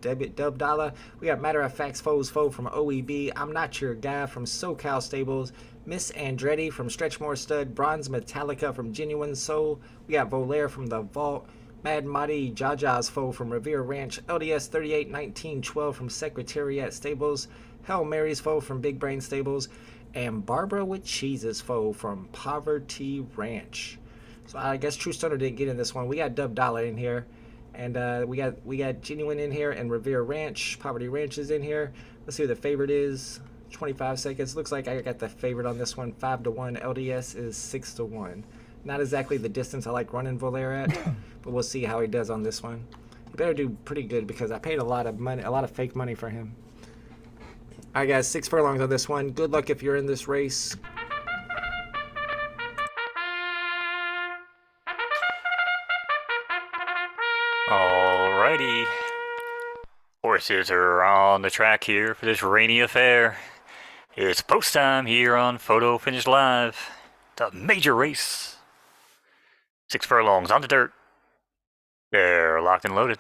Dub Dollar. We got Matter of Fact's Foe's Foe from OEB. I'm Not Your Guy from SoCal Stables. Miss Andretti from Stretchmore Stud. Bronze Metallica from Genuine Soul. We got Volaire from The Vault. Mad Madi Jaja's Foe from Revere Ranch. LDS 381912 from Secretariat Stables. Hail Mary's Foe from Big Brain Stables. And Barbara with Cheese's Foe from Poverty Ranch. So I guess True Stoner didn't get in this one. We got Dub Dollar in here. And we got Genuine in here and Revere Ranch. Poverty Ranch is in here. Let's see who the favorite is. 25 seconds. Looks like I got the favorite on this one. 5-1. LDS is 6-1. Not exactly the distance I like running Volaire at, but we'll see how he does on this one. He better do pretty good because I paid a lot of money, a lot of fake money for him. All right, guys, 6 furlongs on this one. Good luck if you're in this race. Alrighty. Horses are on the track here for this rainy affair. It's post time here on Photo Finish Live. The major race. 6 furlongs on the dirt. They're locked and loaded.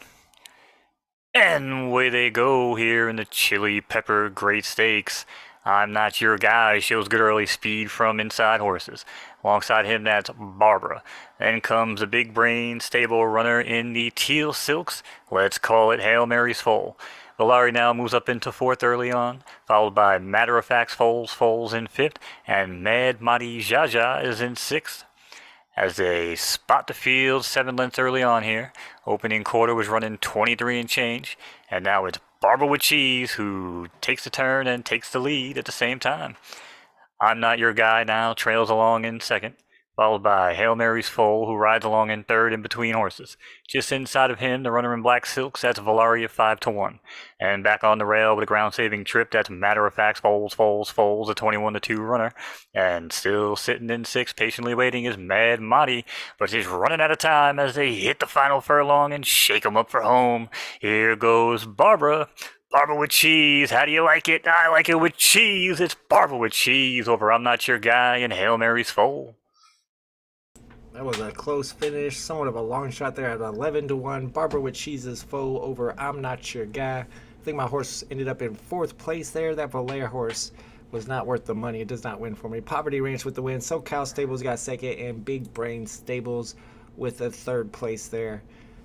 And away they go here in the Chili Pepper Great Stakes. I'm Not Your Guy shows good early speed from inside horses. Alongside him, that's Barbara. Then comes a big brain stable runner in the teal silks. Let's call it Hail Mary's Foal. Valari now moves up into 4th early on, followed by Matter of Fact's Foals in 5th, and Mad Madi Jaja is in 6th. As they spot the field 7 lengths early on here, opening quarter was running 23 and change, and now it's Barbara with Cheese who takes the turn and takes the lead at the same time. I'm Not Your Guy now trails along in 2nd, followed by Hail Mary's Foal, who rides along in 3rd in between horses. Just inside of him, the runner in black silks, that's Valaria 5-1. And back on the rail with a ground-saving trip, that's Matter of Fact's Foals, a 21-2 runner. And still sitting in 6th, patiently waiting, is Mad Madi, but he's running out of time as they hit the final furlong and shake him up for home. Here goes Barbara. Barbara with Cheese, how do you like it? I like it with cheese. It's Barbara with Cheese over I'm Not Your Guy and Hail Mary's Foal. That was a close finish, somewhat of a long shot there at 11-1. Barbara with Cheese's Foal over I'm Not Your Guy. I think my horse ended up in 4th place there. That Valère horse was not worth the money. It does not win for me. Poverty Ranch with the win. SoCal Stables got 2nd, and Big Brain Stables with a 3rd place there.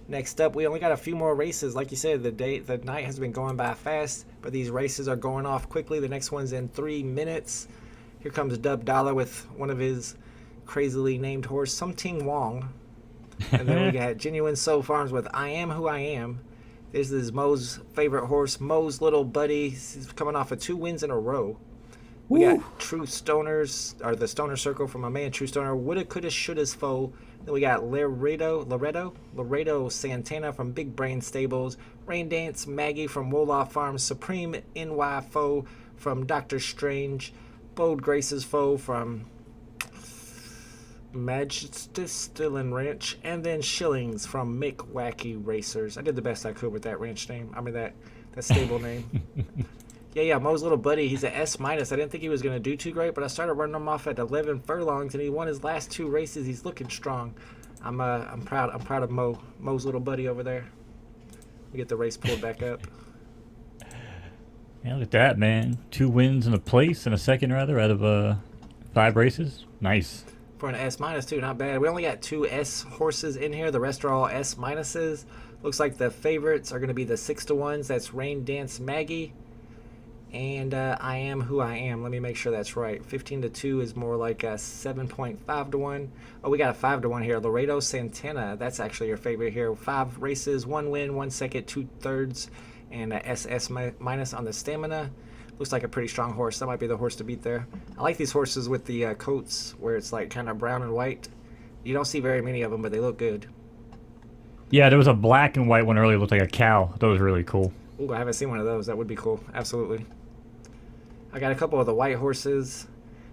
Next up, we only got a few more races. Like you said, the night has been going by fast, but these races are going off quickly. The next one's in 3 minutes. Here comes Dub Dollar with one of his crazily named horse, Something Wong. And then we got Genuine Soul Farms with I Am Who I Am. This is Mo's favorite horse, Mo's little buddy. He's coming off of 2 wins in a row. We got True Stoners, or the Stoner Circle from my man True Stoner, Woulda, Coulda, Shoulda's Foe. Then we got Laredo Santana from Big Brain Stables, Rain Dance Maggie from Wolof Farms, Supreme NY Foe from Dr. Strange, Bold Grace's Foe from Majestilin Ranch, and then Shillings from Mick Wacky Racers. I did the best I could with that ranch name. I mean that stable name. Yeah, Mo's little buddy, he's an S-. I didn't think he was going to do too great, but I started running him off at 11 furlongs, and he won his last 2 races. He's looking strong. I'm proud of Mo's little buddy over there. We get the race pulled back up. Yeah, look at that, man. 2 wins and a place and a 2nd, rather, out of 5 races. Nice. For an S- too, not bad. We only got 2 S horses in here. The rest are all S-. Looks like the favorites are going to be the 6-1s. That's Rain Dance Maggie. And I Am Who I Am. Let me make sure that's right. 15-2 is more like a 7.5-1. Oh, we got a 5-1 here. Laredo Santana. That's actually your favorite here. 5 races, 1 win, 1 second, 2/3, and a SS minus on the stamina. Looks like a pretty strong horse. That might be the horse to beat there. I like these horses with the coats where it's like kind of brown and white. You don't see very many of them, but they look good. Yeah, there was a black and white one earlier. Looked like a cow. That was really cool. Ooh, I haven't seen one of those. That would be cool. Absolutely. I got a couple of the white horses.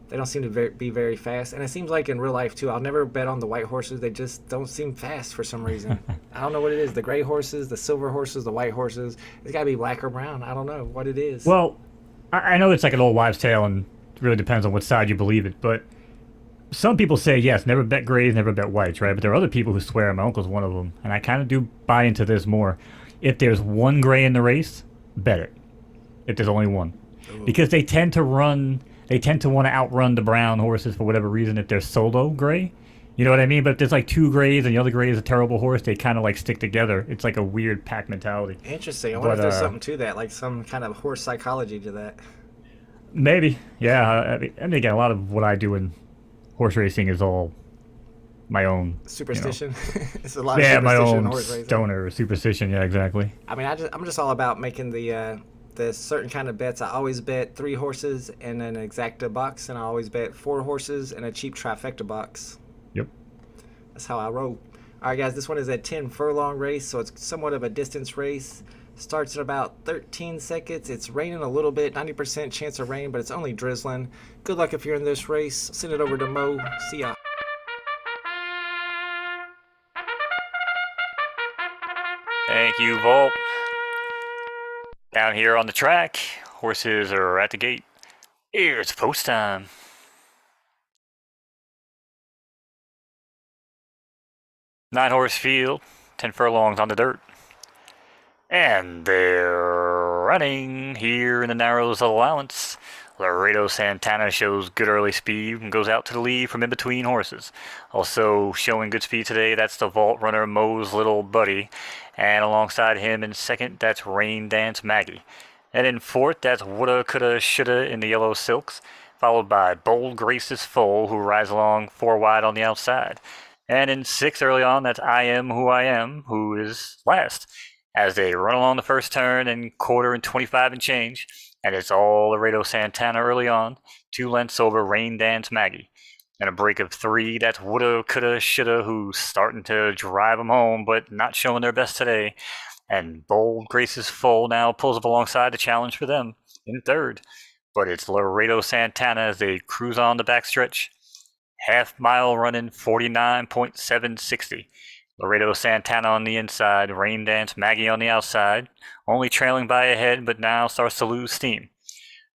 They don't seem to be very fast. And it seems like in real life, too, I'll never bet on the white horses. They just don't seem fast for some reason. I don't know what it is. The gray horses, the silver horses, the white horses. It's got to be black or brown. I don't know what it is. Well, I know it's like an old wives' tale, and it really depends on what side you believe it. But some people say, yes, never bet grays, never bet whites, right? But there are other people who swear, my uncle's one of them. And I kind of do buy into this more. If there's one gray in the race, bet it. If there's only one. Because they tend to want to outrun the brown horses for whatever reason if they're solo gray. You know what I mean? But if there's like 2 grays and the other gray is a terrible horse, they kind of like stick together. It's like a weird pack mentality. Interesting. I wonder if there's something to that, like some kind of horse psychology to that. Maybe. Yeah. I mean, again, a lot of what I do in horse racing is all my own superstition. You know. It's a lot of superstition my own in horse racing. stoner superstition. Yeah, exactly. I mean, I'm just all about making the certain kind of bets. I always bet 3 horses in an exacta box, and I always bet 4 horses in a cheap trifecta box. Yep. That's how I roll. All right, guys, this one is a 10 furlong race, so it's somewhat of a distance race. Starts at about 13 seconds. It's raining a little bit, 90% chance of rain, but it's only drizzling. Good luck if you're in this race. Send it over to Mo. See ya. Thank you, Volt. Down here on the track, horses are at the gate. It's post time. Nine horse field, 10 furlongs on the dirt. And they're running here in the Narrows allowance. Laredo Santana shows good early speed and goes out to the lead from in between horses. Also showing good speed today, that's the vault runner Moe's Little Buddy. And alongside him in second, that's Rain Dance Maggie. And in fourth, that's Woulda, Coulda, Shoulda in the yellow silks, followed by Bold Grace's Foal, who rides along 4 wide on the outside. And in sixth, early on, that's I Am Who I Am, who is last, as they run along the first turn and quarter and 25 and change. And it's all Laredo Santana early on, 2 lengths over Rain Dance Maggie. And a break of 3, that's Woulda, Coulda, Shoulda, who's starting to drive them home, but not showing their best today. And Bold Grace's Foal now pulls up alongside the challenge for them in third. But it's Laredo Santana as they cruise on the backstretch. Half mile running 49.760. Laredo Santana on the inside, Rain Dance Maggie on the outside, only trailing by a head, but now starts to lose steam.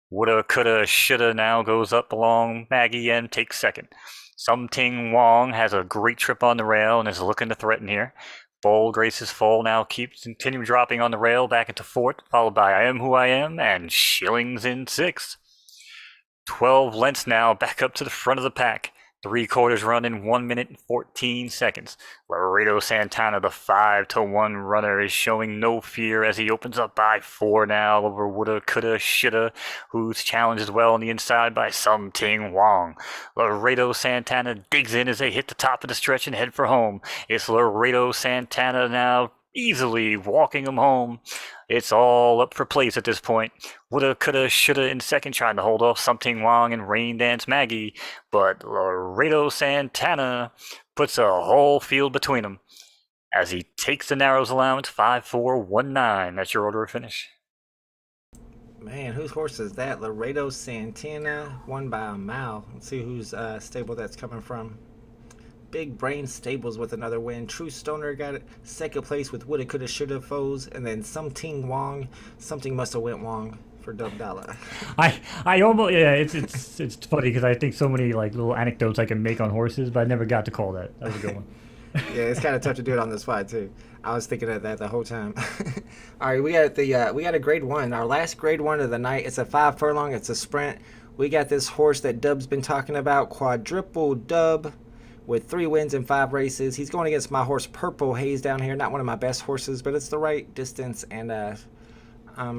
Woulda, Coulda, Shoulda now goes up along Maggie and takes second. Something Wong has a great trip on the rail and is looking to threaten here. Bold Grace's Foal now keeps continuing dropping on the rail back into fourth, followed by I Am Who I Am and Shillings in sixth. 12 lengths now back up to the front of the pack. 3/4 run in 1 minute and 14 seconds. Laredo Santana, the 5-1 runner, is showing no fear as he opens up by 4 now over Woulda, Coulda, Shoulda, who's challenged as well on the inside by Something Wong. Laredo Santana digs in as they hit the top of the stretch and head for home. It's Laredo Santana now easily walking him home. It's all up for place at this point. Woulda, Coulda, Shoulda in second, trying to hold off Something Wong and Rain Dance Maggie, but Laredo Santana puts a whole field between them as he takes the Narrows allowance 5-4-1-9. That's your order of finish. Man, whose horse is that? Laredo Santana, won by a mile. Let's see whose stable that's coming from. Big Brain Stables with another win. True Stoner got it second place with Woulda, Coulda, Shoulda foes, and then Something Wong. Something must have went Wong for Dub Dollar. I almost, yeah, it's funny because I think so many like little anecdotes I can make on horses, but I never got to call that. That was a good one. Yeah, it's kind of tough to do it on the spot too. I was thinking of that the whole time. All right, we got a grade 1. Our last grade 1 of the night. It's a 5 furlong. It's a sprint. We got this horse that Dub's been talking about, Quadruple Dub, with 3 wins in 5 races. He's going against my horse Purple Haze down here. Not one of my best horses, but it's the right distance and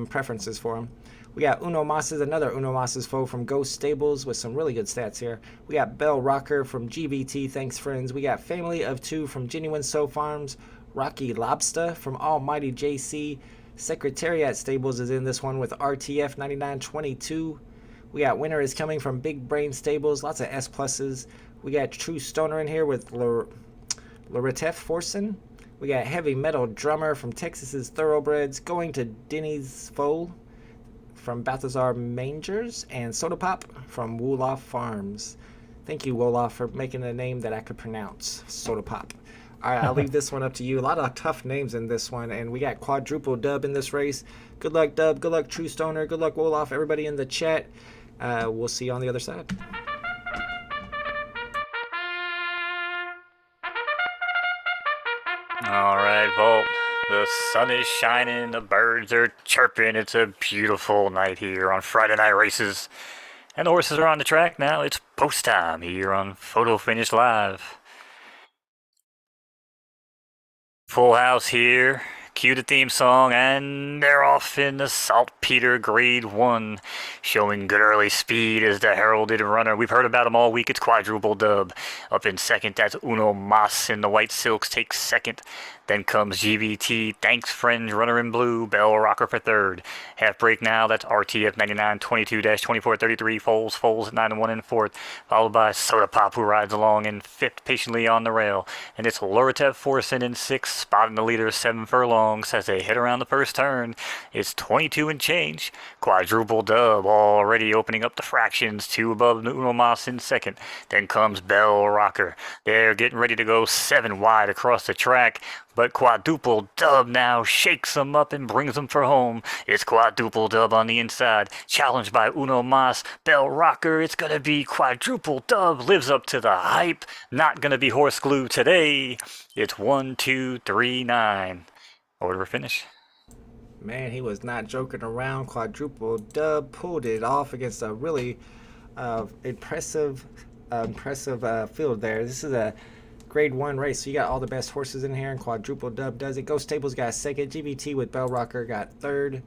preferences for him. We got another Uno Mas's foe from Ghost Stables with some really good stats here. We got Bell Rocker from GVT, thanks friends. We got Family of 2 from Genuine Soul Farms. Rocky Lobster from Almighty JC. Secretariat Stables is in this one with RTF 9922. We got Winner is Coming from Big Brain Stables, lots of S pluses. We got True Stoner in here with Loretef Forsen. We got Heavy Metal Drummer from Texas's Thoroughbreds, Going to Denny's Foal from Balthazar Mangers, and Soda Pop from Wolof Farms. Thank you, Wolof, for making a name that I could pronounce, Soda Pop. All right, I'll leave this one up to you. A lot of tough names in this one, and we got Quadruple Dub in this race. Good luck, Dub. Good luck, True Stoner. Good luck, Wolof. Everybody in the chat. We'll see you on the other side. All right, Vault. The sun is shining, the birds are chirping. It's a beautiful night here on Friday Night Races. And the horses are on the track now. It's post time here on Photo Finish Live. Full house here. Cue the theme song, and they're off in the Saltpeter Grade 1, showing good early speed as the heralded runner. We've heard about him all week. It's Quadruple Dub. Up in second, that's Uno Mas in the white silks, takes second. Then comes GVT, Thanks Friends, runner in blue, Bell Rocker for third. Half break now, that's RTF 9922-2433, Foals at 9-1 in fourth, followed by Soda Pop, who rides along in fifth, patiently on the rail. And it's Loretef Forsen in sixth, spotting the leader, 7 furlongs. furlongs as they head around the first turn. It's 22 and change. Quadruple Dub already opening up the fractions, 2 above Uno Mas in second. Then comes Bell Rocker. They're getting ready to go 7 wide across the track. But Quadruple Dub now shakes them up and brings them for home. It's Quadruple Dub on the inside, challenged by Uno Mas. Bell Rocker, it's going to be Quadruple Dub, lives up to the hype. Not going to be horse glue today. It's 1, 2, 3, 9. Order finish. Man, he was not joking around. Quadruple Dub pulled it off against a really impressive field there. This is a Grade 1 race, so you got all the best horses in here, and Quadruple Dub does it. Ghost Stables got second. GBT with Bell Rocker got third.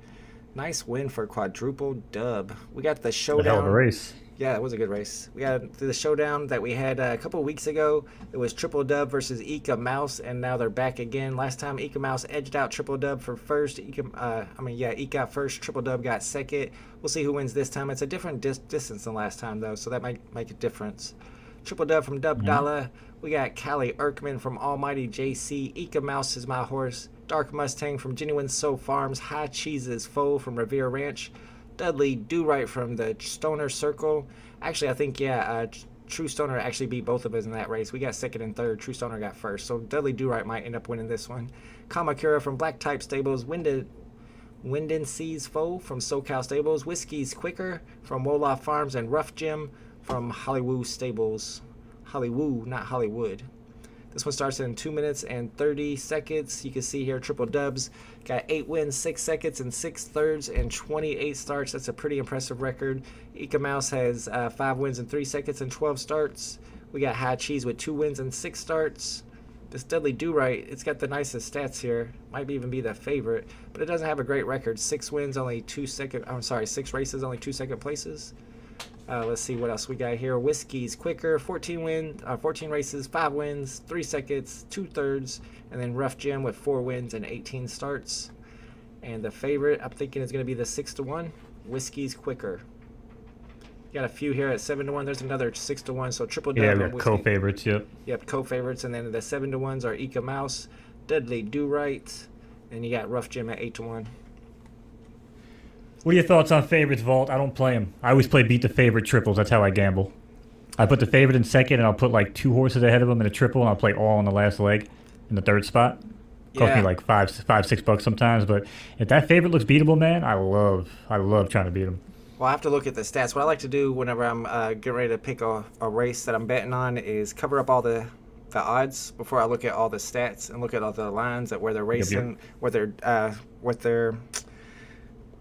Nice win for Quadruple Dub. We got the showdown. A hell of a race. Yeah, it was a good race. We got the showdown that we had a couple of weeks ago. It was Triple Dub versus Ika Mouse, and now they're back again. Last time Ika Mouse edged out Triple Dub for first. Ika got first. Triple Dub got second. We'll see who wins this time. It's a different distance than last time though, so that might make a difference. Triple Dub from Dub Dalla. We got Callie Erkman from Almighty JC. Ika Mouse is my horse. Dark Mustang from Genuine Soul Farms. High Cheese's Foe from Revere Ranch. Dudley Do Right from the Stoner Circle. Actually, I think, True Stoner actually beat both of us in that race. We got second and third. True Stoner got first. So Dudley Do Right might end up winning this one. Kamakura from Black Type Stables. Winden Seas Foe from SoCal Stables. Whiskey's Quicker from Wolof Farms. And Rough Jim from Hollywood Stables. Hollywood, not Hollywood. This one starts in 2 minutes and 30 seconds. You can see here Triple Dubs got 8 wins, 6 seconds, and 6 thirds, and 28 starts. That's a pretty impressive record. Ika Mouse has 5 wins and 3 seconds and 12 starts. We got High Cheese with 2 wins and 6 starts. This Dudley Do Right, it's got the nicest stats here. Might even be the favorite, but it doesn't have a great record. 6 wins, only 6 races, only 2 second places. Let's see what else we got here. Whiskey's Quicker, 14 races, 5 wins, 3 seconds, 2 thirds, and then Rough Jim with 4 wins and 18 starts. And the favorite, I'm thinking, is going to be the 6-1, Whiskey's Quicker. Got a few here at 7-1. There's another 6-1. So Triple Dub. Yeah, we got co-favorites. Yep. Yep, co-favorites, and then the 7-1s are Ika Mouse, Dudley Do Right, and you got Rough Jim at 8-1. What are your thoughts on favorites, Vault? I don't play them. I always play beat the favorite triples. That's how I gamble. I put the favorite in second, and I'll put like 2 horses ahead of them in a triple, and I'll play all on the last leg in the third spot. Cost me like $5-6 sometimes, but if that favorite looks beatable, man, I love trying to beat them. Well, I have to look at the stats. What I like to do whenever I'm getting ready to pick a race that I'm betting on is cover up all the odds before I look at all the stats and look at all the lines at where they're racing,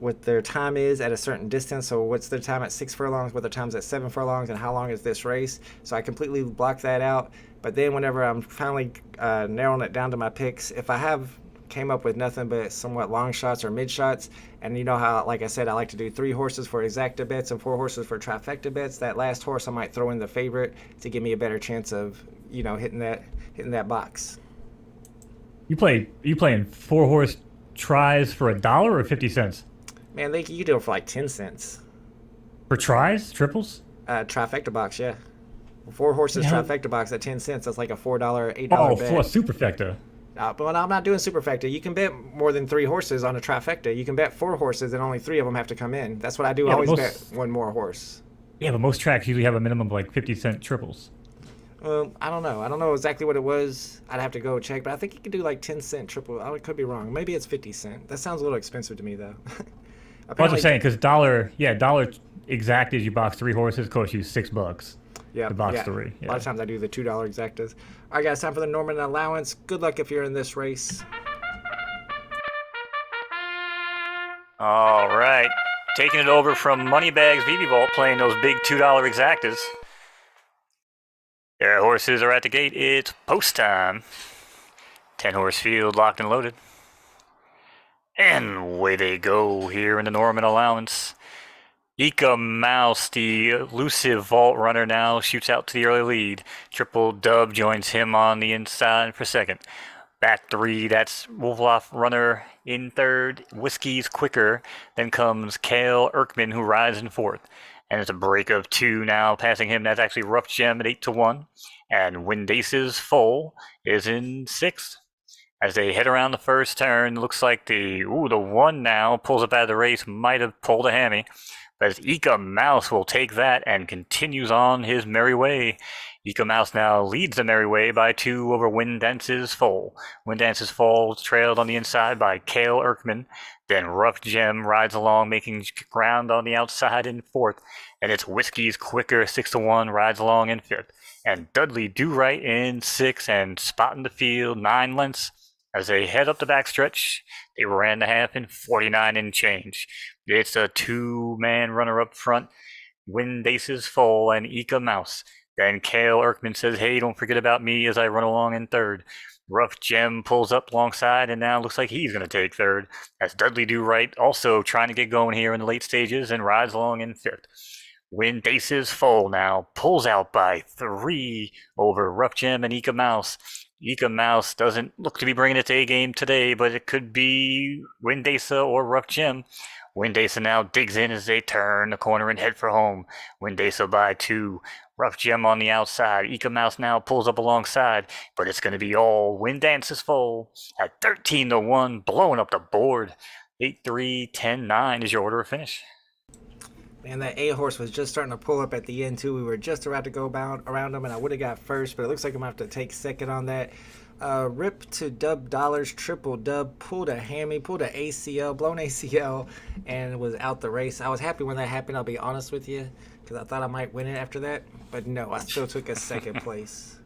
what their time is at a certain distance. So what's their time at 6 furlongs, what their time's at 7 furlongs, and how long is this race. So I completely block that out. But then whenever I'm finally narrowing it down to my picks, if I have came up with nothing but somewhat long shots or mid shots, and you know how, like I said, I like to do 3 horses for exacta bets and 4 horses for trifecta bets. That last horse I might throw in the favorite to give me a better chance of, hitting that box. You playing 4 horse tries for $1 or 50 cents? Man, you can do it for like 10 cents. For tries? Triples? Trifecta box, yeah. 4 horses trifecta box at 10 cents. That's like a $4, $8 bet. For a superfecta. But I'm not doing superfecta. You can bet more than 3 horses on a trifecta. You can bet 4 horses and only 3 of them have to come in. That's what I do. I always bet one more horse. Yeah, but most tracks usually have a minimum of like 50-cent triples. I don't know. I don't know exactly what it was. I'd have to go check. But I think you could do like 10-cent triple. I could be wrong. Maybe it's 50 cent. That sounds a little expensive to me, though. I'm just saying, because dollar exact is you box 3 horses costs you $6. Yeah, to box 3. Yeah. A lot of times I do the $2 exactas. All right, guys, time for the Norman allowance. Good luck if you're in this race. All right, taking it over from Moneybags VV Vault, playing those big $2 exactas. Their horses are at the gate. It's post time. 10-horse field locked and loaded. And away they go here in the Norman allowance. Ika Mouse, the elusive vault runner, now shoots out to the early lead. Triple Dub joins him on the inside for second. Back 3, that's Wolfloff runner in third. Whiskey's Quicker. Then comes Cale Erkman, who rides in fourth. And it's a break of 2 now, passing him. That's actually Rough Gem at 8-1. And Windace's Foal is in 6th. As they head around the first turn, looks like the one now pulls up out of the race, might have pulled a hammy. But as Ika Mouse will take that and continues on his merry way. Ika Mouse now leads the merry way by 2 over Wind Dance's Foal. Wind Dance's Foal trailed on the inside by Kale Erkman. Then Rough Gem rides along, making ground on the outside in 4th. And it's Whiskey's Quicker 6-1 rides along in 5th. And Dudley Do Right in 6th and spotting the field 9 lengths. As they head up the backstretch, they ran the half in 49 and change. It's a 2-man runner up front, Wind Aces Foal and Ika Mouse. Then Kale Erkman says, hey, don't forget about me as I run along in 3rd. Rough Gem pulls up alongside and now looks like he's going to take 3rd. As Dudley Do Right also trying to get going here in the late stages and rides along in 5th. Wind Aces Foal now pulls out by 3 over Rough Gem and Ika Mouse. Ika Mouse doesn't look to be bringing its A game today, but it could be Windasa or Rough Gem. Windasa now digs in as they turn the corner and head for home. Windasa by 2. Rough Gem on the outside. Ika Mouse now pulls up alongside, but it's going to be all Wind Dance's Foal at 13-1, blowing up the board. 8-3, 10-9 is your order of finish. Man, that A horse was just starting to pull up at the end, too. We were just about to go around him, and I would have got first, but it looks like I'm going to have to take second on that. Rip to Dub Dollars, triple dub, pulled a hammy, pulled an ACL, blown ACL, and was out the race. I was happy when that happened, I'll be honest with you, because I thought I might win it after that. But no, I still took a second place.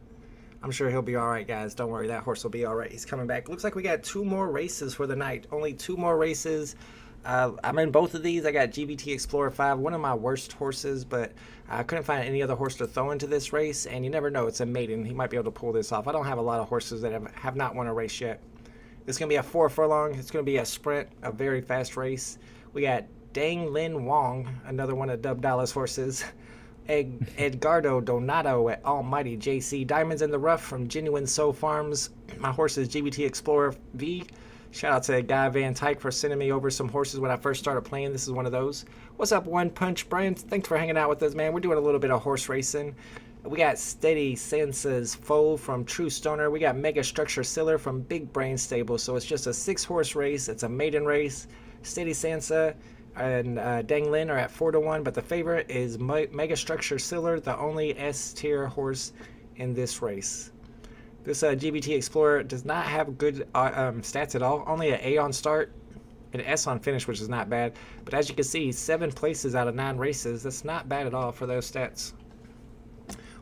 I'm sure he'll be all right, guys. Don't worry, that horse will be all right. He's coming back. Looks like we got 2 more races for the night. Only 2 more races. I'm in both of these. I got GBT Explorer 5, one of my worst horses, but I couldn't find any other horse to throw into this race, and you never know. It's a maiden. He might be able to pull this off. I don't have a lot of horses that have not won a race yet. It's going to be a 4 furlong. It's going to be a sprint, a very fast race. We got Dang Lin Wong, another one of Dub Dallas horses. Edgardo Donato at Almighty JC. Diamonds in the Rough from Genuine Soul Farms. My horse is GBT Explorer V. Shout out to Guy Van Tyke for sending me over some horses when I first started playing. This is one of those. What's up, One Punch Brian? Thanks for hanging out with us, man. We're doing a little bit of horse racing. We got Steady Sansa's Foal from True Stoner. We got Mega Structure Siller from Big Brain Stable. So it's just a 6-horse race. It's a maiden race. Steady Sansa and Dang Lin are at 4-1, but the favorite is Mega Structure Siller, the only S-tier horse in this race. This GBT Explorer does not have good stats at all. Only an A on start, an S on finish, which is not bad. But as you can see, 7 places out of 9 races. That's not bad at all for those stats.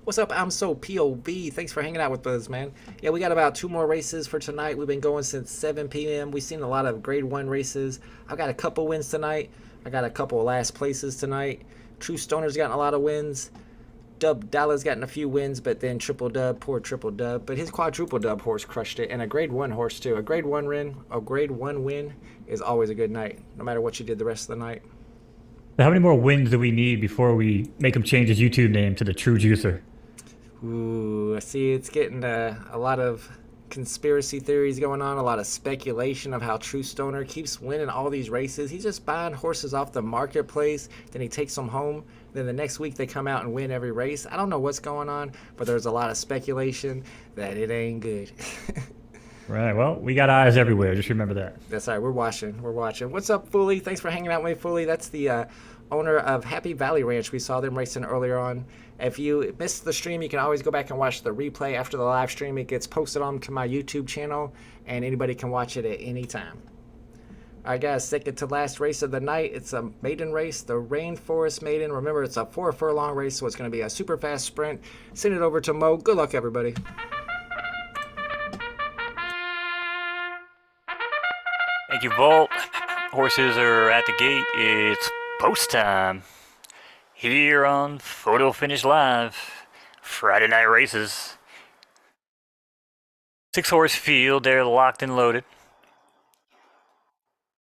What's up? I'm so POV. Thanks for hanging out with us, man. Yeah, we got about 2 more races for tonight. We've been going since 7 p.m. We've seen a lot of grade 1 races. I've got a couple wins tonight. I got a couple last places tonight. True Stoner's gotten a lot of wins. Dub Dallas gotten a few wins, but then Triple Dub, poor Triple Dub. But his quadruple dub horse crushed it, and a grade 1 horse too. A grade 1 win is always a good night, no matter what you did the rest of the night. How many more wins do we need before we make him change his YouTube name to the True Juicer? Ooh, I see it's getting a lot of conspiracy theories going on, a lot of speculation of how True Stoner keeps winning all these races. He's just buying horses off the marketplace, then he takes them home. Then the next week they come out and win every race. I don't know what's going on, but there's a lot of speculation that it ain't good. Right, well, we got eyes everywhere. Just remember that. That's right. We're watching. What's up, Fully? Thanks for hanging out with me, Fully. That's the owner of Happy Valley Ranch. We saw them racing earlier on. If you missed the stream, you can always go back and watch the replay after the live stream. It gets posted onto my YouTube channel, and anybody can watch it at any time. All right, guys, second to last race of the night. It's a maiden race, the Rainforest Maiden. Remember, it's a 4 furlong race, so it's going to be a super fast sprint. Send it over to Mo. Good luck, everybody. Thank you, Volt. Horses are at the gate. It's post time. Here on Photo Finish Live. Friday night races. 6-horse field. They're locked and loaded.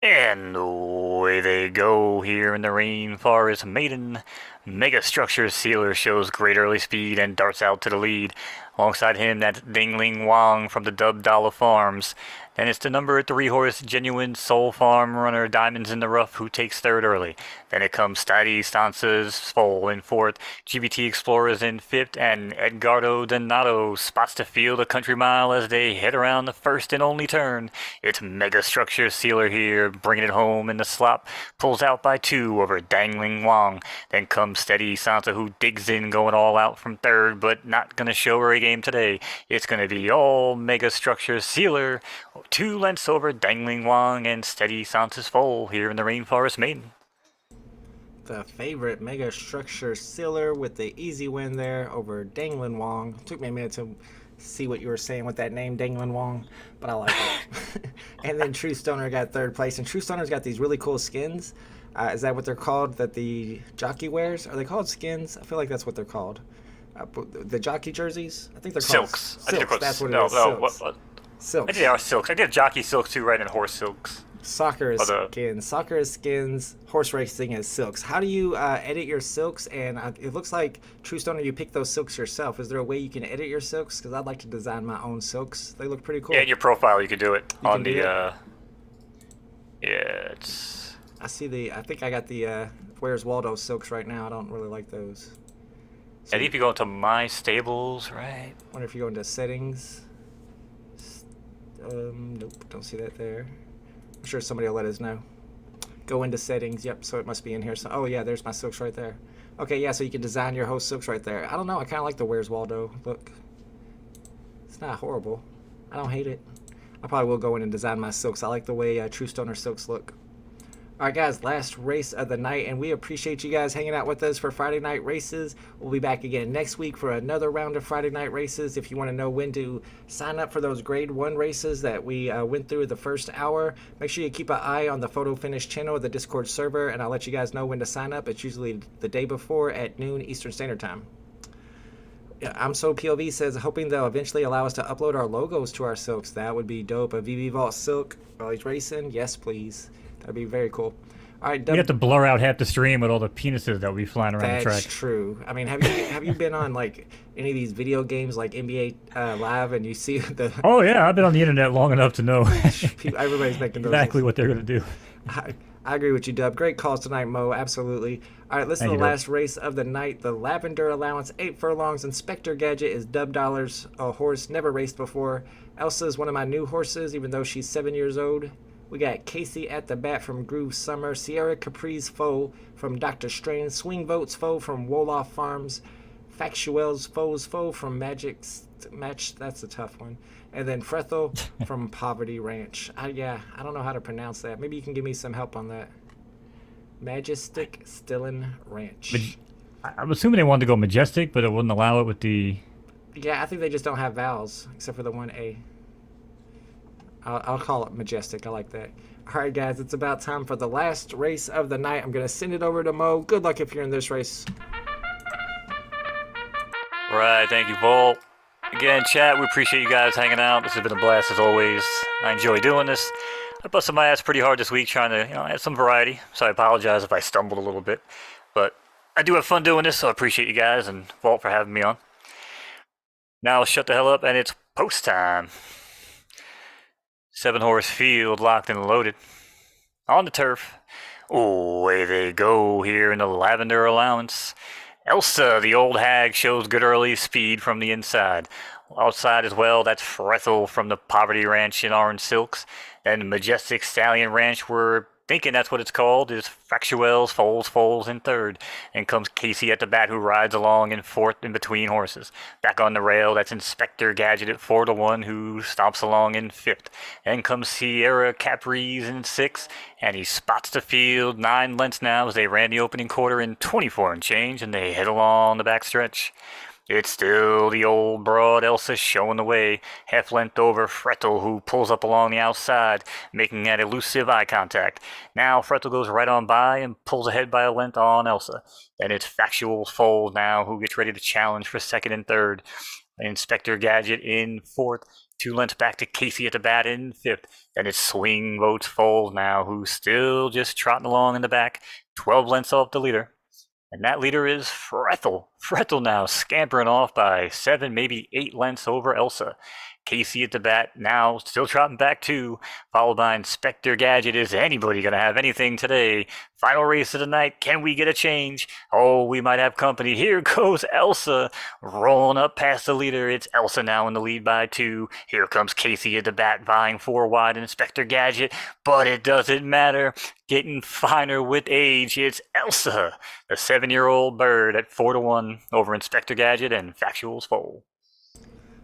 And away they go here in the Rainforest Maiden. Mega Structure Sealer shows great early speed and darts out to the lead. Alongside him, that's Dingling Wang from the Dub Dollar Farms. Then it's the number 3 horse, Genuine Soul Farm runner, Diamonds in the Rough, who takes third early. Then it comes Steady Stances Foal in fourth, GBT Explorers in fifth, and Edgardo Donato spots the field a country mile as they head around the first and only turn. It's Mega Structure Sealer here, bringing it home in the slop, pulls out by 2 over Dangling Wang. Then comes Steady Sansa, who digs in, going all out from third, but not going to show her a game today. It's going to be all Mega Structure Sealer, 2 lengths over Dangling Wang and Steady Sansa's Foal here in the Rainforest Maiden. The favorite Mega Structure Sealer with the easy win there over Dangling Wang. Took me a minute to see what you were saying with that name, Dangling Wang, but I like it. And then True Stoner got third place, and True Stoner's got these really cool skins. Is that what they're called that the jockey wears? Are they called skins? I feel like that's what they're called. The jockey jerseys? I think they're called Silks. Silks. That's what it is. Silks. Silks. I think they are silks. I did jockey silks too, right? And horse silks. Soccer is skins. Soccer is skins. Horse racing is silks. How do you edit your silks? And it looks like, True Stoner, you pick those silks yourself. Is there a way you can edit your silks? Because I'd like to design my own silks. They look pretty cool. Yeah, in your profile you could do it You on can do the. Yeah, it's. I see I think I got the Where's Waldo silks right now. I don't really like those. So, I think if you go into My Stables, right? wonder if you go into settings. Nope, don't see that there. I'm sure somebody will let us know. Go into settings. Yep, so it must be in here. So, oh yeah, there's my silks right there. Okay, yeah, so you can design your host silks right there. I don't know. I kind of like the Where's Waldo look. It's not horrible. I don't hate it. I probably will go in and design my silks. I like the way True Stoner silks look. All right, guys, last race of the night, and we appreciate you guys hanging out with us for Friday night races. We'll be back again next week for another round of Friday night races. If you want to know when to sign up for those grade 1 races that we went through the first hour, make sure you keep an eye on the Photo Finish channel of the Discord server, and I'll let you guys know when to sign up. It's usually the day before at noon Eastern Standard Time. I'm So POV says, hoping they'll eventually allow us to upload our logos to our silks. That would be dope. A VV Vault silk while he's racing? Yes, please. That'd be very cool. All right, You have to blur out half the stream with all the penises that will be flying around the track. That's true. I mean, have you been on like any of these video games like NBA Live and you see the Oh yeah, I've been on the internet long enough to know everybody's making those exactly what they're gonna do. I agree with you, Dub. Great calls tonight, Mo. Absolutely. All right, let's do the last race of the night. The Lavender Allowance, 8 furlongs. Inspector Gadget is Dub Dollars, a horse never raced before. Elsa is one of my new horses, even though she's 7 years old. We got Casey at the bat from Groove Summer, Sierra Capri's Foe from Dr. Strange, Swing Votes Foe from Wolof Farms, Factuel's Foe's Foe from Magic's Match. That's a tough one. And then Frethel from Poverty Ranch. I don't know how to pronounce that. Maybe you can give me some help on that. Majestic Stillin Ranch. I'm assuming they wanted to go Majestic, but it wouldn't allow it with the... Yeah, I think they just don't have vowels, except for the one A. I'll call it Majestic. I like that. All right, guys, it's about time for the last race of the night. I'm going to send it over to Mo. Good luck if you're in this race. Right, thank you, Volt. Again, chat, we appreciate you guys hanging out. This has been a blast as always. I enjoy doing this. I busted my ass pretty hard this week trying to, add some variety. So I apologize if I stumbled a little bit. But I do have fun doing this, so I appreciate you guys and Volt for having me on. Now shut the hell up and it's post time. 7-horse field locked and loaded. On the turf. Away they go here in the Lavender Allowance. Elsa, the old hag, shows good early speed from the inside. Outside as well, that's Frethel from the Poverty Ranch in Orange Silks. And Majestic Stallion Ranch, we're thinking that's what it's called, is Factuel's Foals in third. And comes Casey at the bat, who rides along in fourth in between horses. Back on the rail, that's Inspector Gadget at 4-1, who stomps along in fifth. And comes Sierra Capri's in sixth, and he spots the field 9 lengths now as they ran the opening quarter in 24 and change, and they head along the backstretch. It's still the old broad Elsa showing the way, half-length over Frethel, who pulls up along the outside, making that elusive eye contact. Now Frethel goes right on by and pulls ahead by a length on Elsa. Then it's Factuel's Foal now, who gets ready to challenge for second and third. Inspector Gadget in fourth, 2 lengths back to Casey at the bat in fifth. Then it's Swing Votes Foal now, who's still just trotting along in the back, 12 lengths off the leader. And that leader is Frethel. Frethel now scampering off by 7, maybe 8 lengths over Elsa. Casey at the bat now still trotting back 2, followed by Inspector Gadget. Is anybody going to have anything today? Final race of the night. Can we get a change? Oh, we might have company. Here goes Elsa rolling up past the leader. It's Elsa now in the lead by 2. Here comes Casey at the bat vying 4 wide Inspector Gadget, but it doesn't matter. Getting finer with age. It's Elsa, the 7-year-old bird at 4-1 over Inspector Gadget and Factual's Foal.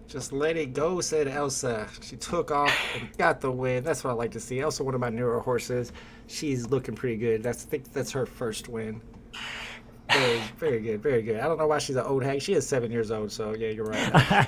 Just let it go, said Elsa. She took off and got the win. That's what I like to see. Elsa, one of my newer horses. She's looking pretty good. I think that's her first win. Very, very good, very good. I don't know why she's an old hag. She is 7 years old, so yeah, you're right.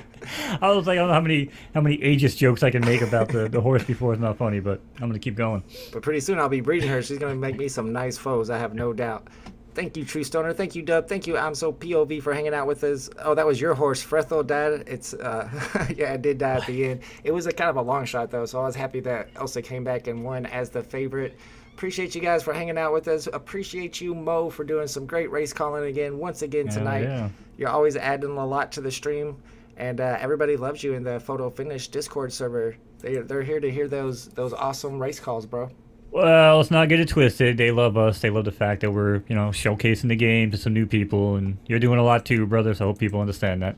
I was like, I don't know how many ageist jokes I can make about the horse before it's not funny, but I'm gonna keep going. But pretty soon I'll be breeding her. She's gonna make me some nice foes. I have no doubt. Thank you, True Stoner. Thank you, Dub. Thank you, I'm So POV, for hanging out with us. Oh, that was your horse. Frethel died. It's, yeah, it did die at the end. It was a kind of a long shot, though, so I was happy that Elsa came back and won as the favorite. Appreciate you guys for hanging out with us. Appreciate you, Mo, for doing some great race calling again, once again tonight. Yeah. You're always adding a lot to the stream, and everybody loves you in the Photo Finish Discord server. They're here to hear those awesome race calls, bro. Well, let's not get it twisted. They love us. They love the fact that we're, showcasing the game to some new people, and you're doing a lot too, brother, so I hope people understand that.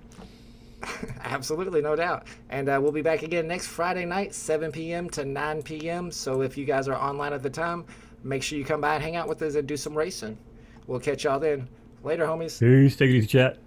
Absolutely, no doubt. And we'll be back again next Friday night, 7 p.m. to 9 p.m. So if you guys are online at the time, make sure you come by and hang out with us and do some racing. We'll catch y'all then. Later, homies. Peace. Take it easy, chat.